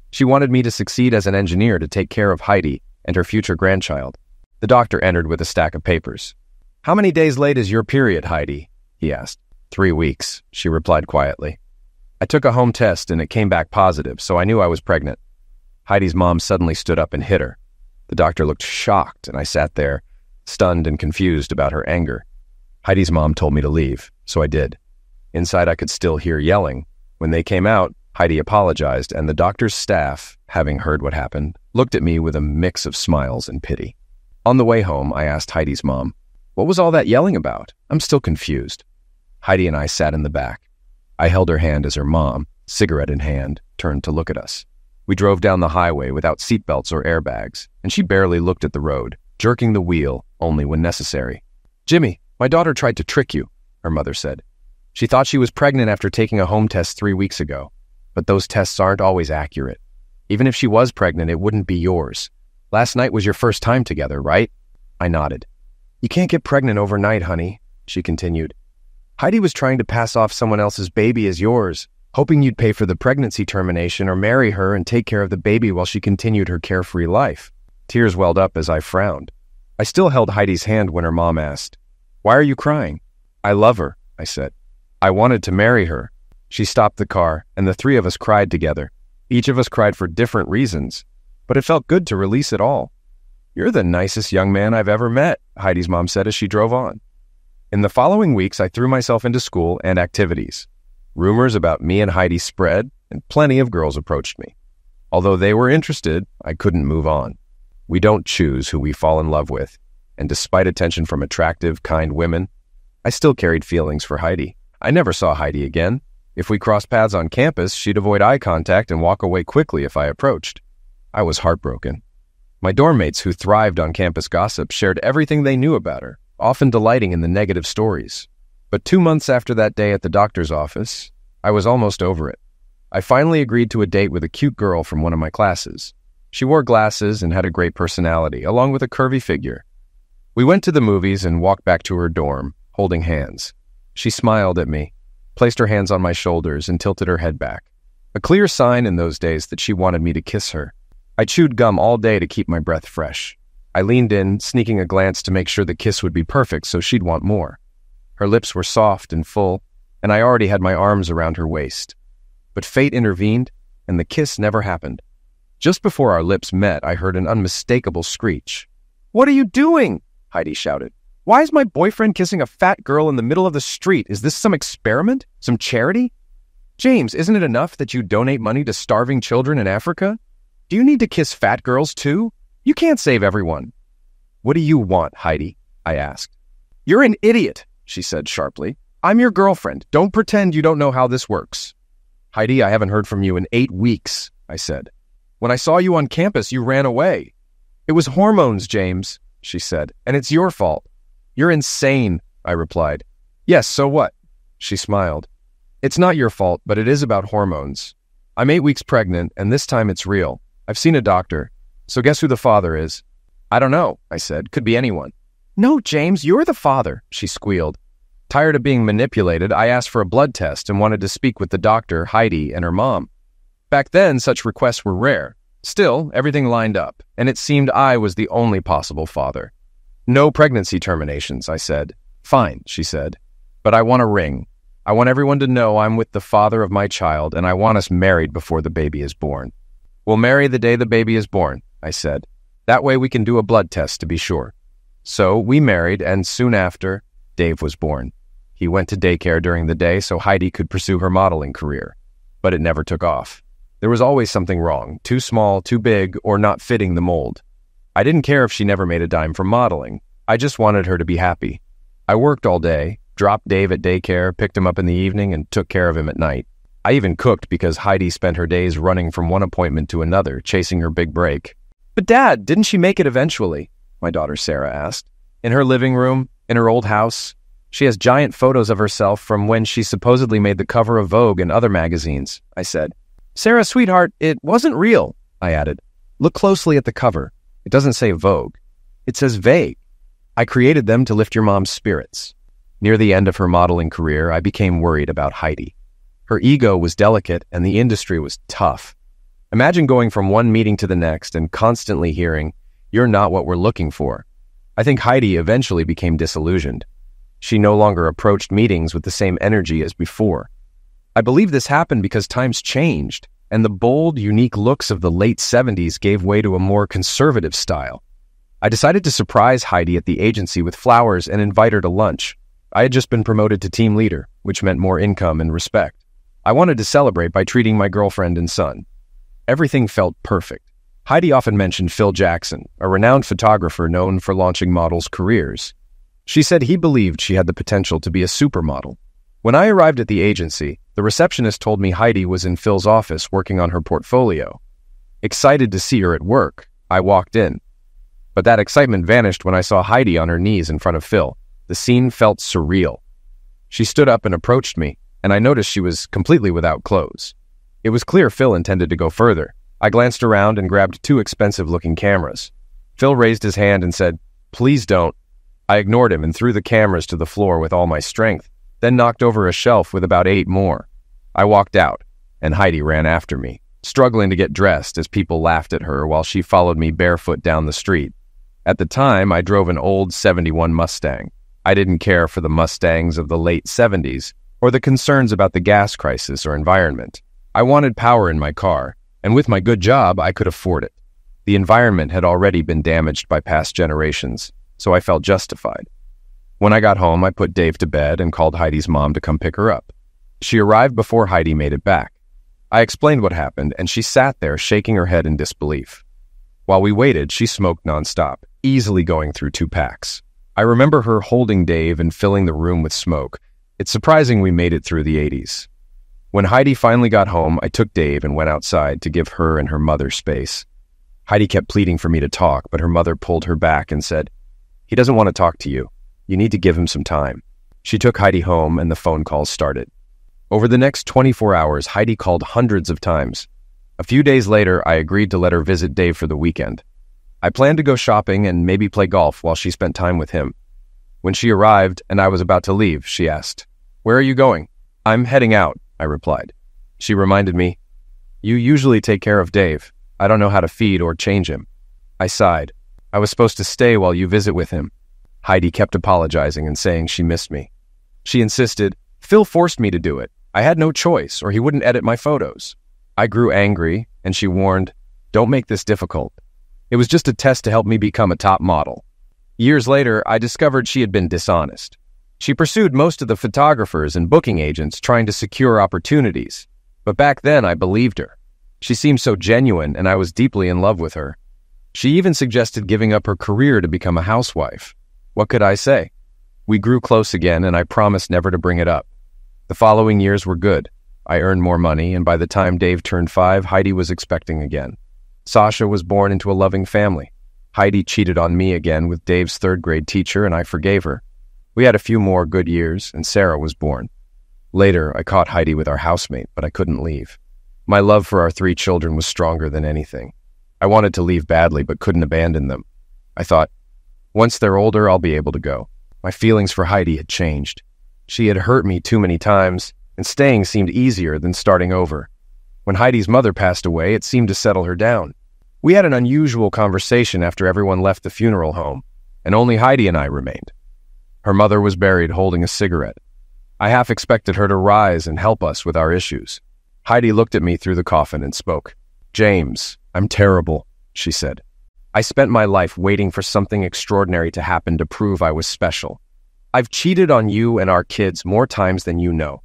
She wanted me to succeed as an engineer to take care of Heidi and her future grandchild. The doctor entered with a stack of papers. "How many days late is your period, Heidi?" he asked. 3 weeks, she replied quietly. I took a home test and it came back positive, so I knew I was pregnant. Heidi's mom suddenly stood up and hit her. The doctor looked shocked, and I sat there, stunned and confused about her anger. Heidi's mom told me to leave, so I did. Inside, I could still hear yelling. When they came out, Heidi apologized, and the doctor's staff, having heard what happened, looked at me with a mix of smiles and pity. On the way home, I asked Heidi's mom, "What was all that yelling about? I'm still confused." Heidi and I sat in the back. I held her hand as her mom, cigarette in hand, turned to look at us. We drove down the highway without seatbelts or airbags, and she barely looked at the road, jerking the wheel only when necessary. "Jimmy, my daughter tried to trick you," her mother said. "She thought she was pregnant after taking a home test 3 weeks ago, but those tests aren't always accurate. Even if she was pregnant, it wouldn't be yours. Last night was your first time together, right?" I nodded. "You can't get pregnant overnight, honey," she continued. "Heidi was trying to pass off someone else's baby as yours, hoping you'd pay for the pregnancy termination or marry her and take care of the baby while she continued her carefree life." Tears welled up as I frowned. I still held Heidi's hand when her mom asked, "Why are you crying?" "I love her," I said. "I wanted to marry her." She stopped the car, and the 3 of us cried together. Each of us cried for different reasons, but it felt good to release it all. "You're the nicest young man I've ever met," Heidi's mom said as she drove on. In the following weeks, I threw myself into school and activities. Rumors about me and Heidi spread, and plenty of girls approached me. Although they were interested, I couldn't move on. We don't choose who we fall in love with, and despite attention from attractive, kind women, I still carried feelings for Heidi. I never saw Heidi again. If we crossed paths on campus, she'd avoid eye contact and walk away quickly if I approached. I was heartbroken. My dorm mates who thrived on campus gossip shared everything they knew about her, often delighting in the negative stories. But 2 months after that day at the doctor's office, I was almost over it. I finally agreed to a date with a cute girl from one of my classes. She wore glasses and had a great personality, along with a curvy figure. We went to the movies and walked back to her dorm, holding hands. She smiled at me, placed her hands on my shoulders, and tilted her head back. A clear sign in those days that she wanted me to kiss her. I chewed gum all day to keep my breath fresh. I leaned in, sneaking a glance to make sure the kiss would be perfect so she'd want more. Her lips were soft and full, and I already had my arms around her waist. But fate intervened, and the kiss never happened. Just before our lips met, I heard an unmistakable screech. "What are you doing?" Heidi shouted. "Why is my boyfriend kissing a fat girl in the middle of the street? Is this some experiment? Some charity? James, isn't it enough that you donate money to starving children in Africa? Do you need to kiss fat girls too? You can't save everyone." "What do you want, Heidi?" I asked. "You're an idiot," she said sharply. "I'm your girlfriend. Don't pretend you don't know how this works." "Heidi, I haven't heard from you in 8 weeks, I said. "When I saw you on campus, you ran away." "It was hormones, James," she said, "and it's your fault." "You're insane," I replied. "Yes, so what?" She smiled. "It's not your fault, but it is about hormones. I'm 8 weeks pregnant, and this time it's real. I've seen a doctor. So guess who the father is?" "I don't know," I said. "Could be anyone." "No, James, you're the father," she squealed. Tired of being manipulated, I asked for a blood test and wanted to speak with the doctor, Heidi, and her mom. Back then, such requests were rare. Still, everything lined up, and it seemed I was the only possible father. "No pregnancy terminations," I said. "Fine," she said. "But I want a ring. I want everyone to know I'm with the father of my child, and I want us married before the baby is born." "We'll marry the day the baby is born," I said. "That way we can do a blood test to be sure." So we married, and soon after, Dave was born. He went to daycare during the day so Heidi could pursue her modeling career. But it never took off. There was always something wrong, too small, too big, or not fitting the mold. I didn't care if she never made a dime from modeling. I just wanted her to be happy. I worked all day, dropped Dave at daycare, picked him up in the evening, and took care of him at night. I even cooked because Heidi spent her days running from one appointment to another, chasing her big break. "But Dad, didn't she make it eventually?" my daughter Sarah asked. "In her living room, in her old house. She has giant photos of herself from when she supposedly made the cover of Vogue and other magazines," I said. "Sarah, sweetheart, it wasn't real," I added. "Look closely at the cover. It doesn't say Vogue. It says vague. I created them to lift your mom's spirits. Near the end of her modeling career, I became worried about Heidi. Her ego was delicate and the industry was tough. Imagine going from one meeting to the next and constantly hearing, "You're not what we're looking for." I think Heidi eventually became disillusioned. She no longer approached meetings with the same energy as before. I believe this happened because times changed, and the bold, unique looks of the late 70s gave way to a more conservative style. I decided to surprise Heidi at the agency with flowers and invite her to lunch. I had just been promoted to team leader, which meant more income and respect. I wanted to celebrate by treating my girlfriend and son. Everything felt perfect. Heidi often mentioned Phil Jackson, a renowned photographer known for launching models' careers. She said he believed she had the potential to be a supermodel. When I arrived at the agency, the receptionist told me Heidi was in Phil's office working on her portfolio. Excited to see her at work, I walked in. But that excitement vanished when I saw Heidi on her knees in front of Phil. The scene felt surreal. She stood up and approached me, and I noticed she was completely without clothes. It was clear Phil intended to go further. I glanced around and grabbed two expensive-looking cameras. Phil raised his hand and said, "Please don't." I ignored him and threw the cameras to the floor with all my strength, then knocked over a shelf with about 8 more. I walked out, and Heidi ran after me, struggling to get dressed as people laughed at her while she followed me barefoot down the street. At the time, I drove an old '71 Mustang. I didn't care for the Mustangs of the late 70s or the concerns about the gas crisis or environment. I wanted power in my car, and with my good job, I could afford it. The environment had already been damaged by past generations, so I felt justified. When I got home, I put Dave to bed and called Heidi's mom to come pick her up. She arrived before Heidi made it back. I explained what happened, and she sat there shaking her head in disbelief. While we waited, she smoked nonstop, easily going through 2 packs. I remember her holding Dave and filling the room with smoke. It's surprising we made it through the 80s. When Heidi finally got home, I took Dave and went outside to give her and her mother space. Heidi kept pleading for me to talk, but her mother pulled her back and said, "He doesn't want to talk to you. You need to give him some time." She took Heidi home and the phone calls started. Over the next 24 hours, Heidi called hundreds of times. A few days later, I agreed to let her visit Dave for the weekend. I planned to go shopping and maybe play golf while she spent time with him. When she arrived and I was about to leave, she asked, "Where are you going?" "I'm heading out," I replied. She reminded me, "You usually take care of Dave. I don't know how to feed or change him." I sighed. "I was supposed to stay while you visit with him." Heidi kept apologizing and saying she missed me. She insisted, "Phil forced me to do it. I had no choice, or he wouldn't edit my photos." I grew angry, and she warned, "Don't make this difficult. It was just a test to help me become a top model." Years later, I discovered she had been dishonest. She pursued most of the photographers and booking agents trying to secure opportunities. But back then, I believed her. She seemed so genuine, and I was deeply in love with her. She even suggested giving up her career to become a housewife. What could I say? We grew close again, and I promised never to bring it up. The following years were good. I earned more money, and by the time Dave turned 5, Heidi was expecting again. Sasha was born into a loving family. Heidi cheated on me again with Dave's 3rd-grade teacher, and I forgave her. We had a few more good years, and Sarah was born. Later, I caught Heidi with our housemate, but I couldn't leave. My love for our 3 children was stronger than anything. I wanted to leave badly, but couldn't abandon them. I thought, once they're older, I'll be able to go. My feelings for Heidi had changed. She had hurt me too many times, and staying seemed easier than starting over. When Heidi's mother passed away, it seemed to settle her down. We had an unusual conversation after everyone left the funeral home, and only Heidi and I remained. Her mother was buried holding a cigarette. I half expected her to rise and help us with our issues. Heidi looked at me through the coffin and spoke. "James, I'm terrible," she said. "I spent my life waiting for something extraordinary to happen to prove I was special. I've cheated on you and our kids more times than you know.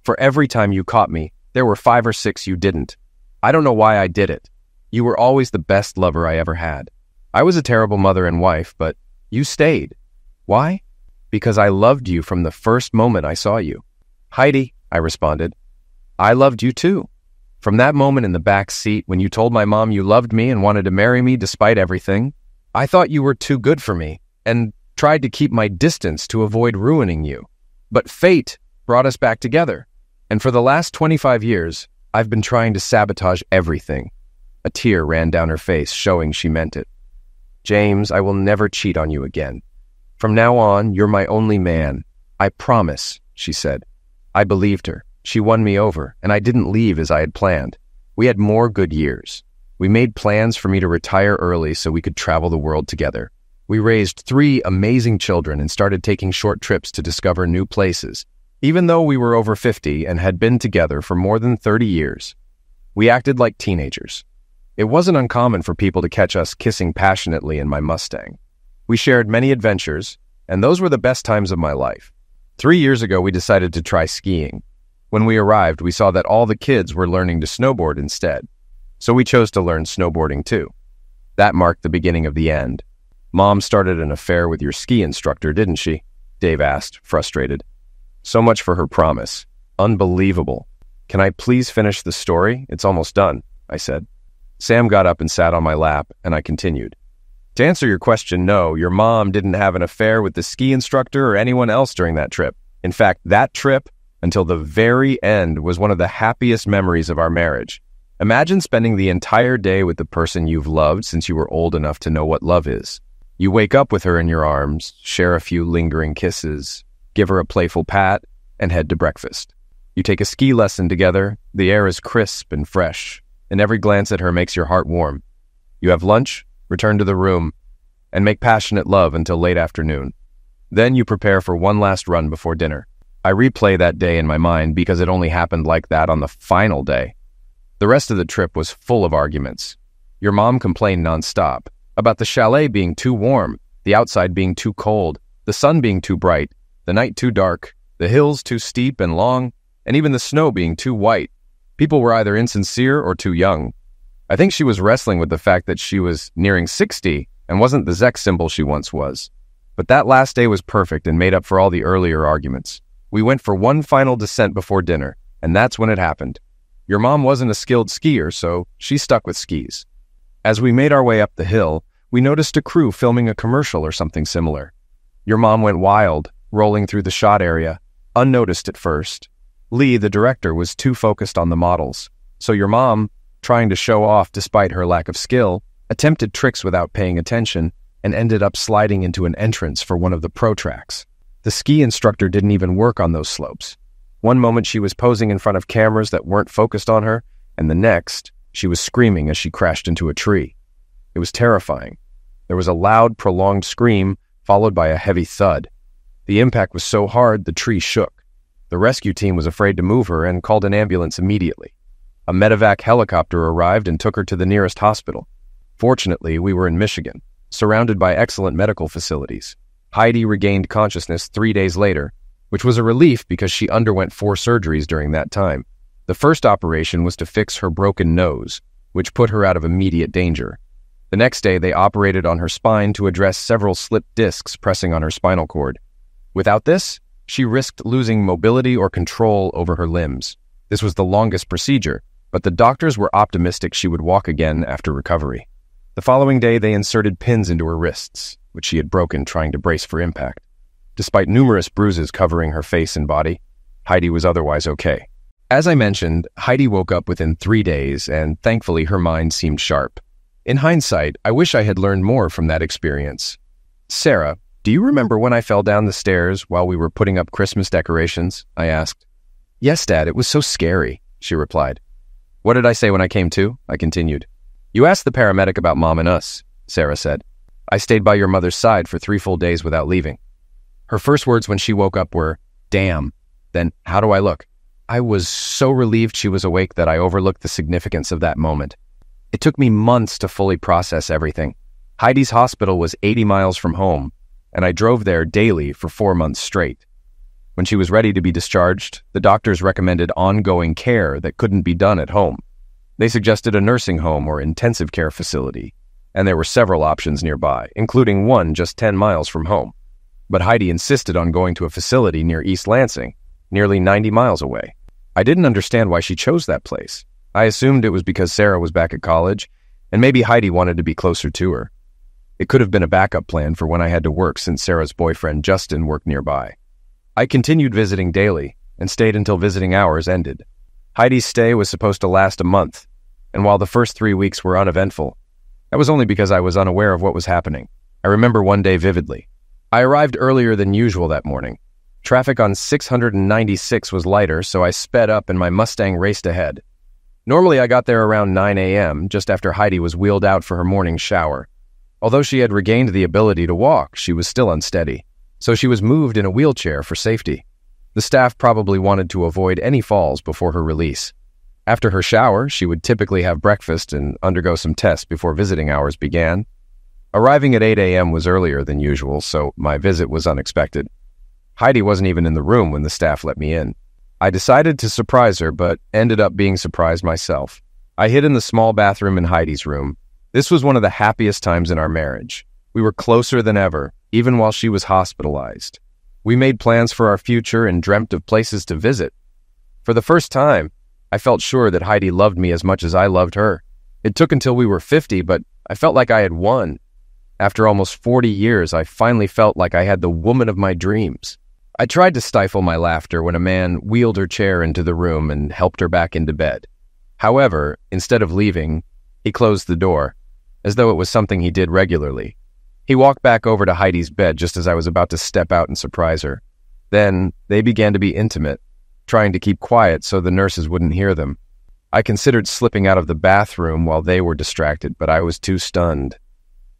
For every time you caught me, there were 5 or 6 you didn't. I don't know why I did it. You were always the best lover I ever had. I was a terrible mother and wife, but you stayed. Why? Because I loved you from the first moment I saw you." "Heidi," I responded, "I loved you too. From that moment in the back seat when you told my mom you loved me and wanted to marry me despite everything, I thought you were too good for me and tried to keep my distance to avoid ruining you. But fate brought us back together. And for the last 25 years, I've been trying to sabotage everything." A tear ran down her face, showing she meant it. "James, I will never cheat on you again. From now on, you're my only man. I promise," she said. I believed her. She won me over, and I didn't leave as I had planned. We had more good years. We made plans for me to retire early so we could travel the world together. We raised 3 amazing children and started taking short trips to discover new places, even though we were over 50 and had been together for more than 30 years. We acted like teenagers. It wasn't uncommon for people to catch us kissing passionately in my Mustang. We shared many adventures, and those were the best times of my life. 3 years ago, we decided to try skiing. When we arrived, we saw that all the kids were learning to snowboard instead. So we chose to learn snowboarding too. That marked the beginning of the end. "Mom started an affair with your ski instructor, didn't she?" Dave asked, frustrated. "So much for her promise. Unbelievable. Can I please finish the story? It's almost done," I said. Sam got up and sat on my lap, and I continued. "To answer your question, no, your mom didn't have an affair with the ski instructor or anyone else during that trip. In fact, that trip, until the very end, was one of the happiest memories of our marriage. Imagine spending the entire day with the person you've loved since you were old enough to know what love is. You wake up with her in your arms, share a few lingering kisses, give her a playful pat, and head to breakfast. You take a ski lesson together, the air is crisp and fresh, and every glance at her makes your heart warm. You have lunch, return to the room, and make passionate love until late afternoon. Then you prepare for one last run before dinner. I replay that day in my mind because it only happened like that on the final day. The rest of the trip was full of arguments. Your mom complained nonstop about the chalet being too warm, the outside being too cold, the sun being too bright, the night too dark, the hills too steep and long, and even the snow being too white. People were either insincere or too young. I think she was wrestling with the fact that she was nearing 60 and wasn't the sex symbol she once was. But that last day was perfect and made up for all the earlier arguments. We went for one final descent before dinner, and that's when it happened. Your mom wasn't a skilled skier, so she stuck with skis. As we made our way up the hill, we noticed a crew filming a commercial or something similar. Your mom went wild, rolling through the shot area, unnoticed at first. Lee, the director, was too focused on the models, so your mom, trying to show off despite her lack of skill, attempted tricks without paying attention and ended up sliding into an entrance for one of the pro tracks. The ski instructor didn't even work on those slopes. One moment she was posing in front of cameras that weren't focused on her, and the next, she was screaming as she crashed into a tree. It was terrifying. There was a loud, prolonged scream, followed by a heavy thud. The impact was so hard, the tree shook. The rescue team was afraid to move her and called an ambulance immediately. A medevac helicopter arrived and took her to the nearest hospital. Fortunately, we were in Michigan, surrounded by excellent medical facilities. Heidi regained consciousness 3 days later, which was a relief because she underwent 4 surgeries during that time. The first operation was to fix her broken nose, which put her out of immediate danger. The next day, they operated on her spine to address several slipped discs pressing on her spinal cord. Without this, she risked losing mobility or control over her limbs. This was the longest procedure, but the doctors were optimistic she would walk again after recovery. The following day, they inserted pins into her wrists, which she had broken trying to brace for impact. Despite numerous bruises covering her face and body, Heidi was otherwise okay. As I mentioned, Heidi woke up within 3 days, and thankfully her mind seemed sharp. In hindsight, I wish I had learned more from that experience. "Sarah, do you remember when I fell down the stairs while we were putting up Christmas decorations?" I asked. "Yes, Dad, it was so scary," she replied. "What did I say when I came to?" I continued. "You asked the paramedic about Mom and us," Sarah said. "I stayed by your mother's side for 3 full days without leaving." Her first words when she woke up were, "Damn." Then, "How do I look?" I was so relieved she was awake that I overlooked the significance of that moment. It took me months to fully process everything. Heidi's hospital was 80 miles from home, and I drove there daily for 4 months straight. When she was ready to be discharged, the doctors recommended ongoing care that couldn't be done at home. They suggested a nursing home or intensive care facility, and there were several options nearby, including one just 10 miles from home. But Heidi insisted on going to a facility near East Lansing, nearly 90 miles away. I didn't understand why she chose that place. I assumed it was because Sarah was back at college, and maybe Heidi wanted to be closer to her. It could have been a backup plan for when I had to work since Sarah's boyfriend Justin worked nearby. I continued visiting daily and stayed until visiting hours ended. Heidi's stay was supposed to last a month, and while the first 3 weeks were uneventful, That was only because I was unaware of what was happening. I remember one day vividly. I arrived earlier than usual that morning. Traffic on 696 was lighter, so I sped up and my Mustang raced ahead. Normally I got there around 9 a.m., just after Heidi was wheeled out for her morning shower. Although she had regained the ability to walk, she was still unsteady, so she was moved in a wheelchair for safety. The staff probably wanted to avoid any falls before her release. After her shower, she would typically have breakfast and undergo some tests before visiting hours began. Arriving at 8 a.m. was earlier than usual, so my visit was unexpected. Heidi wasn't even in the room when the staff let me in. I decided to surprise her, but ended up being surprised myself. I hid in the small bathroom in Heidi's room. This was one of the happiest times in our marriage. We were closer than ever, even while she was hospitalized. We made plans for our future and dreamt of places to visit. For the first time, I felt sure that Heidi loved me as much as I loved her. It took until we were 50, but I felt like I had won. After almost 40 years, I finally felt like I had the woman of my dreams. I tried to stifle my laughter when a man wheeled her chair into the room and helped her back into bed. However, instead of leaving, he closed the door, as though it was something he did regularly. He walked back over to Heidi's bed just as I was about to step out and surprise her. Then, they began to be intimate, trying to keep quiet so the nurses wouldn't hear them. I considered slipping out of the bathroom while they were distracted, but I was too stunned.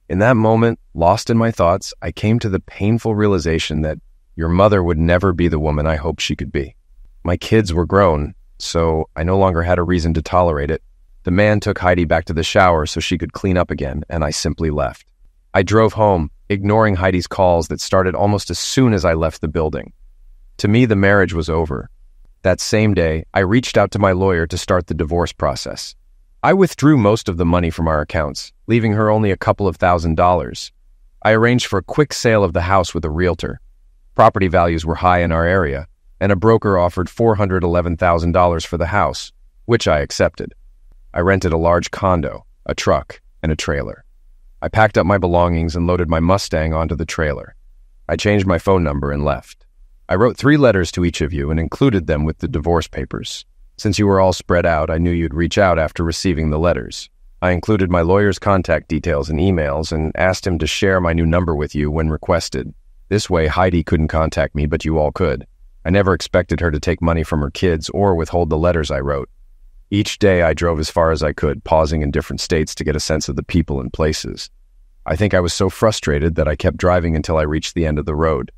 In that moment, lost in my thoughts, I came to the painful realization that your mother would never be the woman I hoped she could be. My kids were grown, so I no longer had a reason to tolerate it. The man took Heidi back to the shower so she could clean up again, and I simply left. I drove home, ignoring Heidi's calls that started almost as soon as I left the building. To me, the marriage was over. That same day, I reached out to my lawyer to start the divorce process. I withdrew most of the money from our accounts, leaving her only a couple of $1,000s. I arranged for a quick sale of the house with a realtor. Property values were high in our area, and a broker offered $411,000 for the house, which I accepted. I rented a large condo, a truck, and a trailer. I packed up my belongings and loaded my Mustang onto the trailer. I changed my phone number and left. I wrote 3 letters to each of you and included them with the divorce papers. Since you were all spread out, I knew you'd reach out after receiving the letters. I included my lawyer's contact details and emails and asked him to share my new number with you when requested. This way, Heidi couldn't contact me, but you all could. I never expected her to take money from her kids or withhold the letters I wrote. Each day, I drove as far as I could, pausing in different states to get a sense of the people and places. I think I was so frustrated that I kept driving until I reached the end of the road.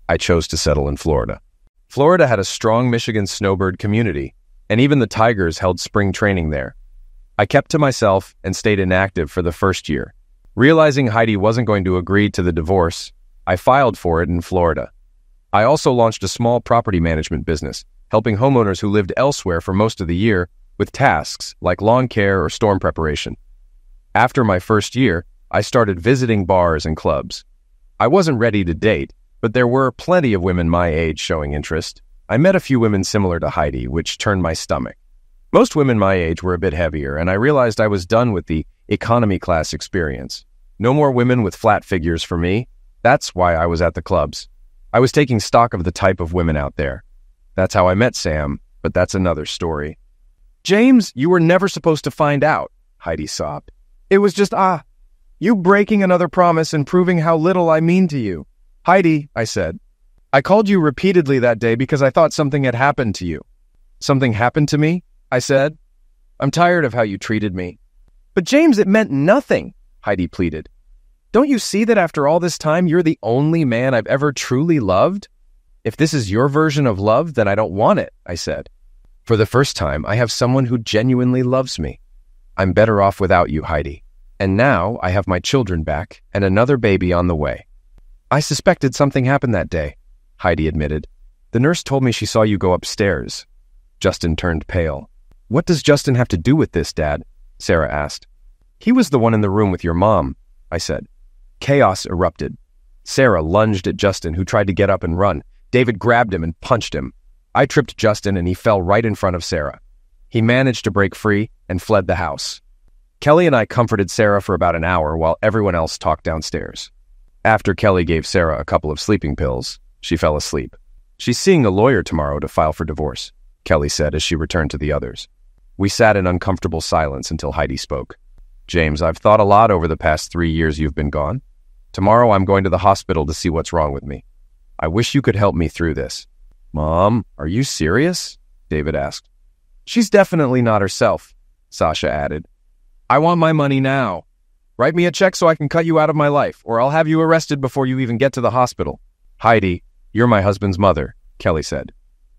I chose to settle in Florida. Florida had a strong Michigan snowbird community, and even the Tigers held spring training there. I kept to myself and stayed inactive for the first year. Realizing Heidi wasn't going to agree to the divorce, I filed for it in Florida. I also launched a small property management business, helping homeowners who lived elsewhere for most of the year with tasks like lawn care or storm preparation. After my first year, I started visiting bars and clubs. I wasn't ready to date, but there were plenty of women my age showing interest. I met a few women similar to Heidi, which turned my stomach. Most women my age were a bit heavier, and I realized I was done with the economy class experience. No more women with flat figures for me. That's why I was at the clubs. I was taking stock of the type of women out there. That's how I met Sam, but that's another story. James, you were never supposed to find out, Heidi sobbed. It was just, you breaking another promise and proving how little I mean to you. Heidi, I said. I called you repeatedly that day because I thought something had happened to you. Something happened to me? I said. I'm tired of how you treated me. But James, it meant nothing, Heidi pleaded. Don't you see that after all this time, you're the only man I've ever truly loved? If this is your version of love, then I don't want it, I said. For the first time, I have someone who genuinely loves me. I'm better off without you, Heidi. And now I have my children back and another baby on the way. I suspected something happened that day, Heidi admitted. The nurse told me she saw you go upstairs. Justin turned pale. What does Justin have to do with this, Dad? Sarah asked. He was the one in the room with your mom, I said. Chaos erupted. Sarah lunged at Justin, who tried to get up and run. David grabbed him and punched him. I tripped Justin and he fell right in front of Sarah. He managed to break free and fled the house. Kelly and I comforted Sarah for about an hour while everyone else talked downstairs. After Kelly gave Sarah a couple of sleeping pills, she fell asleep. She's seeing a lawyer tomorrow to file for divorce, Kelly said as she returned to the others. We sat in uncomfortable silence until Heidi spoke. James, I've thought a lot over the past 3 years you've been gone. Tomorrow I'm going to the hospital to see what's wrong with me. I wish you could help me through this. Mom, are you serious? David asked. She's definitely not herself, Sasha added. I want my money now. Write me a check so I can cut you out of my life, or I'll have you arrested before you even get to the hospital. Heidi, you're my husband's mother, Kelly said.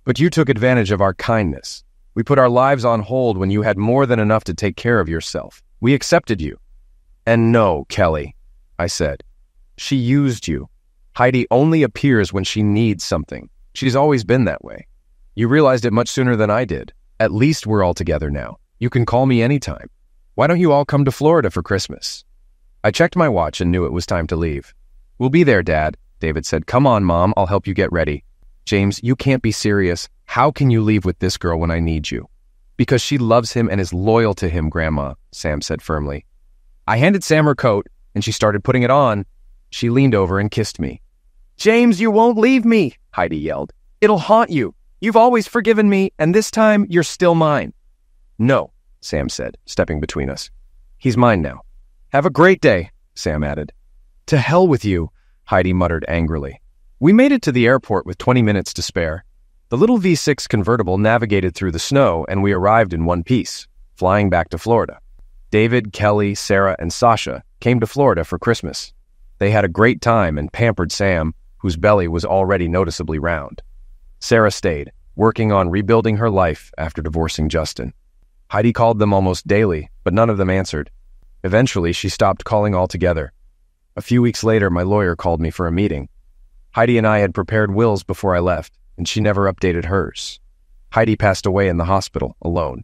But you took advantage of our kindness. We put our lives on hold when you had more than enough to take care of yourself. We accepted you. And no, Kelly, I said. She used you. Heidi only appears when she needs something. She's always been that way. You realized it much sooner than I did. At least we're all together now. You can call me anytime. Why don't you all come to Florida for Christmas? I checked my watch and knew it was time to leave. We'll be there, Dad, David said. Come on, Mom, I'll help you get ready. James, you can't be serious. How can you leave with this girl when I need you? Because she loves him and is loyal to him, Grandma, Sam said firmly. I handed Sam her coat, and she started putting it on. She leaned over and kissed me. James, you won't leave me, Heidi yelled. It'll haunt you. You've always forgiven me, and this time you're still mine. No, Sam said, stepping between us. He's mine now. Have a great day, Sam added. To hell with you, Heidi muttered angrily. We made it to the airport with 20 minutes to spare. The little V6 convertible navigated through the snow, and we arrived in one piece, flying back to Florida. David, Kelly, Sarah, and Sasha came to Florida for Christmas. They had a great time and pampered Sam, whose belly was already noticeably round. Sarah stayed, working on rebuilding her life after divorcing Justin. Heidi called them almost daily, but none of them answered. Eventually, she stopped calling altogether. A few weeks later, my lawyer called me for a meeting. Heidi and I had prepared wills before I left, and she never updated hers. Heidi passed away in the hospital, alone.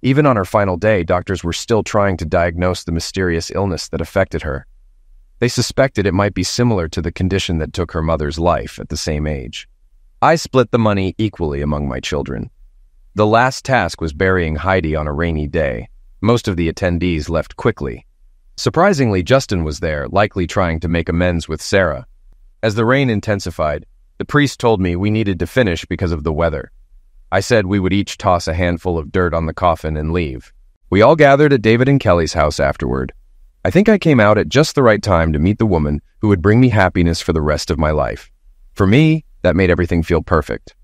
Even on her final day, doctors were still trying to diagnose the mysterious illness that affected her. They suspected it might be similar to the condition that took her mother's life at the same age. I split the money equally among my children. The last task was burying Heidi on a rainy day. Most of the attendees left quickly. Surprisingly, Justin was there, likely trying to make amends with Sarah. As the rain intensified, the priest told me we needed to finish because of the weather. I said we would each toss a handful of dirt on the coffin and leave. We all gathered at David and Kelly's house afterward. I think I came out at just the right time to meet the woman who would bring me happiness for the rest of my life. For me, that made everything feel perfect.